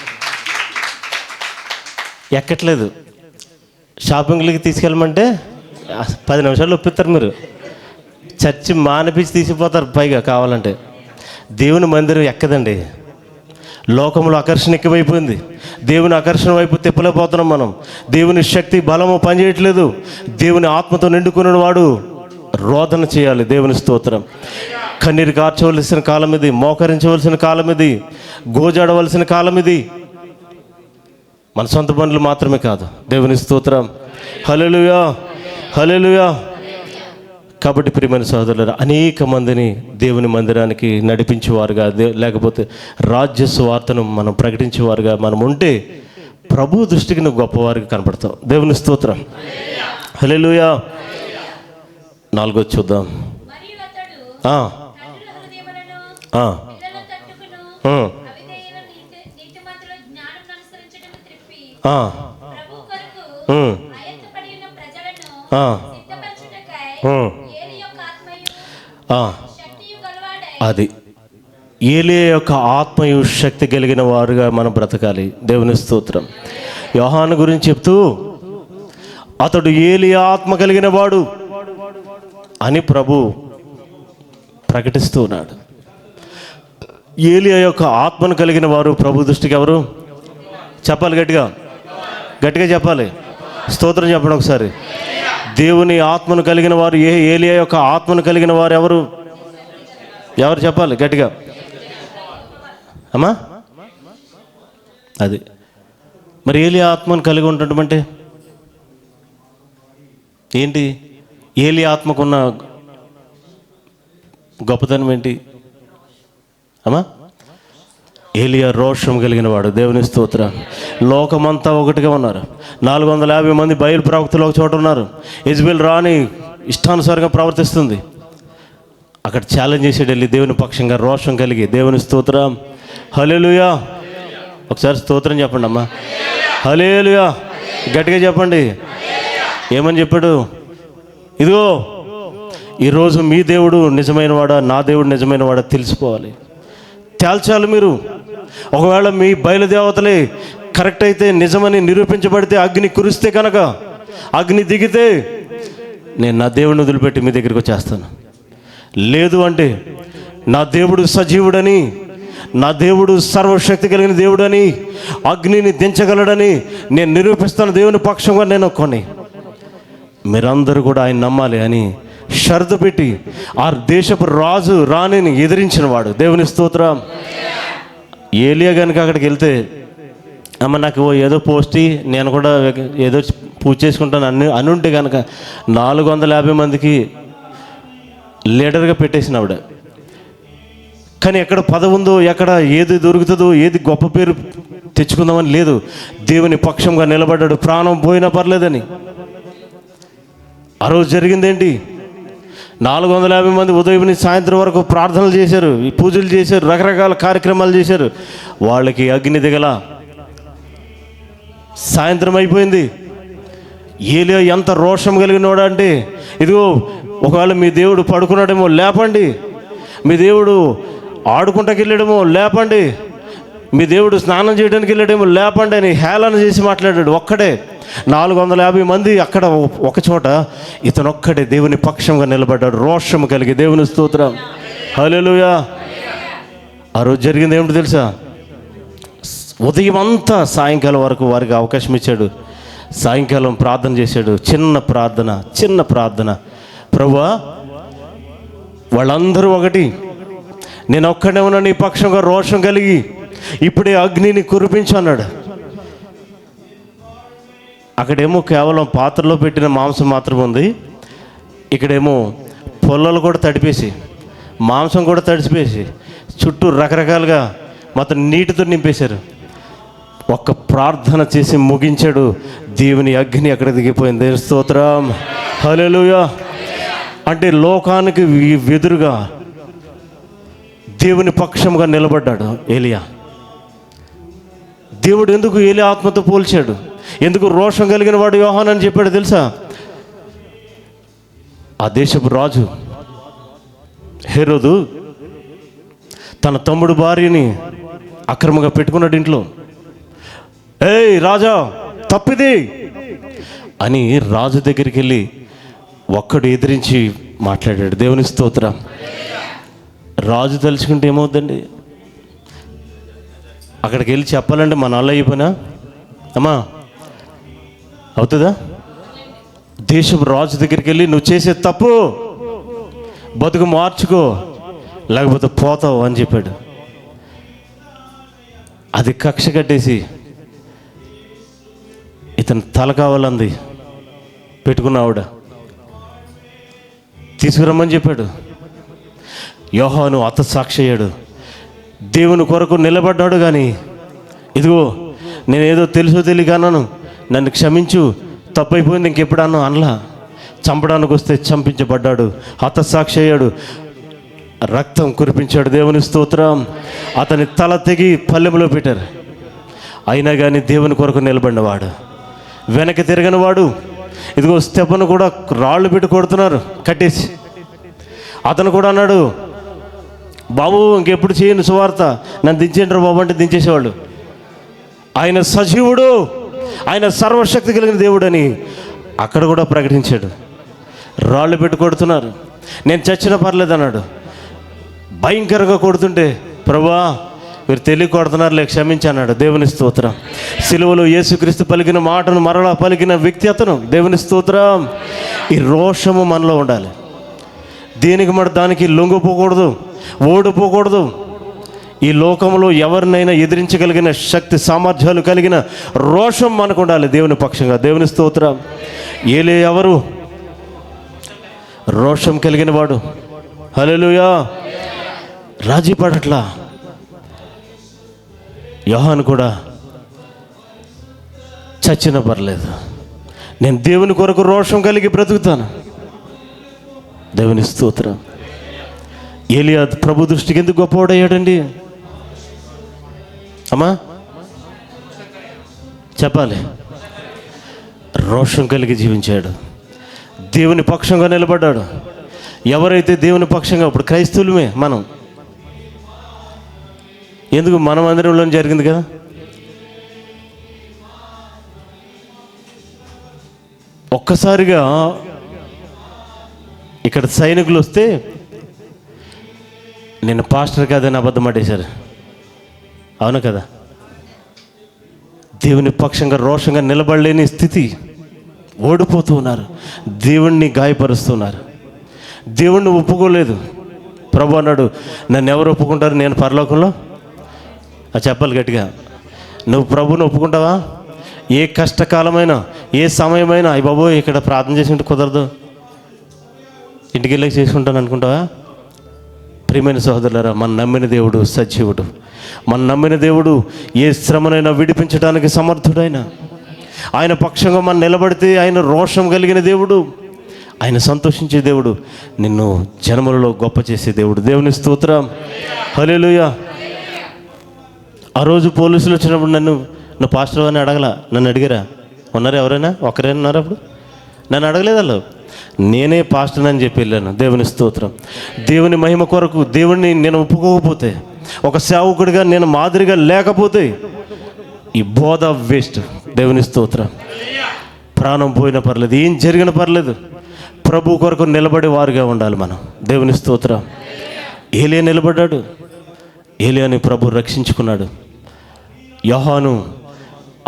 Speaker 1: ఎక్కట్లేదు. షాపింగ్లకి తీసుకెళ్ళమంటే 10 నిమిషాలు ఒప్పిస్తారు. మీరు చర్చి మానిపించి తీసిపోతారు పైగా కావాలంటే. దేవుని మందిరం ఎక్కదండి. లోకంలో ఆకర్షణ ఎక్కువైపోయింది. దేవుని ఆకర్షణ వైపు తిప్పలేకపోతున్నాం మనం. దేవుని శక్తి బలము పనిచేయట్లేదు. దేవుని ఆత్మతో నిండుకున్న వాడు రోదన చేయాలి. దేవుని స్తోత్రం. కన్నీరు కార్చవలసిన కాలం ఇది, మోకరించవలసిన కాలం ఇది, గోజాడవలసిన కాలం ఇది. మన సొంత పనులు మాత్రమే కాదు. దేవుని స్తోత్రం, హల్లెలూయా, హల్లెలూయా. కాబట్టి ప్రియమైన సహోదరులారా, అనేక మందిని దేవుని మందిరానికి నడిపించేవారుగా, లేకపోతే రాజ్య సువార్తను మనం ప్రకటించేవారుగా మనం ఉంటే ప్రభు దృష్టికి నువ్వు గొప్పవారికి కనపడతావు. దేవుని స్తోత్రం, హల్లెలూయా. 4 చూద్దాం. అది ఏలియా యొక్క ఆత్మయు శక్తి కలిగిన వారుగా మనం బ్రతకాలి. దేవుని స్తోత్రం. యోహాను గురించి చెప్తూ అతడు ఏలియా ఆత్మ కలిగిన వాడు అని ప్రభు ప్రకటిస్తూ ఉన్నాడు. ఏలియా యొక్క ఆత్మను కలిగిన వారు ప్రభు దృష్టికి ఎవరు? చెప్పాలి, గట్టిగా చెప్పాలి. స్తోత్రం చెప్పండి ఒకసారి. దేవుని ఆత్మను కలిగిన వారు, ఏలియా యొక్క ఆత్మను కలిగిన వారు ఎవరు చెప్పాలి గట్టిగా అమ్మా. అది మరి ఏలియా ఆత్మను కలిగి ఉండటం అంటే ఏంటి? ఏలియా ఆత్మకున్న గొప్పతనం ఏంటి అమ్మా? ఏలియా రోషం కలిగిన వాడు. దేవుని స్తోత్రం. లోకమంతా ఒకటిగా ఉన్నారు. 450 మంది బయలు ప్రవక్తలు ఒక చోట ఉన్నారు. యెజబెల్ రాణి ఇష్టానుసారంగా ప్రవర్తిస్తుంది. అక్కడ ఛాలెంజ్ చేసాడు వెళ్ళి దేవుని పక్షంగా రోషం కలిగి. దేవుని స్తోత్రం, హల్లెలూయా. ఒకసారి స్తోత్రం చెప్పండి అమ్మా, హల్లెలూయా. గట్టిగా చెప్పండి. ఏమని చెప్పాడు? ఇదిగో ఈరోజు మీ దేవుడు నిజమైన వాడా, నా దేవుడు నిజమైన వాడా తెలుసుకోవాలి, తేల్చాలి మీరు. ఒకవేళ మీ బయలుదేవతలే కరెక్ట్ అయితే, నిజమని నిరూపించబడితే, అగ్ని కురిస్తే కనుక, అగ్ని దిగితే నేను నా దేవుడిని వదిలిపెట్టి మీ దగ్గరికి వచ్చేస్తాను. లేదు అంటే నా దేవుడు సజీవుడని, నా దేవుడు సర్వశక్తి కలిగిన దేవుడని, అగ్నిని దించగలడని నేను నిరూపిస్తాను. దేవుని పక్షంగా నేను కొన్ని మీరందరూ కూడా ఆయన నమ్మాలి అని షరతు పెట్టి ఆ దేశపు రాజు రాణిని ఎదిరించిన వాడు. దేవుని స్తోత్రం. ఏలియా కనుక అక్కడికి వెళ్తే, అమ్మ నాకు ఏదో పోస్టి, నేను కూడా ఏదో పూజ చేసుకుంటాను అని ఉంటే కనుక 450 మందికి లీడర్గా పెట్టేసిన ఆవిడ. కానీ ఎక్కడ పదవి ఉందో, ఎక్కడ ఏది దొరుకుతుందో, ఏది గొప్ప పేరు తెచ్చుకుందామని లేదు. దేవుని పక్షంగా నిలబడ్డాడు, ప్రాణం పోయినా పర్లేదని. ఆ రోజు జరిగిందేంటి? 450 మంది ఉదయం నుంచి సాయంత్రం వరకు ప్రార్థనలు చేశారు, పూజలు చేశారు, రకరకాల కార్యక్రమాలు చేశారు. వాళ్ళకి అగ్ని దిగల. సాయంత్రం అయిపోయింది. ఏలియా ఎంత రోషం కలిగినవాడు అంటే, ఇదిగో ఒకవేళ మీ దేవుడు పడుకున్నాడేమో లేపండి, మీ దేవుడు ఆడుకుంటాకి వెళ్ళాడేమో లేపండి, మీ దేవుడు స్నానం చేయడానికి వెళ్ళాడేమో, లేపండి అని హేళన చేసి మాట్లాడాడు. ఒక్కడే 450 మంది అక్కడ ఒక చోట, ఇతను ఒక్కడే దేవుని పక్షంగా నిలబడ్డాడు, రోషం కలిగి. దేవుని స్తోత్రం, హల్లెలూయా. ఆ రోజు జరిగింది ఏమిటో తెలుసా? ఉదయం అంతా సాయంకాలం వరకు వారికి అవకాశం ఇచ్చాడు. సాయంకాలం ప్రార్థన చేశాడు. చిన్న ప్రార్థన. ప్రభువా, వాళ్ళందరూ ఒకటి, నేను ఒక్కడే ఉన్నా నీ పక్షంగా రోషం కలిగి, ఇప్పుడే అగ్నిని కురిపించు అన్నాడు. అక్కడేమో కేవలం పాత్రలో పెట్టిన మాంసం మాత్రం ఉంది, ఇక్కడేమో పొల్లలు కూడా తడిపేసి, మాంసం కూడా తడిసిపేసి, చుట్టూ రకరకాలుగా మొత్తం నీటితో నింపేశారు. ఒక్క ప్రార్థన చేసి ముగించాడు. దేవుని అగ్ని అక్కడ దిగిపోయింది. దేవుని స్తోత్రం, హల్లెలూయా. అంటే లోకానికి ఎదురుగా దేవుని పక్షంగా నిలబడ్డాడు ఏలియా. దేవుడు ఎందుకు ఏలియా ఆత్మతో పోల్చాడు? ఎందుకు రోషం కలిగిన వాడు యోహాను అని చెప్పాడు తెలుసా? ఆ దేశపు రాజు హేరోదు తన తమ్ముడు భార్యని అక్రమంగా పెట్టుకున్నాడు ఇంట్లో. ఏయ్ రాజా, తప్పిది అని రాజు దగ్గరికి వెళ్ళి ఒక్కడు ఎదిరించి మాట్లాడాడు. దేవుని స్తోత్రం. రాజు తలుచుకుంటే ఏమవుద్దండి? అక్కడికి వెళ్ళి చెప్పాలంటే మన వల్ల అయిపోయినా అమ్మా అవుతుందా? దేశపు రాజు దగ్గరికి వెళ్ళి నువ్వు చేసే తప్పు, బతుకు మార్చుకో లేకపోతే పోతావు అని చెప్పాడు. అది కక్ష కట్టేసి ఇతను తల కావాలంది పెట్టుకున్న ఆవిడ తీసుకురమ్మని చెప్పాడు. యోహాను హతసాక్షి అయ్యాడు. దేవుని కొరకు నిలబడ్డాడు. కానీ ఇదిగో నేనేదో తెలుసో తెలియక అన్నాను, నన్ను క్షమించు, తప్పైపోయింది, ఇంకెప్పుడన్నా అనలా. చంపడానికి వస్తే చంపించబడ్డాడు, హతసాక్షి అయ్యాడు, రక్తం కురిపించాడు. దేవుని స్తోత్రం. అతని తల తెగి పల్లెంలో పెట్టారు. అయినా కానీ దేవుని కొరకు నిలబడినవాడు, వెనక్కి తిరగని వాడు. ఇదిగో స్టెఫను కూడా రాళ్ళు పెట్టి కొడుతున్నారు కట్టేసి. అతను కూడా అన్నాడు, బాబు ఇంకెప్పుడు చేయను సువార్త, నన్ను దించేంటారు బాబు అంటే దించేసేవాళ్ళు. ఆయన సజీవుడు, ఆయన సర్వశక్తి కలిగిన దేవుడు అని అక్కడ కూడా ప్రకటించాడు. రాళ్ళు పెట్టి కొడుతున్నారు, నేను చచ్చినా పర్లేదు అన్నాడు. భయంకరంగా కొడుతుంటే, ప్రభువా మీరు తెలియ కొడుతున్నారులే, క్షమించి అన్నాడు. దేవుని స్తోత్రం. సిలువలో యేసుక్రీస్తు పలికిన మాటను మరలా పలికిన వ్యక్తి అతను. దేవుని స్తోత్రం. ఈ రోషము మనలో ఉండాలి. దేనికి మన దానికి లొంగిపోకూడదు, ఓడిపోకూడదు. ఈ లోకంలో ఎవరినైనా ఎదిరించగలిగిన శక్తి సామర్థ్యాలు కలిగిన రోషం మనకు ఉండాలి దేవుని పక్షంగా. దేవుని స్తోత్రం. ఏలే ఎవరు? రోషం కలిగిన వాడు. హల్లెలూయా. రాజీ పడట్లా. యోహాను కూడా చచ్చిన పర్లేదు, నేను దేవుని కొరకు రోషం కలిగి బ్రతుకుతాను. దేవుని స్తోత్రం. ఏలియా ప్రభు దృష్టికి ఎందుకు గొప్పవాడయ్యాడండి అమ్మా? చెప్పాలి. రోషం కలిగి జీవించాడు, దేవుని పక్షంగా నిలబడ్డాడు. ఎవరైతే దేవుని పక్షంగా, ఇప్పుడు క్రైస్తవులమే మనం, ఎందుకు మన మందిరంలో జరిగింది కదా, ఒక్కసారిగా ఇక్కడ సైనికులు వస్తే నేను పాస్టర్ కాదని అబద్ధం ఆడేశారు. అవును కదా? దేవుని పక్షంగా రోషంగా నిలబడలేని స్థితి, ఓడిపోతూ ఉన్నారు, దేవుణ్ణి గాయపరుస్తున్నారు, దేవుణ్ణి ఒప్పుకోలేదు. ప్రభు అన్నాడు, నన్ను ఎవరు ఒప్పుకుంటారు నేను పరలోకంలో? చెప్పాలి గట్టిగా. నువ్వు ప్రభుని ఒప్పుకుంటావా? ఏ కష్టకాలమైనా, ఏ సమయమైనా, అయ్య బాబోయ్ ఇక్కడ ప్రార్థన చేసి కుదరదు, ఇంటికి వెళ్ళి చేసుకుంటాను అనుకుంటావా? ప్రియమైన సహోదరులారా, మన నమ్మిన దేవుడు సజీవుడు. మన నమ్మిన దేవుడు ఏ శ్రమనైనా విడిపించడానికి సమర్థుడైన, ఆయన పక్షంగా మనం నిలబడితే ఆయన రోషం కలిగిన దేవుడు, ఆయన సంతోషించే దేవుడు, నిన్ను జన్మలలో గొప్ప చేసే దేవుడు. దేవుని స్తోత్రం. హల్లెలూయా. ఆ రోజు పోలీసులు వచ్చినప్పుడు నువ్వు పాస్టర్ అని అడగలా, నన్ను అడిగారా? ఉన్నారు ఎవరైనా? ఒకరైనా ఉన్నారు? అప్పుడు నన్ను అడగలేదు వాళ్ళు, నేనే పాస్టర్ అని చెప్పి వెళ్ళాను. దేవుని స్తోత్రం. దేవుని మహిమ కొరకు దేవుణ్ణి నేను ఒప్పుకోకపోతే, ఒక సేవకుడిగా నేను మాదిరిగా లేకపోతే ఈ బోధ వేస్ట్. దేవుని స్తోత్రం. ప్రాణం పోయినా పర్లేదు, ఏం జరిగినా పర్లేదు, ప్రభు కొరకు నిలబడే వారుగా ఉండాలి మనం. దేవుని స్తోత్రం. ఏలియా నిలబడ్డాడు, ఏలియాని ప్రభు రక్షించుకున్నాడు. యోహాను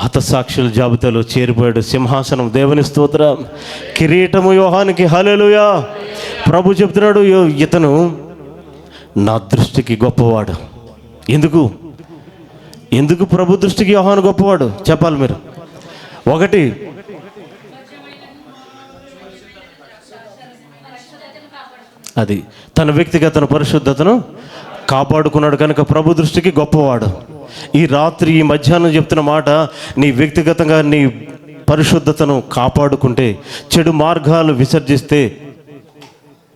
Speaker 1: హతసాక్షుల జాబితాలో చేరిపోయాడు. సింహాసనం, దేవుని స్తోత్రం, కిరీటము యోహానికి. హల్లెలూయా. ప్రభు చెప్తున్నాడు, ఇతను నా దృష్టికి గొప్పవాడు. ఎందుకు ప్రభు దృష్టికి యోహాను గొప్పవాడు చెప్పాలి మీరు. ఒకటి, అది తన వ్యక్తిగత పరిశుద్ధతను కాపాడుకున్నాడు కనుక ప్రభు దృష్టికి గొప్పవాడు. ఈ రాత్రి, ఈ మధ్యాహ్నం చెప్తున్న మాట, నీ వ్యక్తిగతంగా నీ పరిశుద్ధతను కాపాడుకుంటే, చెడు మార్గాలు విసర్జిస్తే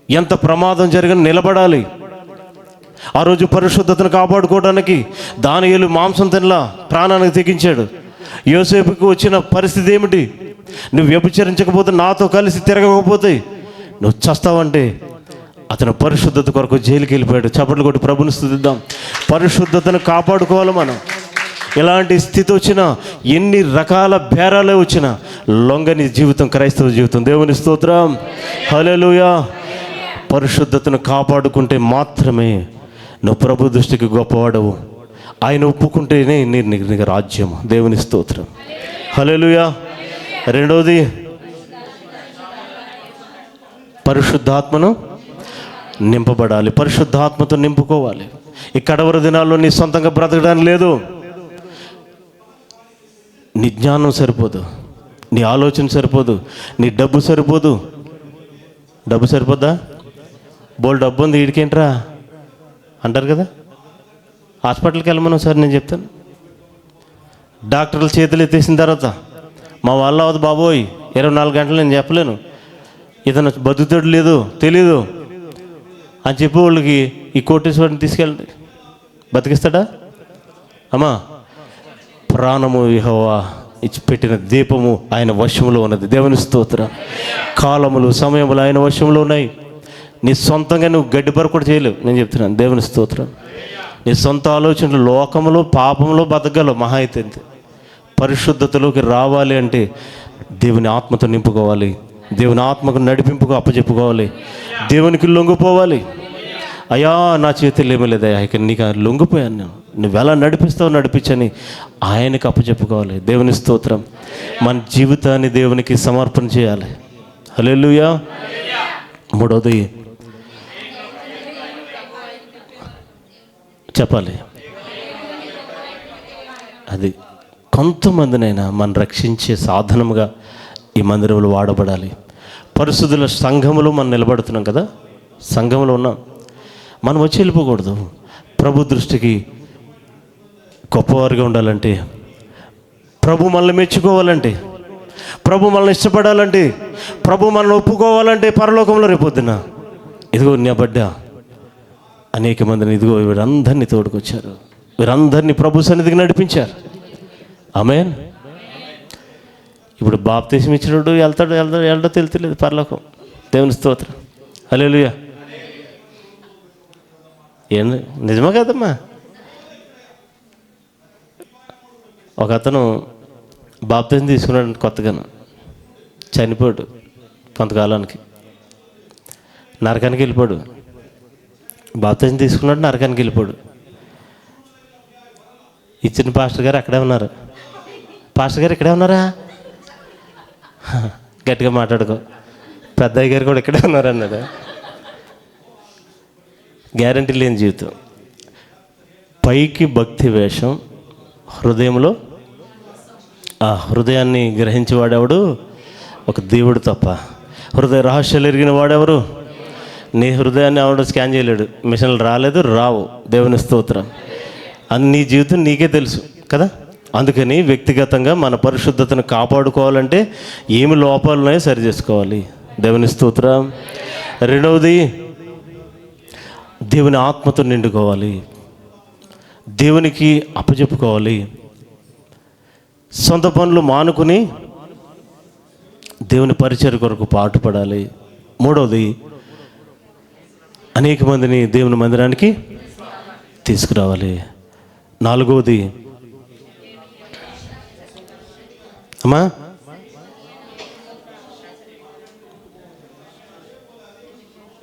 Speaker 1: ఎంత ప్రమాదం జరిగిన నిలబడాలి. ఆ రోజు పరిశుద్ధతను కాపాడుకోవడానికి దానియేలు మాంసం తినలా, ప్రాణానికి తెగించాడు. యోసేపుకు వచ్చిన పరిస్థితి ఏమిటి? నువ్వు వ్యభిచరించకపోతే, నాతో కలిసి తిరగకపోతే నువ్వు చస్తావంటే అతను పరిశుద్ధత కొరకు జైలుకి వెళ్ళిపోయాడు. చప్పట్లు కొట్టి ప్రభుని స్తుతిద్దాం. పరిశుద్ధతను కాపాడుకోవాలి మనం. ఎలాంటి స్థితి వచ్చినా, ఎన్ని రకాల బేరాలే వచ్చినా లొంగని జీవితం క్రైస్తవ జీవితం. దేవుని స్తోత్రం. హల్లెలూయా. పరిశుద్ధతను కాపాడుకుంటే మాత్రమే నువ్వు ప్రభు దృష్టికి గొప్పవాడవు. ఆయన ఒప్పుకుంటేనే నీకు రాజ్యం. దేవుని స్తోత్రం. హల్లెలూయా. రెండవది, పరిశుద్ధాత్మను నింపబడాలి. పరిశుద్ధాత్మతో నింపుకోవాలి. ఈ కడవరి దినాల్లో నీ సొంతంగా బ్రతకడానికి లేదు. నీ జ్ఞానం సరిపోదు, నీ ఆలోచన సరిపోదు, నీ డబ్బు సరిపోదు. డబ్బు సరిపోద్దా? బోల్ డబ్బు ఉంది, వీడికేంట్రా అంటారు కదా. హాస్పిటల్కి వెళ్ళమను సార్, నేను చెప్తాను. డాక్టర్ల చేతులు ఎత్తేసిన తర్వాత మా వల్ల అవదు బాబోయ్, 24 గంటలు నేను చెప్పలేను, ఇతను బతుకుతాడు లేదు తెలీదు అని చెప్పి వాళ్ళకి ఈ కోటేశ్వరిని తీసుకెళ్ళండి. బతికిస్తాడా? అమ్మా, ప్రాణము యెహోవా ఇచ్చి పెట్టిన దీపము ఆయన వశంలో ఉన్నది. దేవుని స్తోత్రం. కాలములు, సమయములు ఆయన వశంలో ఉన్నాయి. నీ సొంతంగా నువ్వు గడ్డిపర కూడా చేయలేవు. నేను చెప్తున్నాను, దేవుని స్తోత్రం. నీ సొంత ఆలోచనలు, లోకంలో పాపంలో బతకగలవు మహా అయితే. పరిశుద్ధతలోకి రావాలి అంటే దేవుని ఆత్మతో నింపుకోవాలి. దేవుని ఆత్మకు నడిపింపుకు అప్పచెప్పుకోవాలి. దేవునికి లొంగిపోవాలి. అయ్యా, నా చేతులు ఏమీ లేదయ్యా, ఇక నీకు లొంగిపోయాను, నువ్వు ఎలా నడిపిస్తావు నడిపించని ఆయనకి అప్పచెప్పుకోవాలి. దేవుని స్తోత్రం. మన జీవితాన్ని దేవునికి సమర్పణ చేయాలి. హల్లెలూయా. మూడవది చెప్పాలి, అది కొంతమందినైనా మనం రక్షించే సాధనముగా ఈ మందిరంలో వాడబడాలి. పరిశుద్ధుల సంఘములో మనం నిలబడుతున్నాం కదా, సంఘంలో ఉన్నాం. మనం వచ్చి వెళ్ళిపోకూడదు. ప్రభు దృష్టికి గొప్పవారిగా ఉండాలంటే, ప్రభు మనల్ని మెచ్చుకోవాలంటే, ప్రభు మనల్ని ఇష్టపడాలంటే, ప్రభు మనల్ని ఒప్పుకోవాలంటే, పరలోకంలో రేపొద్దున ఇదిగో నా బిడ్డ అనేక మందిని, ఇదిగో వీరందరినీ తోడుకొచ్చారు, వీరందరినీ ప్రభు సన్నిధికి నడిపించారు. ఆమేన్. ఇప్పుడు బాప్తీసం ఇచ్చినప్పుడు వెళ్తాడో తెలుతలేదు పరలోకం. దేవుని స్తోత్రం. హల్లెలూయా. ఏంది, నిజమా కదమ్మా? ఒక అతను బాప్తీసం తీసుకున్నాడు కొత్తగాను, చనిపోయాడు. కొంతకాలానికి నరకానికి వెళ్ళిపోయాడు. బాప్తీసం తీసుకున్నాడు, నరకానికి వెళ్ళిపోయాడు. ఇచ్చిన పాస్టర్ గారు అక్కడే ఉన్నారు. పాస్టర్ గారు ఇక్కడే ఉన్నారా? గట్టిగా మాట్లాడుకో. పెద్దయ్య గారు కూడా ఇక్కడే ఉన్నారు అన్నాడు. గ్యారంటీ లేని జీవితం. పైకి భక్తి వేషం, హృదయంలో ఆ హృదయాన్ని గ్రహించి వాడేవాడు ఒక దేవుడు తప్ప. హృదయ రహస్యాలు ఎరిగిన వాడెవరు? నీ హృదయాన్ని ఎవడు స్కాన్ చేయలేడు. మిషన్లు రాలేదు, రావు. దేవుని స్తోత్రం. అని నీ జీవితం నీకే తెలుసు కదా. అందుకని వ్యక్తిగతంగా మన పరిశుద్ధతను కాపాడుకోవాలంటే ఏమి లోపాలున్నాయో సరి చేసుకోవాలి. దేవుని స్తోత్రం. రెండవది, దేవుని ఆత్మతో నిండుకోవాలి, దేవునికి అప్పచెప్పుకోవాలి. సొంత పనులు మానుకుని దేవుని పరిచర్య కొరకు పాటుపడాలి. మూడవది, అనేక మందిని దేవుని మందిరానికి తీసుకురావాలి. నాలుగవది అమ్మా,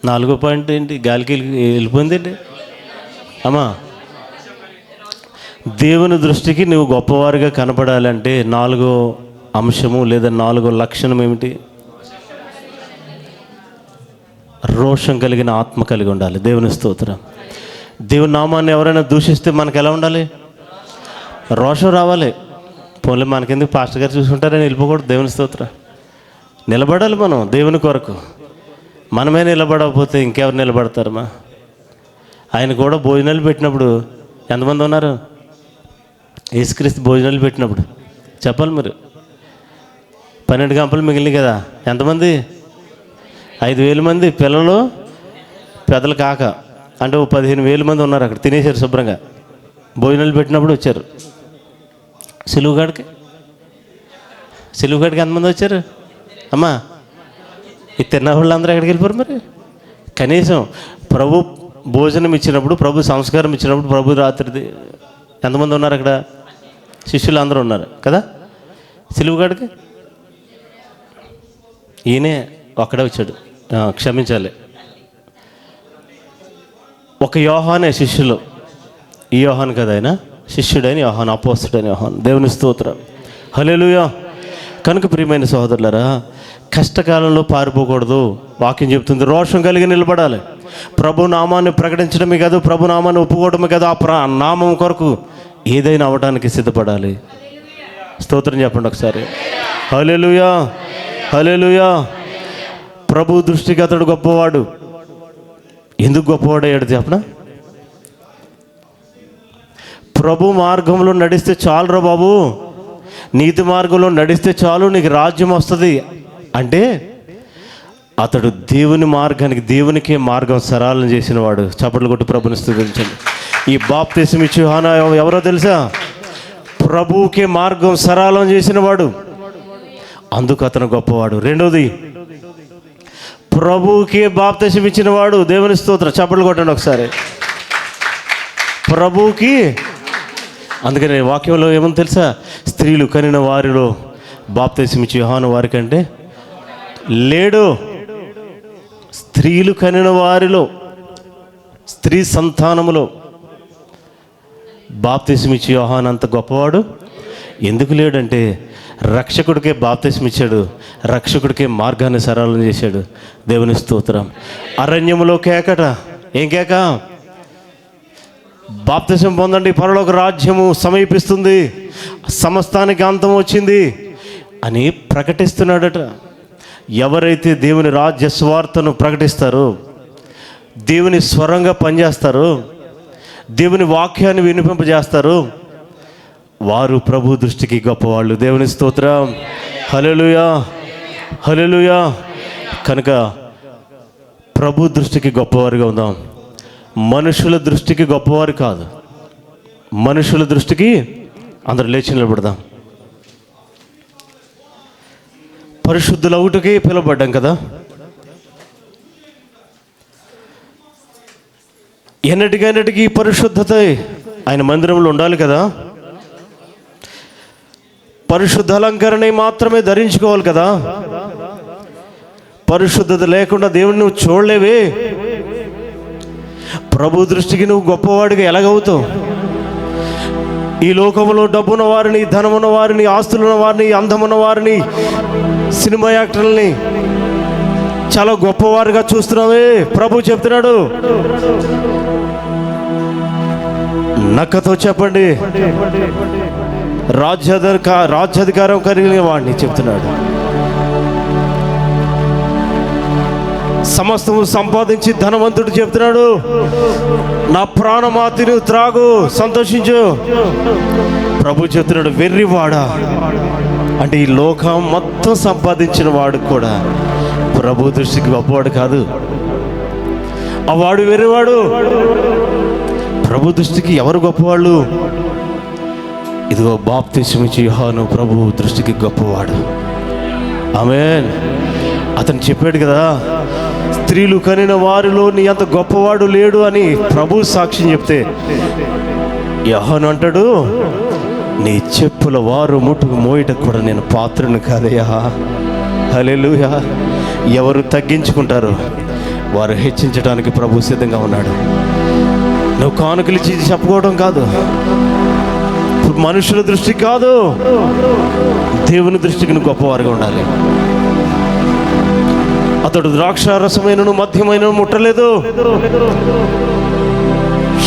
Speaker 1: నాలుగో పాయింట్ ఏంటి? గాలికి వెళ్ళిపోయింది ఏంటి అమ్మా? దేవుని దృష్టికి నువ్వు గొప్పవారిగా కనపడాలంటే నాలుగో అంశము లేదా నాలుగో లక్షణం ఏమిటి? రోషం కలిగిన ఆత్మ కలిగి ఉండాలి. దేవుని స్తోత్రం. దేవుని నామాన్ని ఎవరైనా దూషిస్తే మనకు ఎలా ఉండాలి? రోషం రావాలి. పోన్లే మనకెందుకు, పాస్టర్ గారు చూసుకుంటారని వెళ్ళిపోకూడదు. దేవుని స్తోత్రం. నిలబడాలి మనం దేవుని కొరకు. మనమే నిలబడకపోతే ఇంకెవరు నిలబడతారమ్మా? ఆయన కూడా భోజనాలు పెట్టినప్పుడు ఎంతమంది ఉన్నారు? యేసుక్రీస్తు భోజనాలు పెట్టినప్పుడు చెప్పాలి మీరు. 12 గంపలు మిగిలినాయి కదా. ఎంతమంది? 5,000 మంది పిల్లలు పెద్దలు కాక, అంటే 15,000 మంది ఉన్నారు అక్కడ. తినేశారు శుభ్రంగా. భోజనాలు పెట్టినప్పుడు వచ్చారు. సిలువుగాడికి ఎంతమంది వచ్చారు అమ్మా? ఈ తిన్న వాళ్ళందరూ ఎక్కడికి వెళ్ళిపోరు మరి? కనీసం ప్రభు భోజనం ఇచ్చినప్పుడు, ప్రభు సంస్కారం ఇచ్చినప్పుడు, ప్రభు రాత్రిది ఎంతమంది ఉన్నారు అక్కడ? శిష్యులు అందరూ ఉన్నారు కదా. సిలువుగాడికి ఈయనే ఒక్కడే వచ్చాడు. క్షమించాలి, ఒక యోహానే శిష్యులు. ఈ యోహాను కదా ఆయన, శిష్యుడైన యోహాను, అపోస్తుడైన యోహాను. దేవుని స్తోత్రం. హల్లెలూయా. కనుక ప్రియమైన సహోదరులారా, కష్టకాలంలో పారిపోకూడదు. వాక్యం చెప్తుంది రోషం కలిగి నిలబడాలి. ప్రభు నామాన్ని ప్రకటించడమే కాదు, ప్రభు నామాన్ని ఒప్పుకోవడమే కాదు, ఆ నామం కొరకు ఏదైనా అవ్వడానికి సిద్ధపడాలి. స్తోత్రం చెప్పండి ఒకసారి. హల్లెలూయా, హల్లెలూయా. ప్రభు దృష్టికి అతడు గొప్పవాడు. ఎందుకు గొప్పవాడయ్యాడు చెప్పనా? ప్రభు మార్గంలో నడిస్తే చాలురా బాబు, నీతి మార్గంలో నడిస్తే చాలు, నీకు రాజ్యం వస్తుంది అంటే అతడు దేవుని మార్గానికి, దేవునికే మార్గం సరళం చేసిన వాడు. చప్పట్లు కొట్టి ప్రభుని స్తుతించండి. ఈ బాప్తిసం ఇచ్చే యోహాను ఎవరో తెలుసా? ప్రభువుకే మార్గం సరళం చేసిన వాడు. అందుకు అతను గొప్పవాడు. రెండోది, ప్రభువుకే బాప్తిసం ఇచ్చిన వాడు. దేవుని స్తోత్రం. చప్పట్లు కొట్టండి ఒకసారి. ప్రభువుకి. అందుకని వాక్యంలో ఏమని తెలుసా? స్త్రీలు కనిన వారిలో బాప్తిసం ఇచ్చే యోహాను వారికంటే లేడు. స్త్రీలు కనిన వారిలో, స్త్రీ సంతానములో బాప్తిసం ఇచ్చే యోహాను అంత గొప్పవాడు ఎందుకు లేడంటే, రక్షకుడికే బాప్తిసం ఇచ్చాడు, రక్షకుడికే మార్గాన్ని సరళం చేశాడు. దేవుని స్తోత్రం. అరణ్యములో కేకట. ఏం కేక? బాప్తిసం పొందండి, పరలోక రాజ్యము సమీపిస్తుంది, సమస్తానికి అంతం వచ్చింది అని ప్రకటిస్తున్నాడట. ఎవరైతే దేవుని రాజ్య స్వార్థను ప్రకటిస్తారో, దేవుని స్వరంగా పనిచేస్తారో, దేవుని వాక్యాన్ని వినిపింపజేస్తారు, వారు ప్రభు దృష్టికి గొప్పవాళ్ళు. దేవుని స్తోత్రం. హల్లెలూయా, హల్లెలూయా. కనుక ప్రభు దృష్టికి గొప్పవారుగా ఉందాం. మనుషుల దృష్టికి గొప్పవారు కాదు, మనుషుల దృష్టికి అందరూ లేచి నిలబడదాం. పరిశుద్ధులు అవుటకే పిలువబడ్డాం కదా. ఎన్నటికీ పరిశుద్ధత ఆయన మందిరంలో ఉండాలి కదా. పరిశుద్ధ అలంకరణ మాత్రమే ధరించుకోవాలి కదా. పరిశుద్ధత లేకుండా దేవుడిని నువ్వు చూడలేవే. ప్రభు దృష్టికి నువ్వు గొప్పవాడిగా ఎలాగవుతావు? ఈ లోకంలో డబ్బున్న వారిని, ధనమున్న వారిని, ఆస్తులున్న వారిని, అందమున్న వారిని, సినిమా యాక్టర్లని చాలా గొప్పవారుగా చూస్తున్నావే. ప్రభు చెప్తున్నాడు, నక్కతో చెప్పండి, రాజ్యాధికారం కలిగిన వాడిని చెప్తున్నాడు. సమస్తము సంపాదించి ధనవంతుడు చెప్తున్నాడు, నా ప్రాణమా తిను, త్రాగు, సంతోషించు. ప్రభు చెప్తున్నాడు, వెర్రివాడా అంటే ఈ లోకం మొత్తం సంపాదించిన వాడు కూడా ప్రభు దృష్టికి గొప్పవాడు కాదు. ఆ వాడు వెర్రివాడు. ప్రభు దృష్టికి ఎవరు గొప్పవాళ్ళు? ఇదిగో బాప్తిసం ఇచ్చే యోహాను ప్రభు దృష్టికి గొప్పవాడు. ఆమేన్. అతను చెప్పాడు కదా, స్త్రీలు కనిన వారిలో నీ అంత గొప్పవాడు లేడు అని ప్రభు సాక్ష్యం చెప్తే యోహాను అంటాడు, నీ చెప్పుల వారు ముట్టుకు మోయటకు కూడా నేను పాత్రను కాదయ్యా. హల్లెలూయా. ఎవరు తగ్గించుకుంటారో వారు హెచ్చించడానికి ప్రభు సిద్ధంగా ఉన్నాడు. నువ్వు కానుకలు ఇచ్చి చెప్పుకోవడం కాదు, మనుషుల దృష్టికి కాదు, దేవుని దృష్టికి నువ్వు గొప్పవారుగా ఉండాలి. అతడు ద్రాక్షారసమైన మద్యమైన ముట్టలేదు.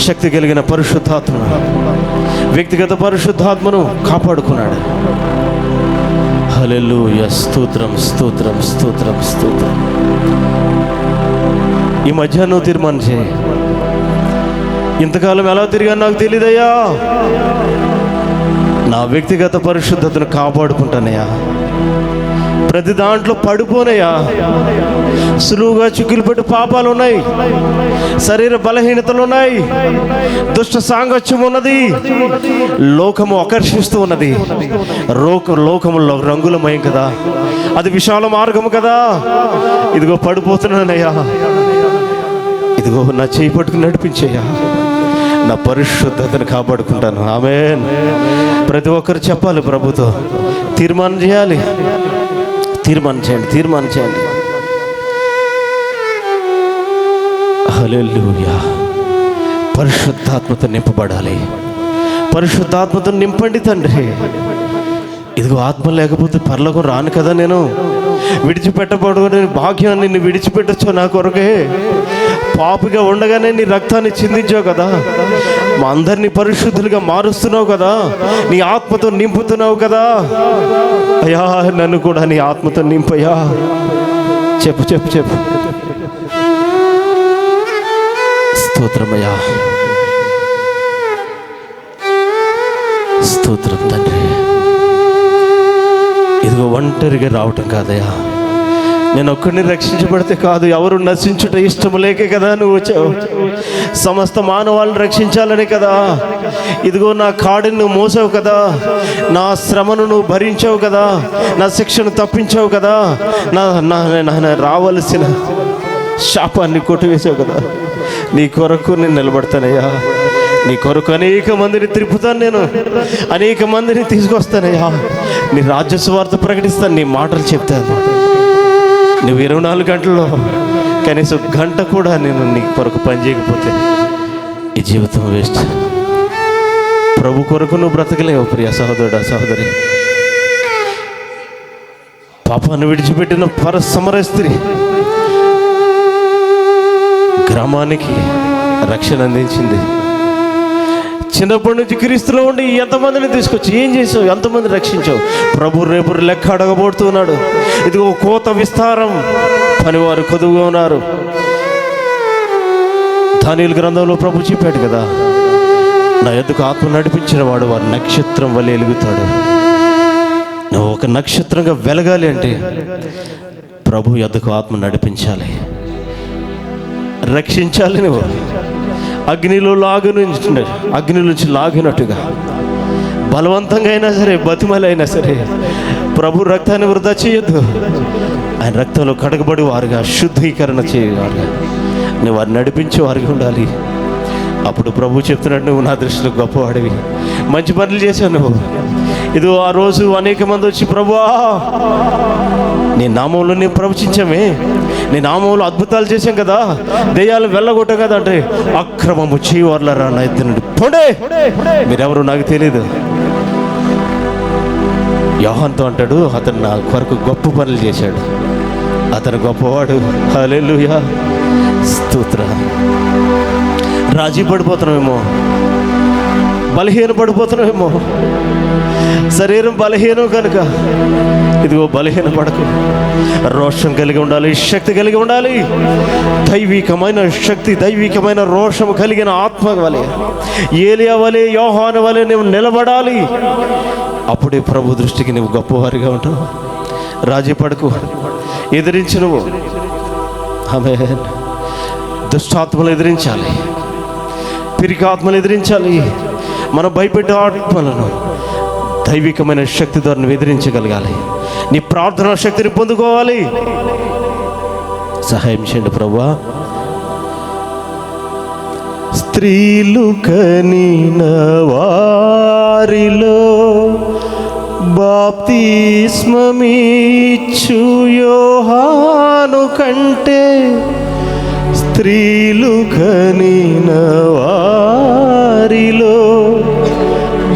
Speaker 1: శక్తి కలిగిన పరిశుద్ధాత్మ, వ్యక్తిగత పరిశుద్ధాత్మను కాపాడుకున్నాడు. హల్లెలూయా. స్తోత్రం, స్తోత్రం, స్తోత్రం, స్తోత్రం. ఈ మధ్యాహ్నం తీర్మానం చేయి, ఇంతకాలం ఎలా తిరిగా నాకు తెలియదయ్యా, నా వ్యక్తిగత పరిశుద్ధతను కాపాడుకుంటానయ్యా, ప్రతి దాంట్లో పడిపోనయ్యా. సులువుగా చిక్కులు పెట్టి పాపాలు ఉన్నాయి, శరీర బలహీనతలు ఉన్నాయి, దుష్ట సాంగత్యం ఉన్నది, లోకము ఆకర్షిస్తూ ఉన్నది. లోకములో రంగులమయం కదా, అది విశాల మార్గము కదా. ఇదిగో పడిపోతున్నానయ్యా, ఇదిగో నా చేయి పట్టుకుని నడిపించయ్యా, నా పరిశుద్ధతను కాపాడుకుంటాను. ఆమేన్. ప్రతి ఒక్కరు చెప్పాలి, ప్రభుతో తీర్మానం చేయాలి. తీర్మానం చేయండి, తీర్మానం చేయండి. హల్లెలూయా. పరిశుద్ధాత్మతో నింపబడాలి. పరిశుద్ధాత్మతో నింపండి తండ్రి. ఇదిగో ఆత్మ లేకపోతే పరలోకం రాను కదా. నేను విడిచిపెట్టబడుకునే భాగ్యం నిన్ను విడిచిపెట్టచ్చు నా కొరకే. పాపిగా ఉండగానే నీ రక్తాన్ని చిందించావు కదా, మా అందరినీ పరిశుద్ధులుగా మారుస్తున్నావు కదా, నీ ఆత్మతో నింపుతున్నావు కదా. అయ్యా, నన్ను కూడా నీ ఆత్మతో నింపయ్యా. చెప్పు చెప్పు చెప్పు. స్తోత్రమయ్యా, స్తోత్రం తండ్రి. ఇదిగో ఒంటరిగా రావటం కాదయ్యా, నేను ఒక్కడిని రక్షించబడితే కాదు, ఎవరు నశించుట ఇష్టం లేకే కదా నువ్వు వచ్చావు. సమస్త మానవాళ్ళని రక్షించాలని కదా. ఇదిగో నా కాడిని నువ్వు మోసావు కదా, నా శ్రమను నువ్వు భరించావు కదా, నా శిక్షను తప్పించావు కదా, నా రావలసిన శాపాన్ని కొట్టివేసావు కదా. నీ కొరకు నేను నిలబడతానయ్యా, నీ కొరకు అనేక మందిని తిప్పుతాను, నేను అనేక మందిని తీసుకొస్తానయ్యా. నీ రాజ్య సువార్త ప్రకటిస్తాను, నీ మాటలు చెప్తాను. నువ్వు 24 గంటల్లో కనీసం గంట కూడా నేను నీ కొరకు పని చేయకపోతే ఈ జీవితం వేస్ట్. ప్రభు కొరకు నువ్వు బ్రతకలేవు ప్రియ సహోదరుడా, సహోదరి. పాపాన్ని విడిచిపెట్టిన సమర స్త్రీ గ్రామానికి రక్షణ అందించింది. చిన్నప్పటి నుంచి క్రీస్తులో ఉండి ఎంతమందిని తీసుకొచ్చి ఏం చేసావు, ఎంతమంది రక్షించావు. ప్రభు రేపు లెక్క అడగబోతున్నాడు. ఇదిగో కోత విస్తారం, పనివారు కొదువుగా ఉన్నారు. దానియేలు గ్రంథంలో ప్రభు చెప్పాడు కదా, నా యొద్దకు ఆత్మ నడిపించిన వాడు వారు నక్షత్రం వలె వెలుగుతాడు. నువ్వు ఒక నక్షత్రంగా వెలగాలి అంటే ప్రభు యొద్దకు ఆత్మ నడిపించాలి, రక్షించాలి. నువ్వు అగ్నిలో అగ్ని నుంచి లాగినట్టుగా బలవంతంగా అయినా సరే, బతిమలైనా సరే ప్రభు రక్తాన్ని వృధా చేయొద్దు. ఆయన రక్తంలో కడగబడి వారుగా, శుద్ధీకరణ చేయవారుగా నువ్వు వారిని నడిపించే వారిగా ఉండాలి. అప్పుడు ప్రభు చెప్తున్నాడు, నువ్వు నా దృష్టిలో గొప్పవాడివి, మంచి పనులు చేశావు నువ్వు. ఇది ఆ రోజు అనేక మంది వచ్చి, ప్రభువా నీ నామంలో నేను ప్రవచించామే, నీ నామంలో అద్భుతాలు చేశాం కదా, దెయ్యాలు వెళ్ళగొట్టాం కదా అంటే, అక్రమము చేయవర్లరా నా ఇద్దరు పోండే, మీరెవరు నాకు తెలియదు. యోహానుతో అంటాడు, అతను నా కొరకు గొప్ప పనులు చేశాడు, అతను గొప్పవాడు. హల్లెలూయా, స్తోత్రం. రాజీ పడిపోతున్నామేమో, బలహీన పడిపోతున్నామేమో, శరీరం బలహీనం కనుక ఇదిగో బలహీన పడకు. రోషం కలిగి ఉండాలి, శక్తి కలిగి ఉండాలి, దైవికమైన శక్తి, దైవికమైన రోషం కలిగిన ఆత్మ వలె, ఏలియా వలె, యోహాను వలె నువ్వు నిలబడాలి. అప్పుడే ప్రభు దృష్టికి నువ్వు గొప్పవారిగా ఉంటావు. రాజీ పడకు, ఎదిరించి నువ్వు. ఆమేన్. దుష్టాత్మలు ఎదిరించాలి, పిరికి ఆత్మలు ఎదిరించాలి. మనం భయపెట్టే ఆత్మలను దైవికమైన శక్తి ద్వారా నువ్వు ఎదిరించగలగాలి. నీ ప్రార్థనా శక్తిని పొందుకోవాలి. సహాయం చేయండి ప్రభువా. స్త్రీలు కనిన వారిలో బాప్తిస్మమిచ్చు యోహాను కంటే, స్త్రీలు కనిన వారిలో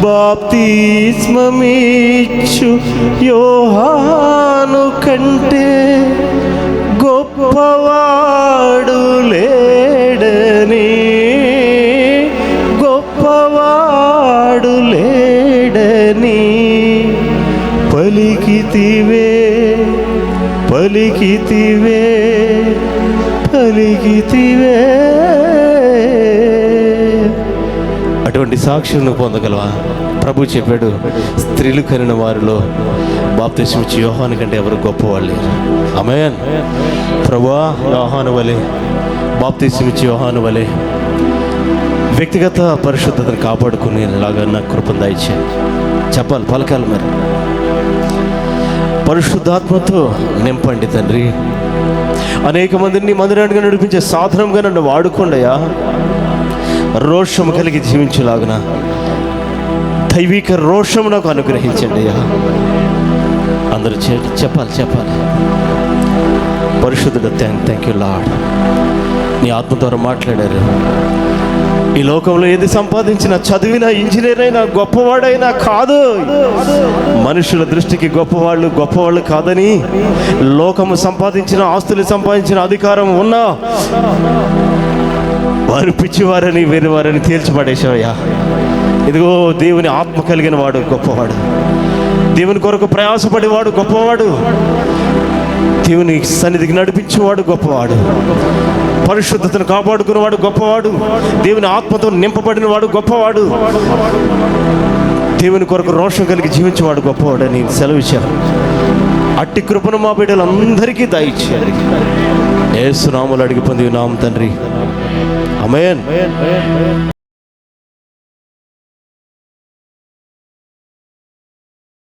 Speaker 1: బాప్తిస్మమిచ్చు యోహాను కంటే గొప్పవాడు లేడని, గొప్పవాడు లేడని పలికితివే, పలికితివే, పలికితివే. అటువంటి సాక్షులను పొందగలవా? ప్రభు చెప్పాడు, స్త్రీలు కనిన వారిలో బాప్తిస్మం ఇచ్చే యోహాను కంటే ఎవరు గొప్పవాళ్ళు లేరు. ఆమేన్. ప్రభువా, యోహాను వలె, బాప్తిస్మం ఇచ్చే యోహాను వలె వ్యక్తిగత పరిశుద్ధతను కాపాడుకునేలాగా నాకు కృపను దయచేయి. చెప్పాలి, పలకాలి. మరి పరిశుద్ధాత్మతో నింపండి తండ్రి. అనేక మందిని మందిరానికి నడిపించే సాధనంగా నన్ను వాడుకోండియా. రోషము కలిగి జీవించేలాగున దైవిక రోషము నాకు అనుగ్రహించండి అయ్యా. అందరూ చెప్పాలి. పరిశుద్ధుడు, థ్యాంక్ యూ లార్డ్. నీ ఆత్మ ద్వారా మాట్లాడారు. ఈ లోకంలో ఏది సంపాదించినా, చదివినా, ఇంజనీర్ అయినా, గొప్పవాడైనా కాదు. మనుషుల దృష్టికి గొప్పవాళ్ళు కాదని, లోకము సంపాదించిన, ఆస్తులు సంపాదించిన, అధికారం ఉన్నా వారు పిచ్చివారని, వేరేవారని తేల్చిపడేశావయ్యా. ఇదిగో దేవుని ఆత్మ కలిగిన వాడు గొప్పవాడు, దేవుని కొరకు ప్రయాసపడేవాడు గొప్పవాడు, దేవుని సన్నిధికి నడిపించేవాడు గొప్పవాడు, పరిశుద్ధతను కాపాడుకునేవాడు గొప్పవాడు, దేవుని ఆత్మతో నింపబడిన వాడు గొప్పవాడు, దేవుని కొరకు రోషం కలిగి జీవించేవాడు గొప్పవాడు అని సెలవిచ్చారు. అట్టి కృపను మా బిడ్డలందరికీ దయచేయాలి. యేసు నామములో అడిగి పొంది నామం తండ్రి. ఆమేన్.